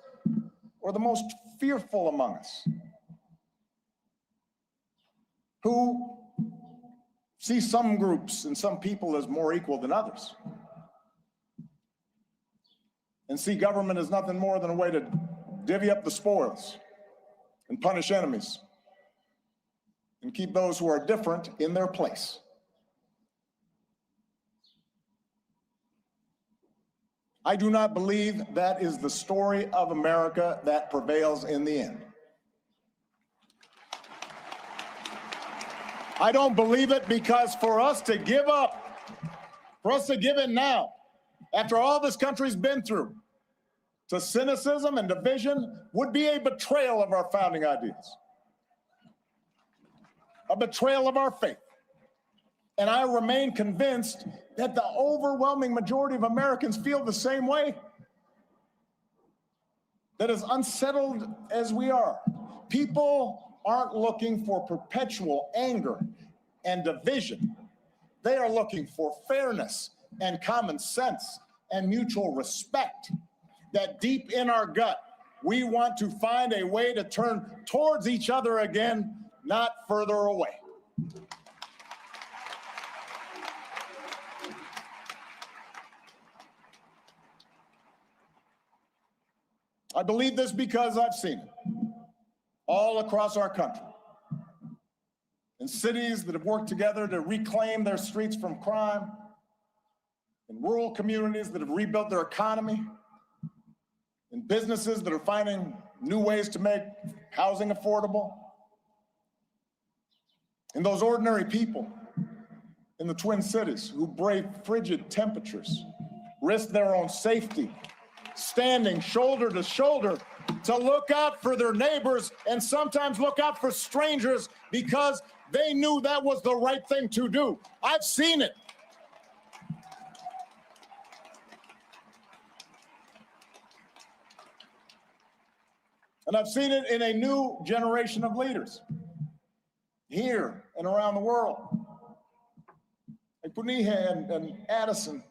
or the most fearful among us, who see some groups and some people as more equal than others, and see government as nothing more than a way to divvy up the spoils and punish enemies and keep those who are different in their place. I do not believe that is the story of America that prevails in the end. I don't believe it because for us to give up, for us to give in now, after all this country's been through, to cynicism and division would be a betrayal of our founding ideas, a betrayal of our faith. And I remain convinced that the overwhelming majority of Americans feel the same way. That as unsettled as we are, people aren't looking for perpetual anger and division. They are looking for fairness and common sense and mutual respect. That deep in our gut, we want to find a way to turn towards each other again, not further away. I believe this because I've seen it all across our country. In cities that have worked together to reclaim their streets from crime, in rural communities that have rebuilt their economy, in businesses that are finding new ways to make housing affordable, in those ordinary people in the Twin Cities who brave frigid temperatures, risk their own safety, standing shoulder to shoulder to look out for their neighbors and sometimes look out for strangers because they knew that was the right thing to do. I've seen it. And I've seen it in a new generation of leaders here and around the world. Like Puniha and Addison.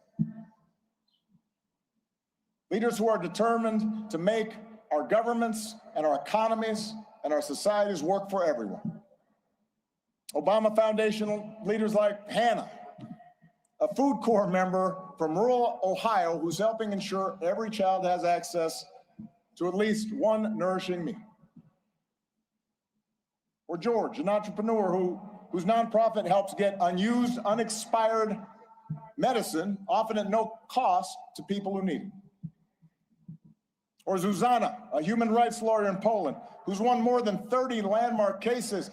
Leaders who are determined to make our governments and our economies and our societies work for everyone. Obama Foundation leaders like Hannah, a Food Corps member from rural Ohio who's helping ensure every child has access to at least one nourishing meal. Or George, an entrepreneur whose nonprofit helps get unused, unexpired medicine, often at no cost, to people who need it. Or Zuzana, a human rights lawyer in Poland, who's won more than 30 landmark cases.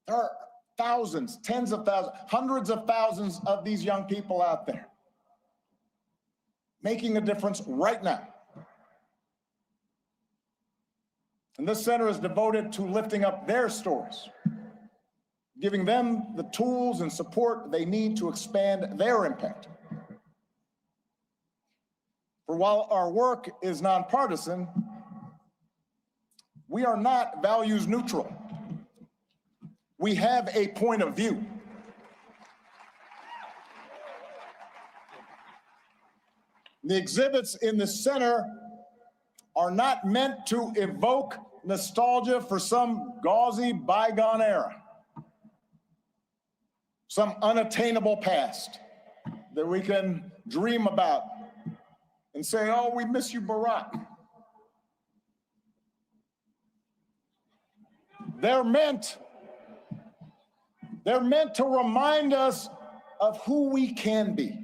There are thousands, tens of thousands, hundreds of thousands of these young people out there making a difference right now. And this center is devoted to lifting up their stories, giving them the tools and support they need to expand their impact. For while our work is nonpartisan, we are not values neutral. We have a point of view. The exhibits in the center are not meant to evoke nostalgia for some gauzy bygone era, some unattainable past that we can dream about and say, oh, we miss you, Barack. They're meant to remind us of who we can be,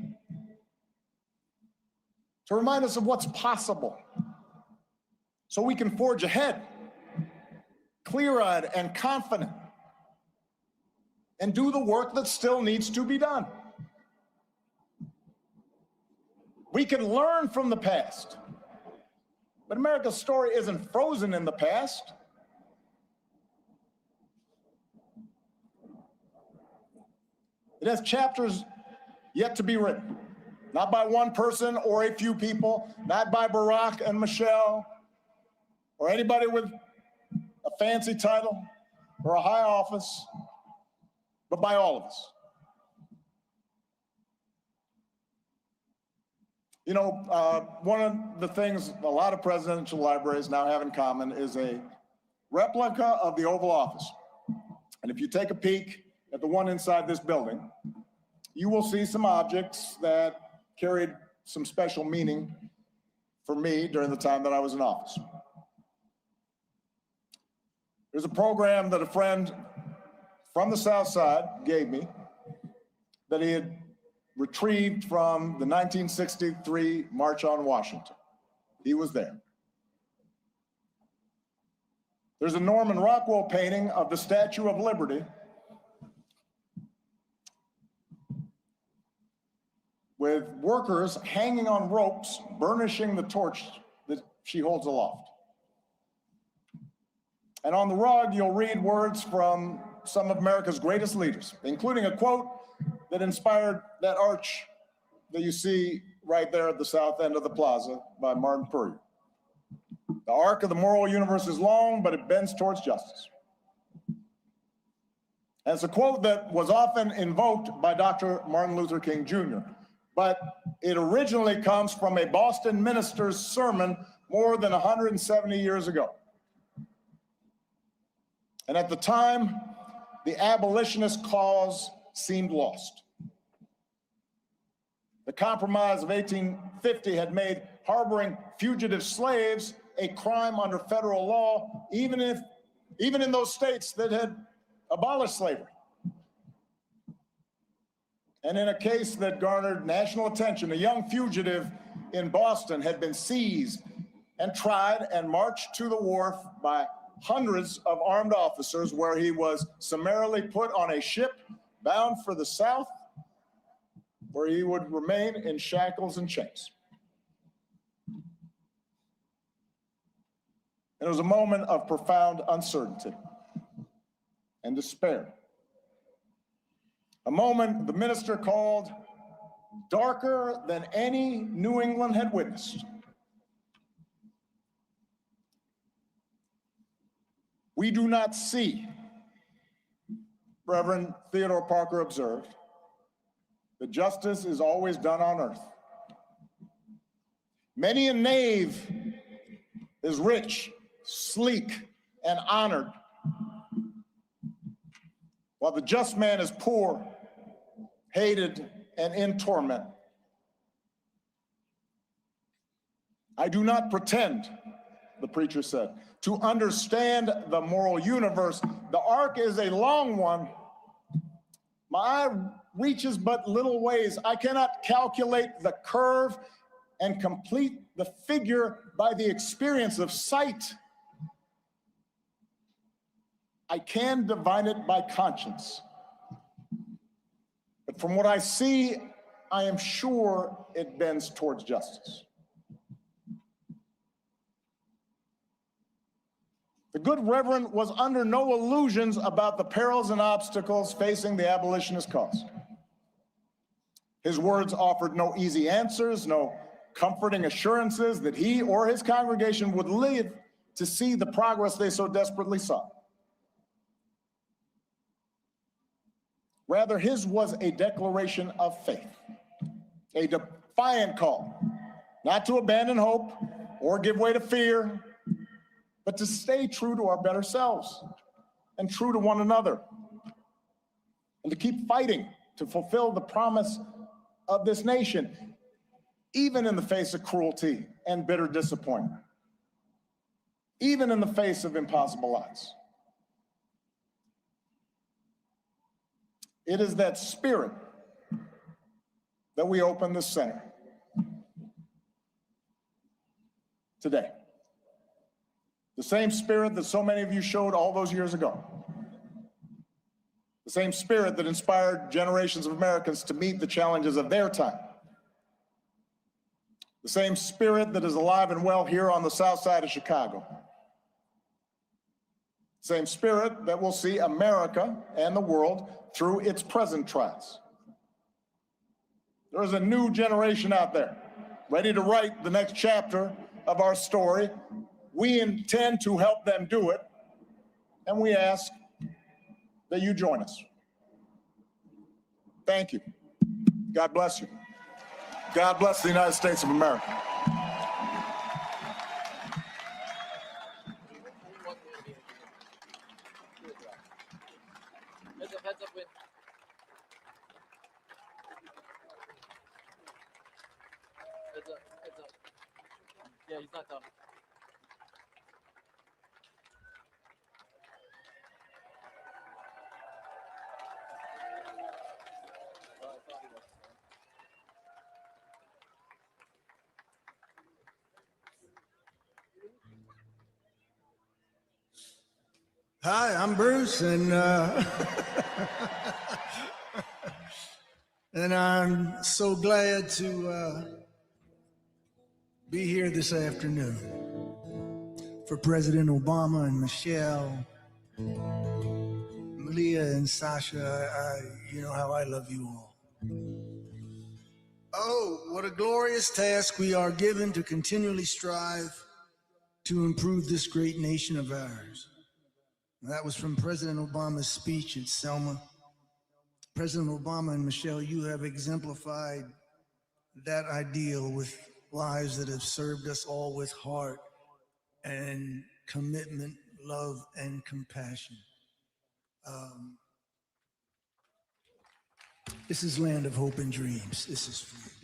to remind us of what's possible, so we can forge ahead, clear-eyed and confident, and do the work that still needs to be done. We can learn from the past, but America's story isn't frozen in the past. It has chapters yet to be written, not by one person or a few people, not by Barack and Michelle, or anybody with a fancy title or a high office, but by all of us. You know, one of the things a lot of presidential libraries now have in common is a replica of the Oval Office. And if you take a peek at the one inside this building, you will see some objects that carried some special meaning for me during the time that I was in office. There's a program that a friend from the South Side gave me that he had retrieved from the 1963 March on Washington. He was there. There's a Norman Rockwell painting of the Statue of Liberty with workers hanging on ropes, burnishing the torch she holds aloft. And on the rug, you'll read words from some of America's greatest leaders, including a quote that inspired that arch that you see right there at the south end of the plaza by Martin Puryear. The arc of the moral universe is long, but it bends towards justice. And it's a quote that was often invoked by Dr. Martin Luther King Jr., but it originally comes from a Boston minister's sermon more than 170 years ago. And at the time, the abolitionist cause seemed lost. The Compromise of 1850 had made harboring fugitive slaves a crime under federal law, even in those states that had abolished slavery. And in a case that garnered national attention, a young fugitive in Boston had been seized and tried and marched to the wharf by hundreds of armed officers, where he was summarily put on a ship bound for the South, where he would remain in shackles and chains. It was a moment of profound uncertainty and despair. A moment the minister called darker than any New England had witnessed. We do not see, Reverend Theodore Parker observed, that justice is always done on earth. Many a knave is rich, sleek, and honored, while the just man is poor, hated, and in torment. I do not pretend, the preacher said, to understand the moral universe. The arc is a long one. My eye reaches but little ways. I cannot calculate the curve and complete the figure by the experience of sight. I can divine it by conscience. But from what I see, I am sure it bends towards justice. The good Reverend was under no illusions about the perils and obstacles facing the abolitionist cause. His words offered no easy answers, no comforting assurances that he or his congregation would live to see the progress they so desperately sought. Rather, his was a declaration of faith, a defiant call, not to abandon hope or give way to fear, but to stay true to our better selves and true to one another, and to keep fighting to fulfill the promise of this nation, even in the face of cruelty and bitter disappointment, even in the face of impossible odds. It is that spirit that we open this center today. The same spirit that so many of you showed all those years ago. The same spirit that inspired generations of Americans to meet the challenges of their time. The same spirit that is alive and well here on the south side of Chicago. Same spirit that will see America and the world through its present trials. There is a new generation out there, ready to write the next chapter of our story. We intend to help them do it, and we ask that you join us. Thank you. God bless you. God bless the United States of America. Yeah, he's not done. Hi, I'm Bruce, and and I'm so glad to be here this afternoon. for President Obama and Michelle, Malia and Sasha. You know how I love you all. Oh, what a glorious task we are given to continually strive to improve this great nation of ours. That was from President Obama's speech at Selma. President Obama and Michelle, you have exemplified that ideal with lives that have served us all with heart and commitment, love, and compassion. This is land of hope and dreams. This is for you.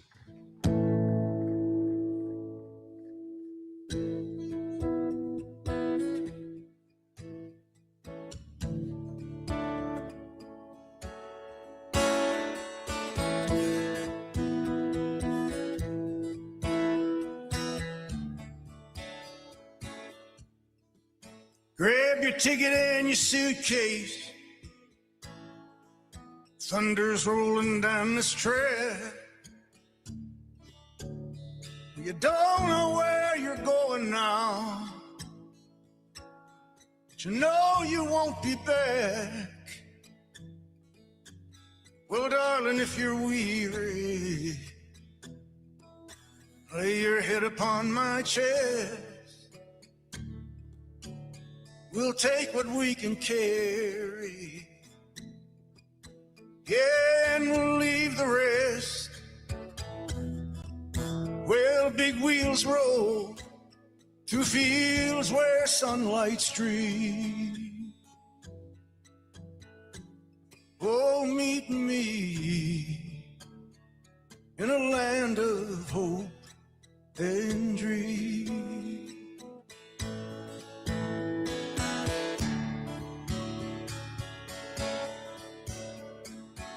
Grab your ticket and your suitcase. Thunder's rolling down this trail. You don't know where you're going now, but you know you won't be back. Well, darling, if you're weary, lay your head upon my chest. We'll take what we can carry, yeah, and we'll leave the rest. Well, big wheels roll through fields where sunlight streams. Oh, meet me in a land of hope and dreams.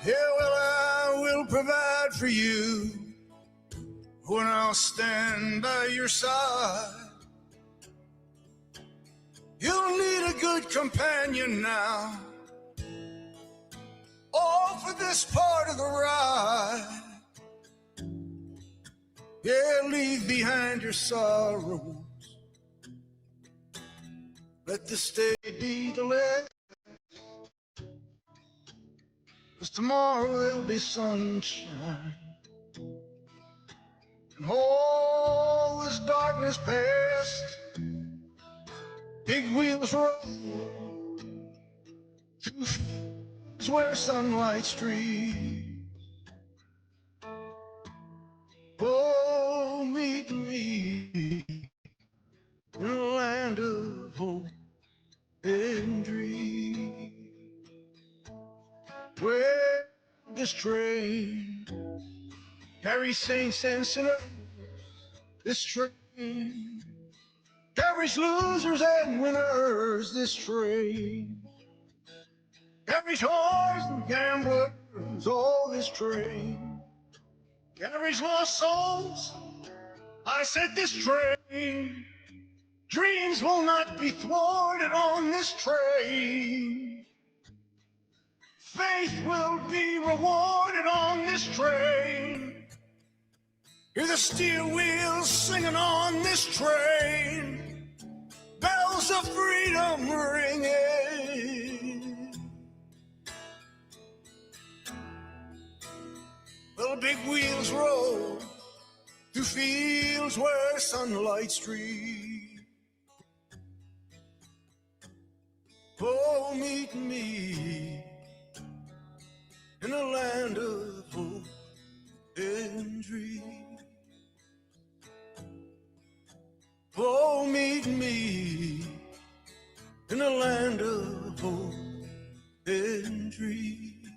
Yeah, well, I will provide for you when I'll stand by your side. You'll need a good companion now, all for this part of the ride. Yeah, leave behind your sorrows. Let this day be the last. 'Cause tomorrow there'll be sunshine, and all this darkness past. Big wheels roll through fields where sunlight streams. Oh, meet me in a land of hope and dreams. Where this train carries saints and sinners, this train carries losers and winners, this train carries whores and gamblers, all this train carries lost souls. I said this train, dreams will not be thwarted on this train. Faith will be rewarded on this train. Hear the steel wheels singing on this train. Bells of freedom ringing. Well, big wheels roll through fields where sunlight streams. Oh, meet me in a land of hope and dreams. Oh, meet me in a land of hope and dreams.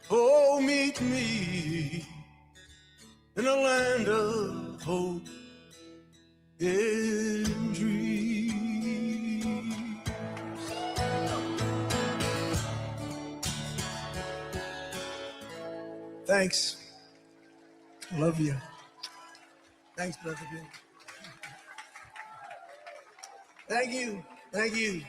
Oh, meet me in a land of hope and dreams. Thanks. Love you. Thanks, Brother Ben. Thank you. Thank you.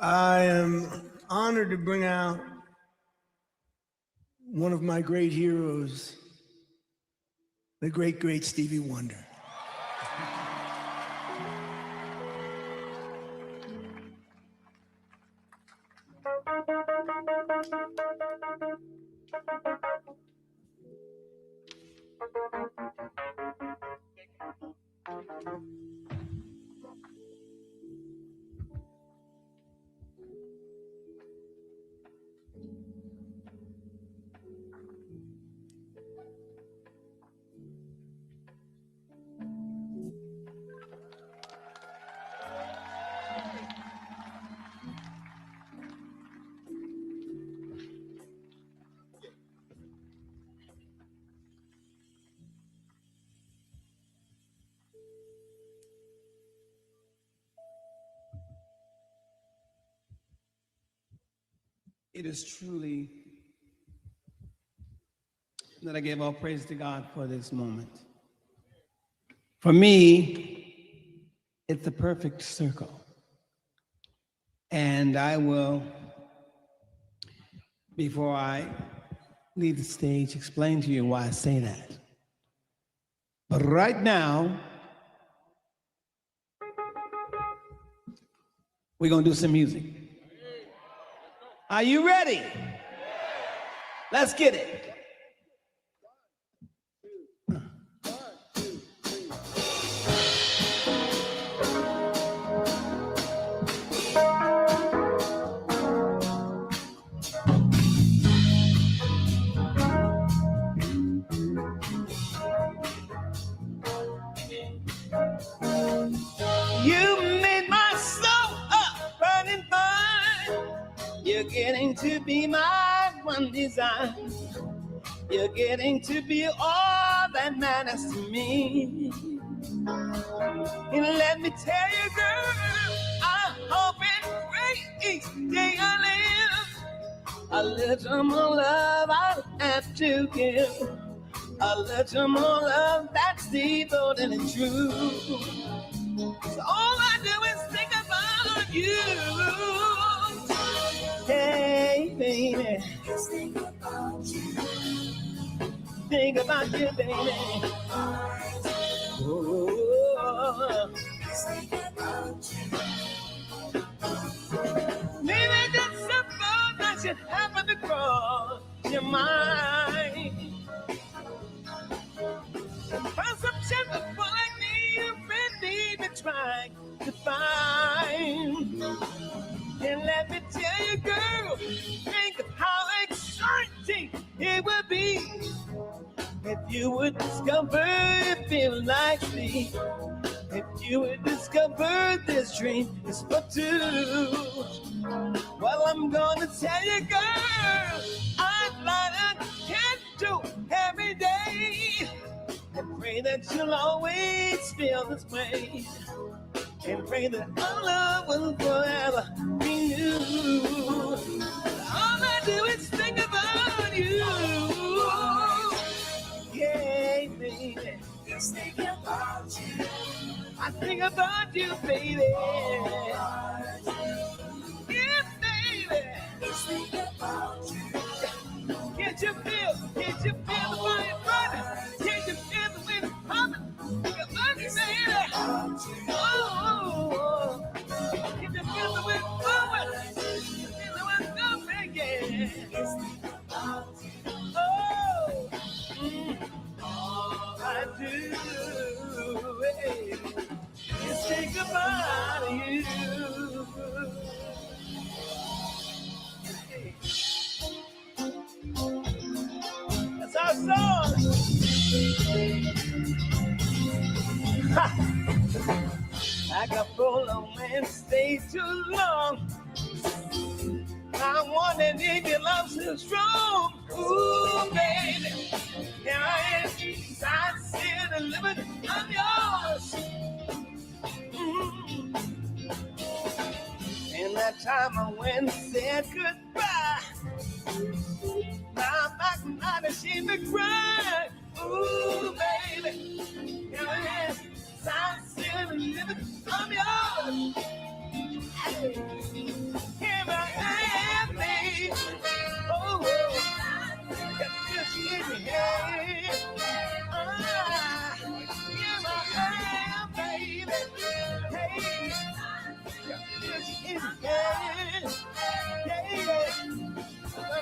I am honored to bring out one of my great heroes, the great, great Stevie Wonder. It is truly that I give all praise to God for this moment. For me, it's the perfect circle. And I will, before I leave the stage, explain to you why I say that. But right now, we're going to do some music. Are you ready? Let's get it. You made my soul a burning fire. You're getting to be my one desire. You're getting to be all that matters to me. And let me tell you, girl, I hope and pray each day I live. A little more love I'll have to give. A little more love that's devoted and true. So all I do is think about you. Hey, baby. Just think about you. Think about you, baby. Oh, just think about you. Maybe just some thought that should happen to cross your mind. Find some chance for like me, a friend need to try to find. And let me tell you, girl, think of how exciting it would be if you would discover it feels like me. If you would discover this dream is for two. Well, I'm gonna tell you, girl, I'd light a candle every day and pray that you'll always feel this way. And pray that our love will forever be new. All I do is think about you. Yeah, baby. Just think about you. I think about you, baby. Yeah, baby. Just think about you. Can't you feel the fire burning? Can't you feel the wind humming? Think about you, baby. Oh, can't you feel the wind blowing? Feel the wind going, yeah. Oh, all I do is think about you. That's our song. I got full of man, stay too long. I wondered if your love's so strong. Ooh, baby, here I am, inside still delivered, I'm yours. And that time I went and said goodbye. Now I'm back and not ashamed to cry. Ooh, baby, here I am, inside still delivered, I'm yours. Hey, here I am, baby. Oh, got this in your head. A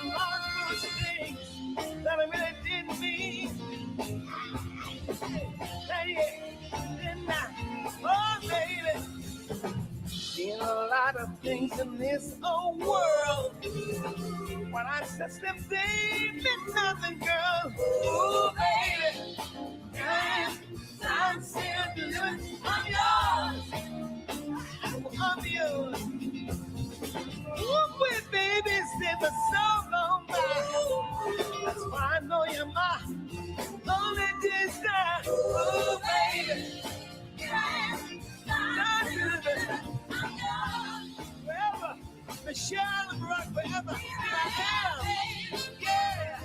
lot of those things that I really didn't mean. Didn't I? Oh, baby. Seen a lot of things in this old world. When I touch them, they meant nothing, girl. Ooh, baby. I'm still good. I'm yours. I'm yours. Ooh, with baby, since a so long back. That's why I know you're my only desire. Ooh, baby. I'm good. Forever. Michelle and Barack forever. I am. Yeah.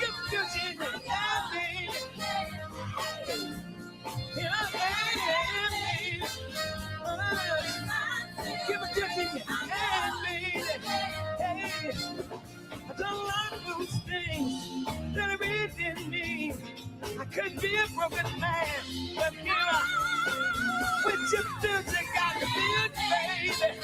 Give me your chin and baby. Yeah, baby. Give me your chin and baby. Hey, I've done a lot of those things that I really didn't mean. I couldn't be a broken man, but here I, with your future, got to be a baby.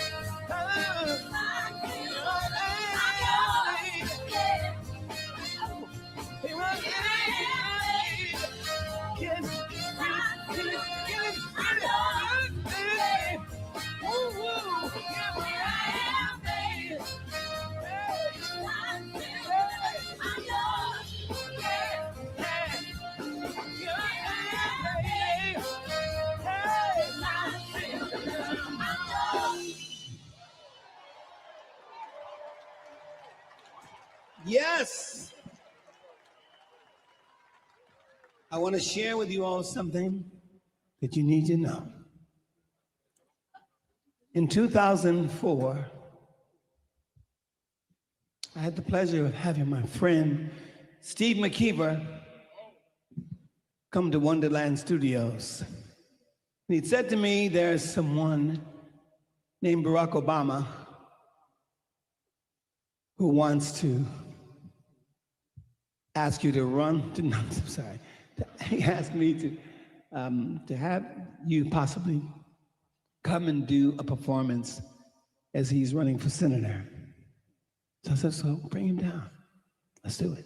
Yes. I want to share with you all something that you need to know. In 2004, I had the pleasure of having my friend Steve McKeever come to Wonderland Studios. And he said to me, there's someone named Barack Obama who wants to ask you to run, no, I'm sorry. He asked me to have you possibly come and do a performance as he's running for senator. So I said, so bring him down. Let's do it.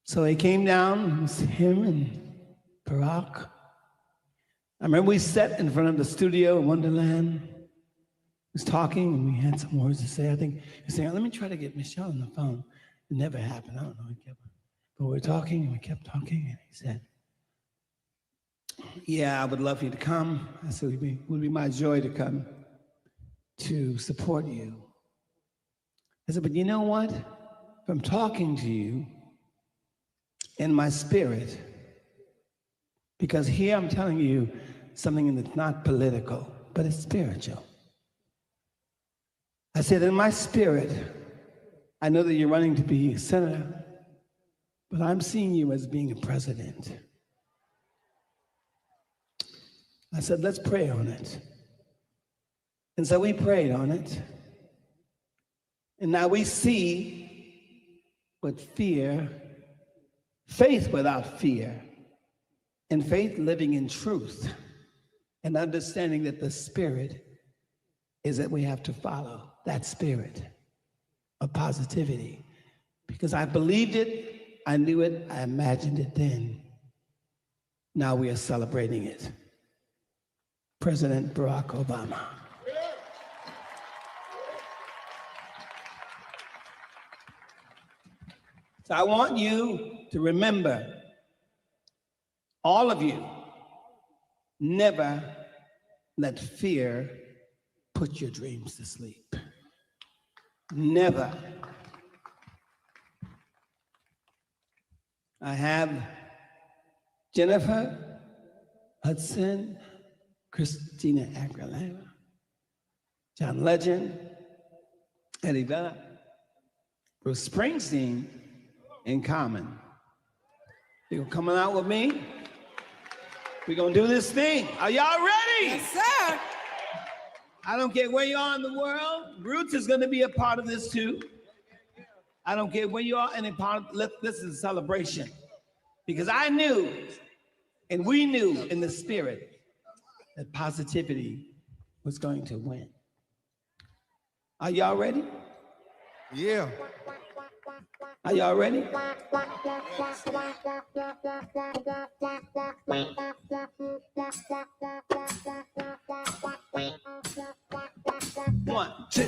So he came down, it was him and Barack. I remember we sat in front of the studio in Wonderland. He was talking and we had some words to say. I think he was saying, let me try to get Michelle on the phone. It never happened, I don't know. But we were talking and we kept talking and he said, yeah, I would love for you to come. I said, it would be my joy to come to support you. I said, but you know what? From talking to you in my spirit, because here I'm telling you something that's not political, but it's spiritual. I said, in my spirit, I know that you're running to be a senator, but I'm seeing you as being a president. I said, let's pray on it. And so we prayed on it. And now we see what fear, faith without fear, and faith living in truth, and understanding that the spirit is that we have to follow that spirit of positivity. Because I believed it, I knew it, I imagined it then. Now we are celebrating it. President Barack Obama. So I want you to remember, all of you, never let fear put your dreams to sleep. Never. I have Jennifer Hudson, Christina Aguilera, John Legend, Eddie Vedder, Bruce Springsteen in common. You're coming out with me? We're gonna do this thing. Are y'all ready? Yes, sir. I don't care where you are in the world. Roots is gonna be a part of this too. I don't care where you are in a part of, this is a celebration. Because I knew, and we knew in the spirit, that positivity was going to win. Are y'all ready? Yeah. Are y'all ready? One, two.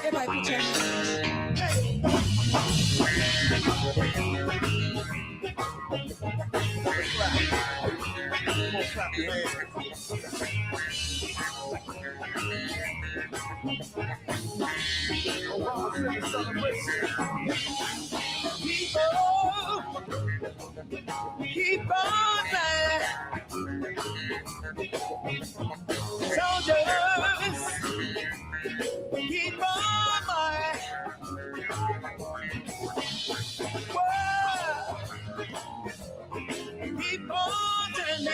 Everybody put your Keep on flying. Soldiers, keep on flying. Whoa. Keep on turning.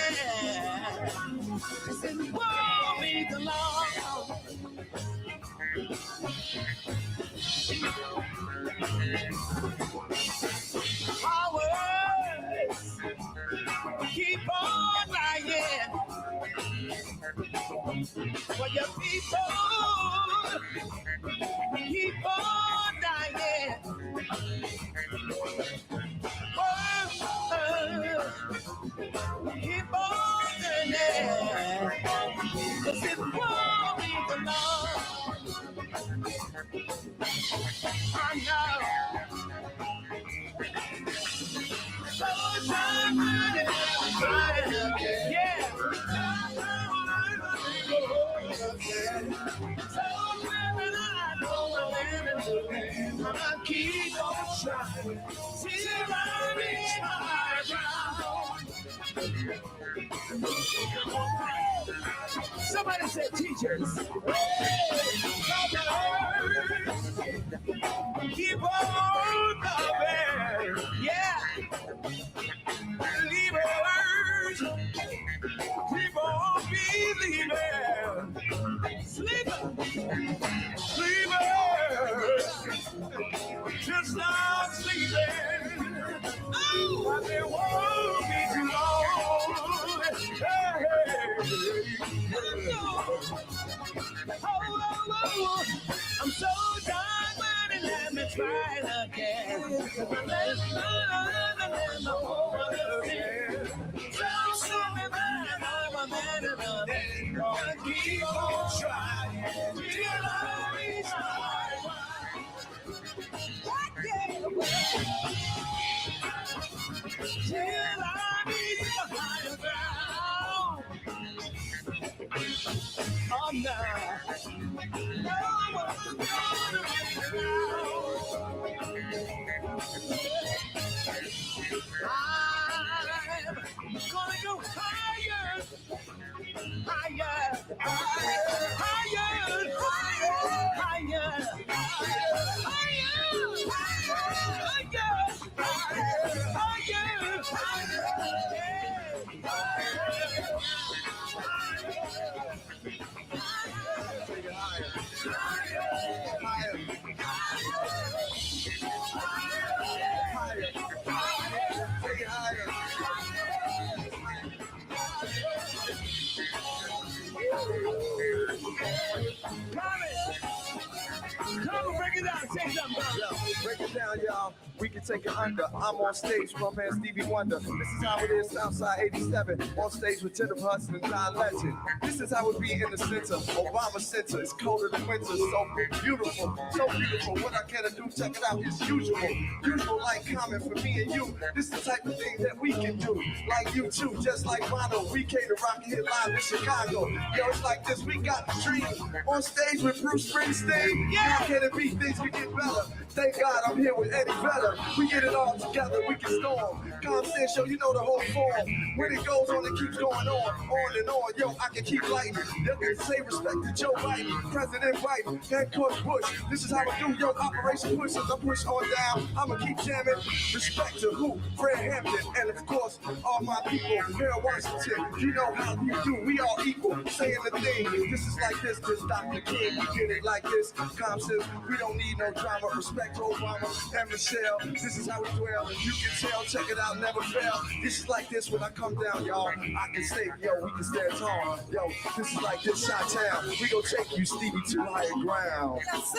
This is won't be the long. Powers, keep on lying for your people. Keep on dying. Keep on turning. 'Cause it won't be the long. I know. So time running, yeah. So when I know I'll keep on trying till I reach my ground. Somebody said teachers. Keep on coming, yeah. Believers, keep on believing. Sleepers, just stop sleeping. Oh, but it won't be too long. Hey, oh, I'm so done, but let me try again. Keep on trying till I reach my till I reach the higher ground. Oh, no. No one's gonna make it I'm gonna go higher. Higher, higher, higher, higher, higher, Come break it down, say something, bro. Break it down, y'all. We can take it under. I'm on stage, my man Stevie Wonder. This is how it is, Southside 87. On stage with Tenor Hudson and John Legend. This is how it be in the center. Obama Center. It's colder than winter. So beautiful, so beautiful. What I can do, check it out. It's usual. Usual like common for me and you. This is the type of thing that we can do. Like you too, just like Bono. We came to rock and hit live in Chicago. Yo, it's like this. We got the dream. On stage with Bruce Springsteen. Yeah. How can it be? Things can get better. Thank God I'm here with Eddie Vedder. We get it all together, we can storm. Constant show, you know the whole form. When it goes on, it keeps going on and on. Yo, I can keep lighting. You can say respect to Joe Biden, President Biden, and Coach Bush. This is how I do, yo, Operation Push. As I push on down, I'ma keep jamming. Respect to who? Fred Hampton, and of course, all my people here in Washington. You know how we do, we all equal. Saying the thing, this is like this, Dr. King. We get it like this. Calm progressive. We don't need no drama. Respect Obama and Michelle. This is how we dwell. You can tell. Check it out. Never fail. This is like this when I come down, y'all. I can say, yo, we can stand tall. Yo, this is like this shot town. We gon' take you, Stevie, to higher ground. Yes,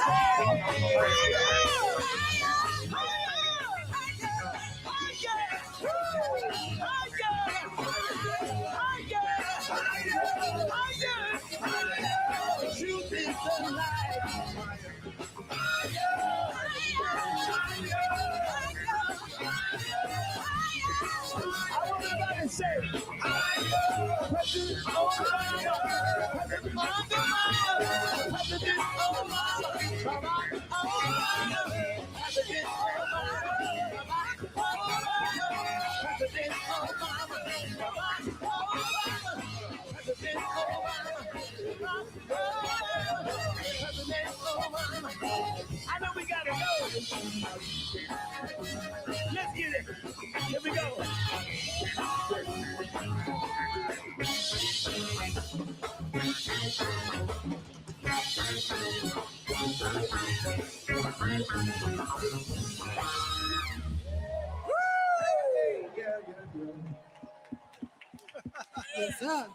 Truth is the light. I want everybody to say, President Obama, President Obama, President Obama, Barack Obama, President Obama, Barack Obama, President Obama, Barack Obama, President Obama, Barack Obama, President Obama. I know we gotta go. Let's get it. Here we go. Yes, sir.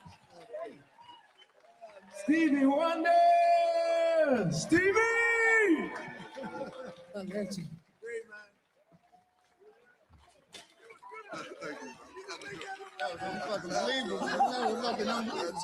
Stevie Wonder! Stevie! Alert you. That was fucking unbelievable. That was fucking unbelievable.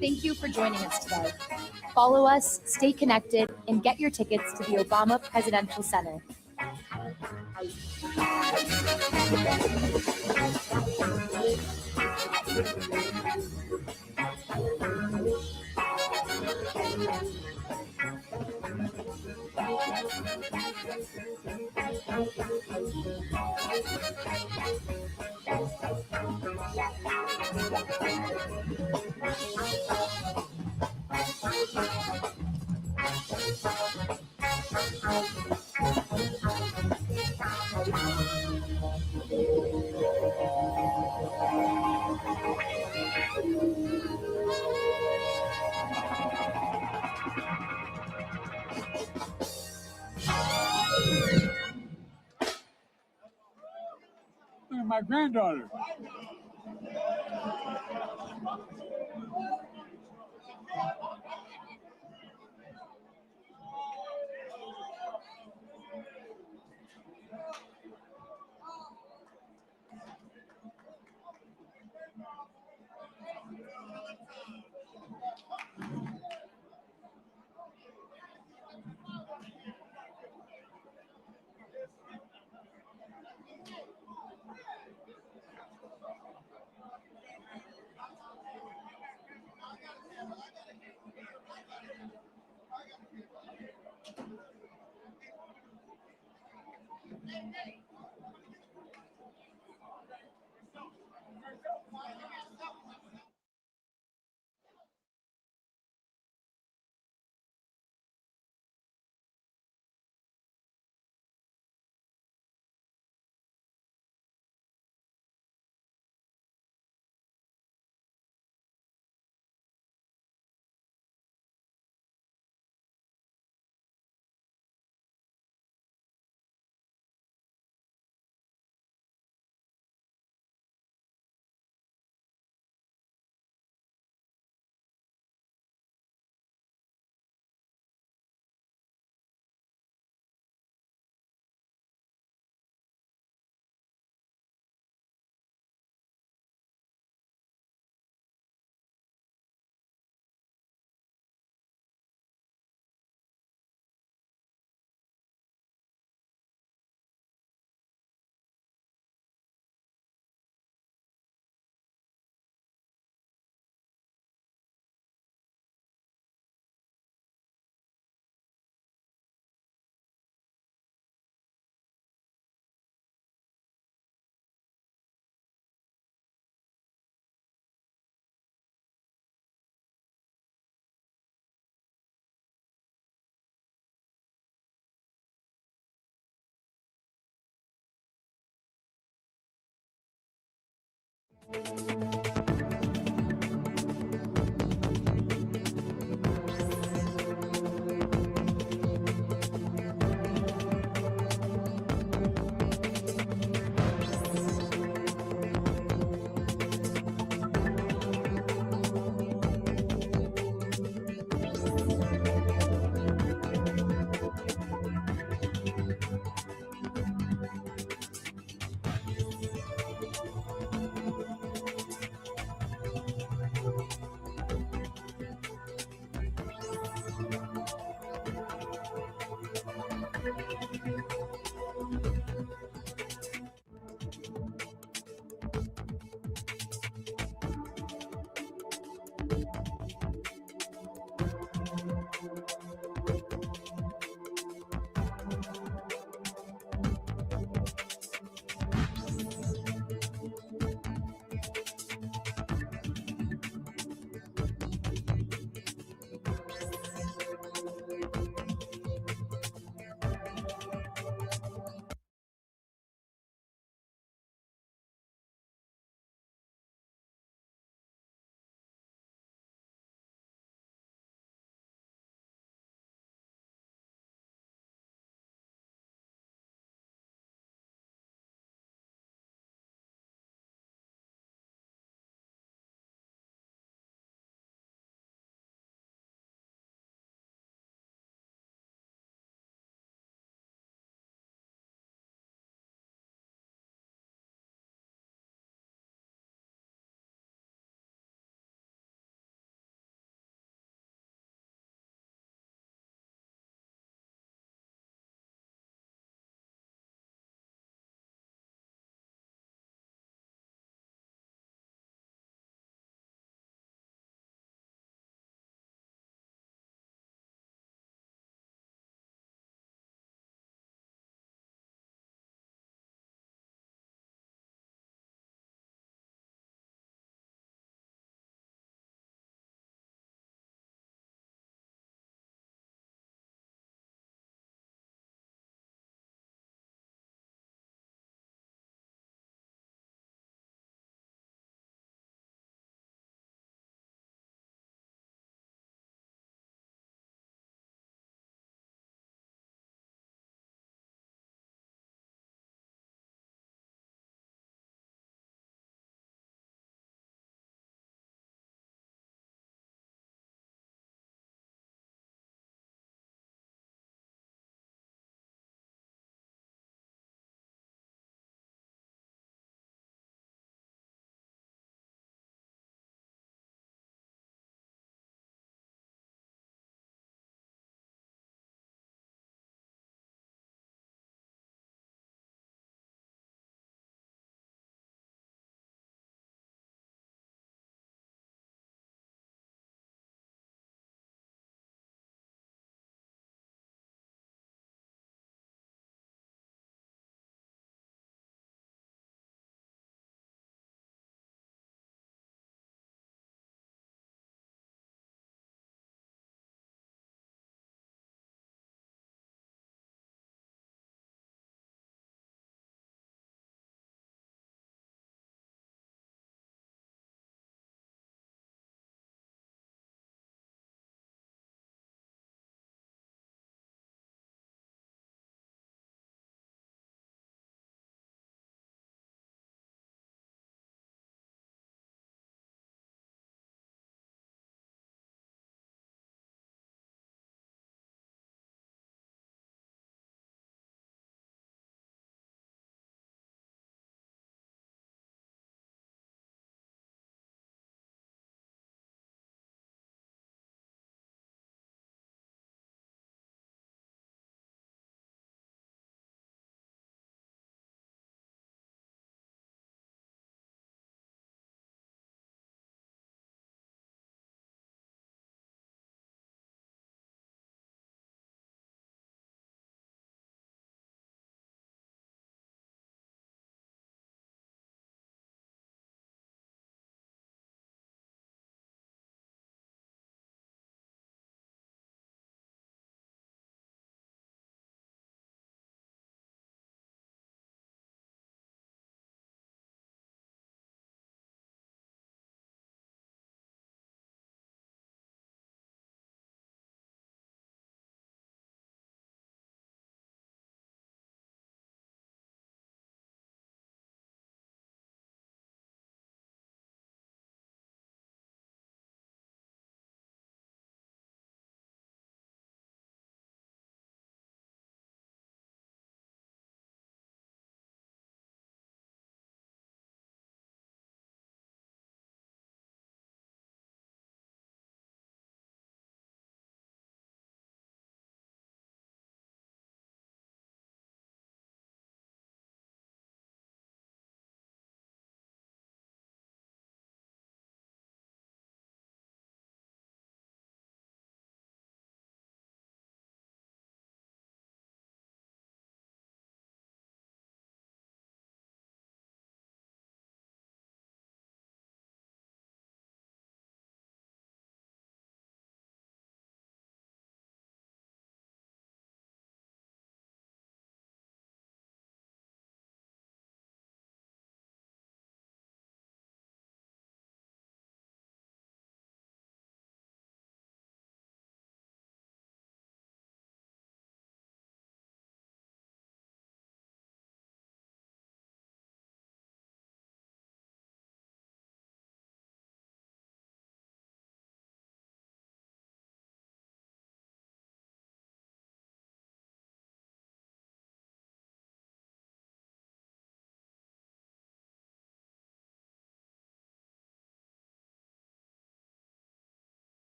Thank you for joining us today. Follow us, stay connected, and get your tickets to the Obama Presidential Center. My granddaughter.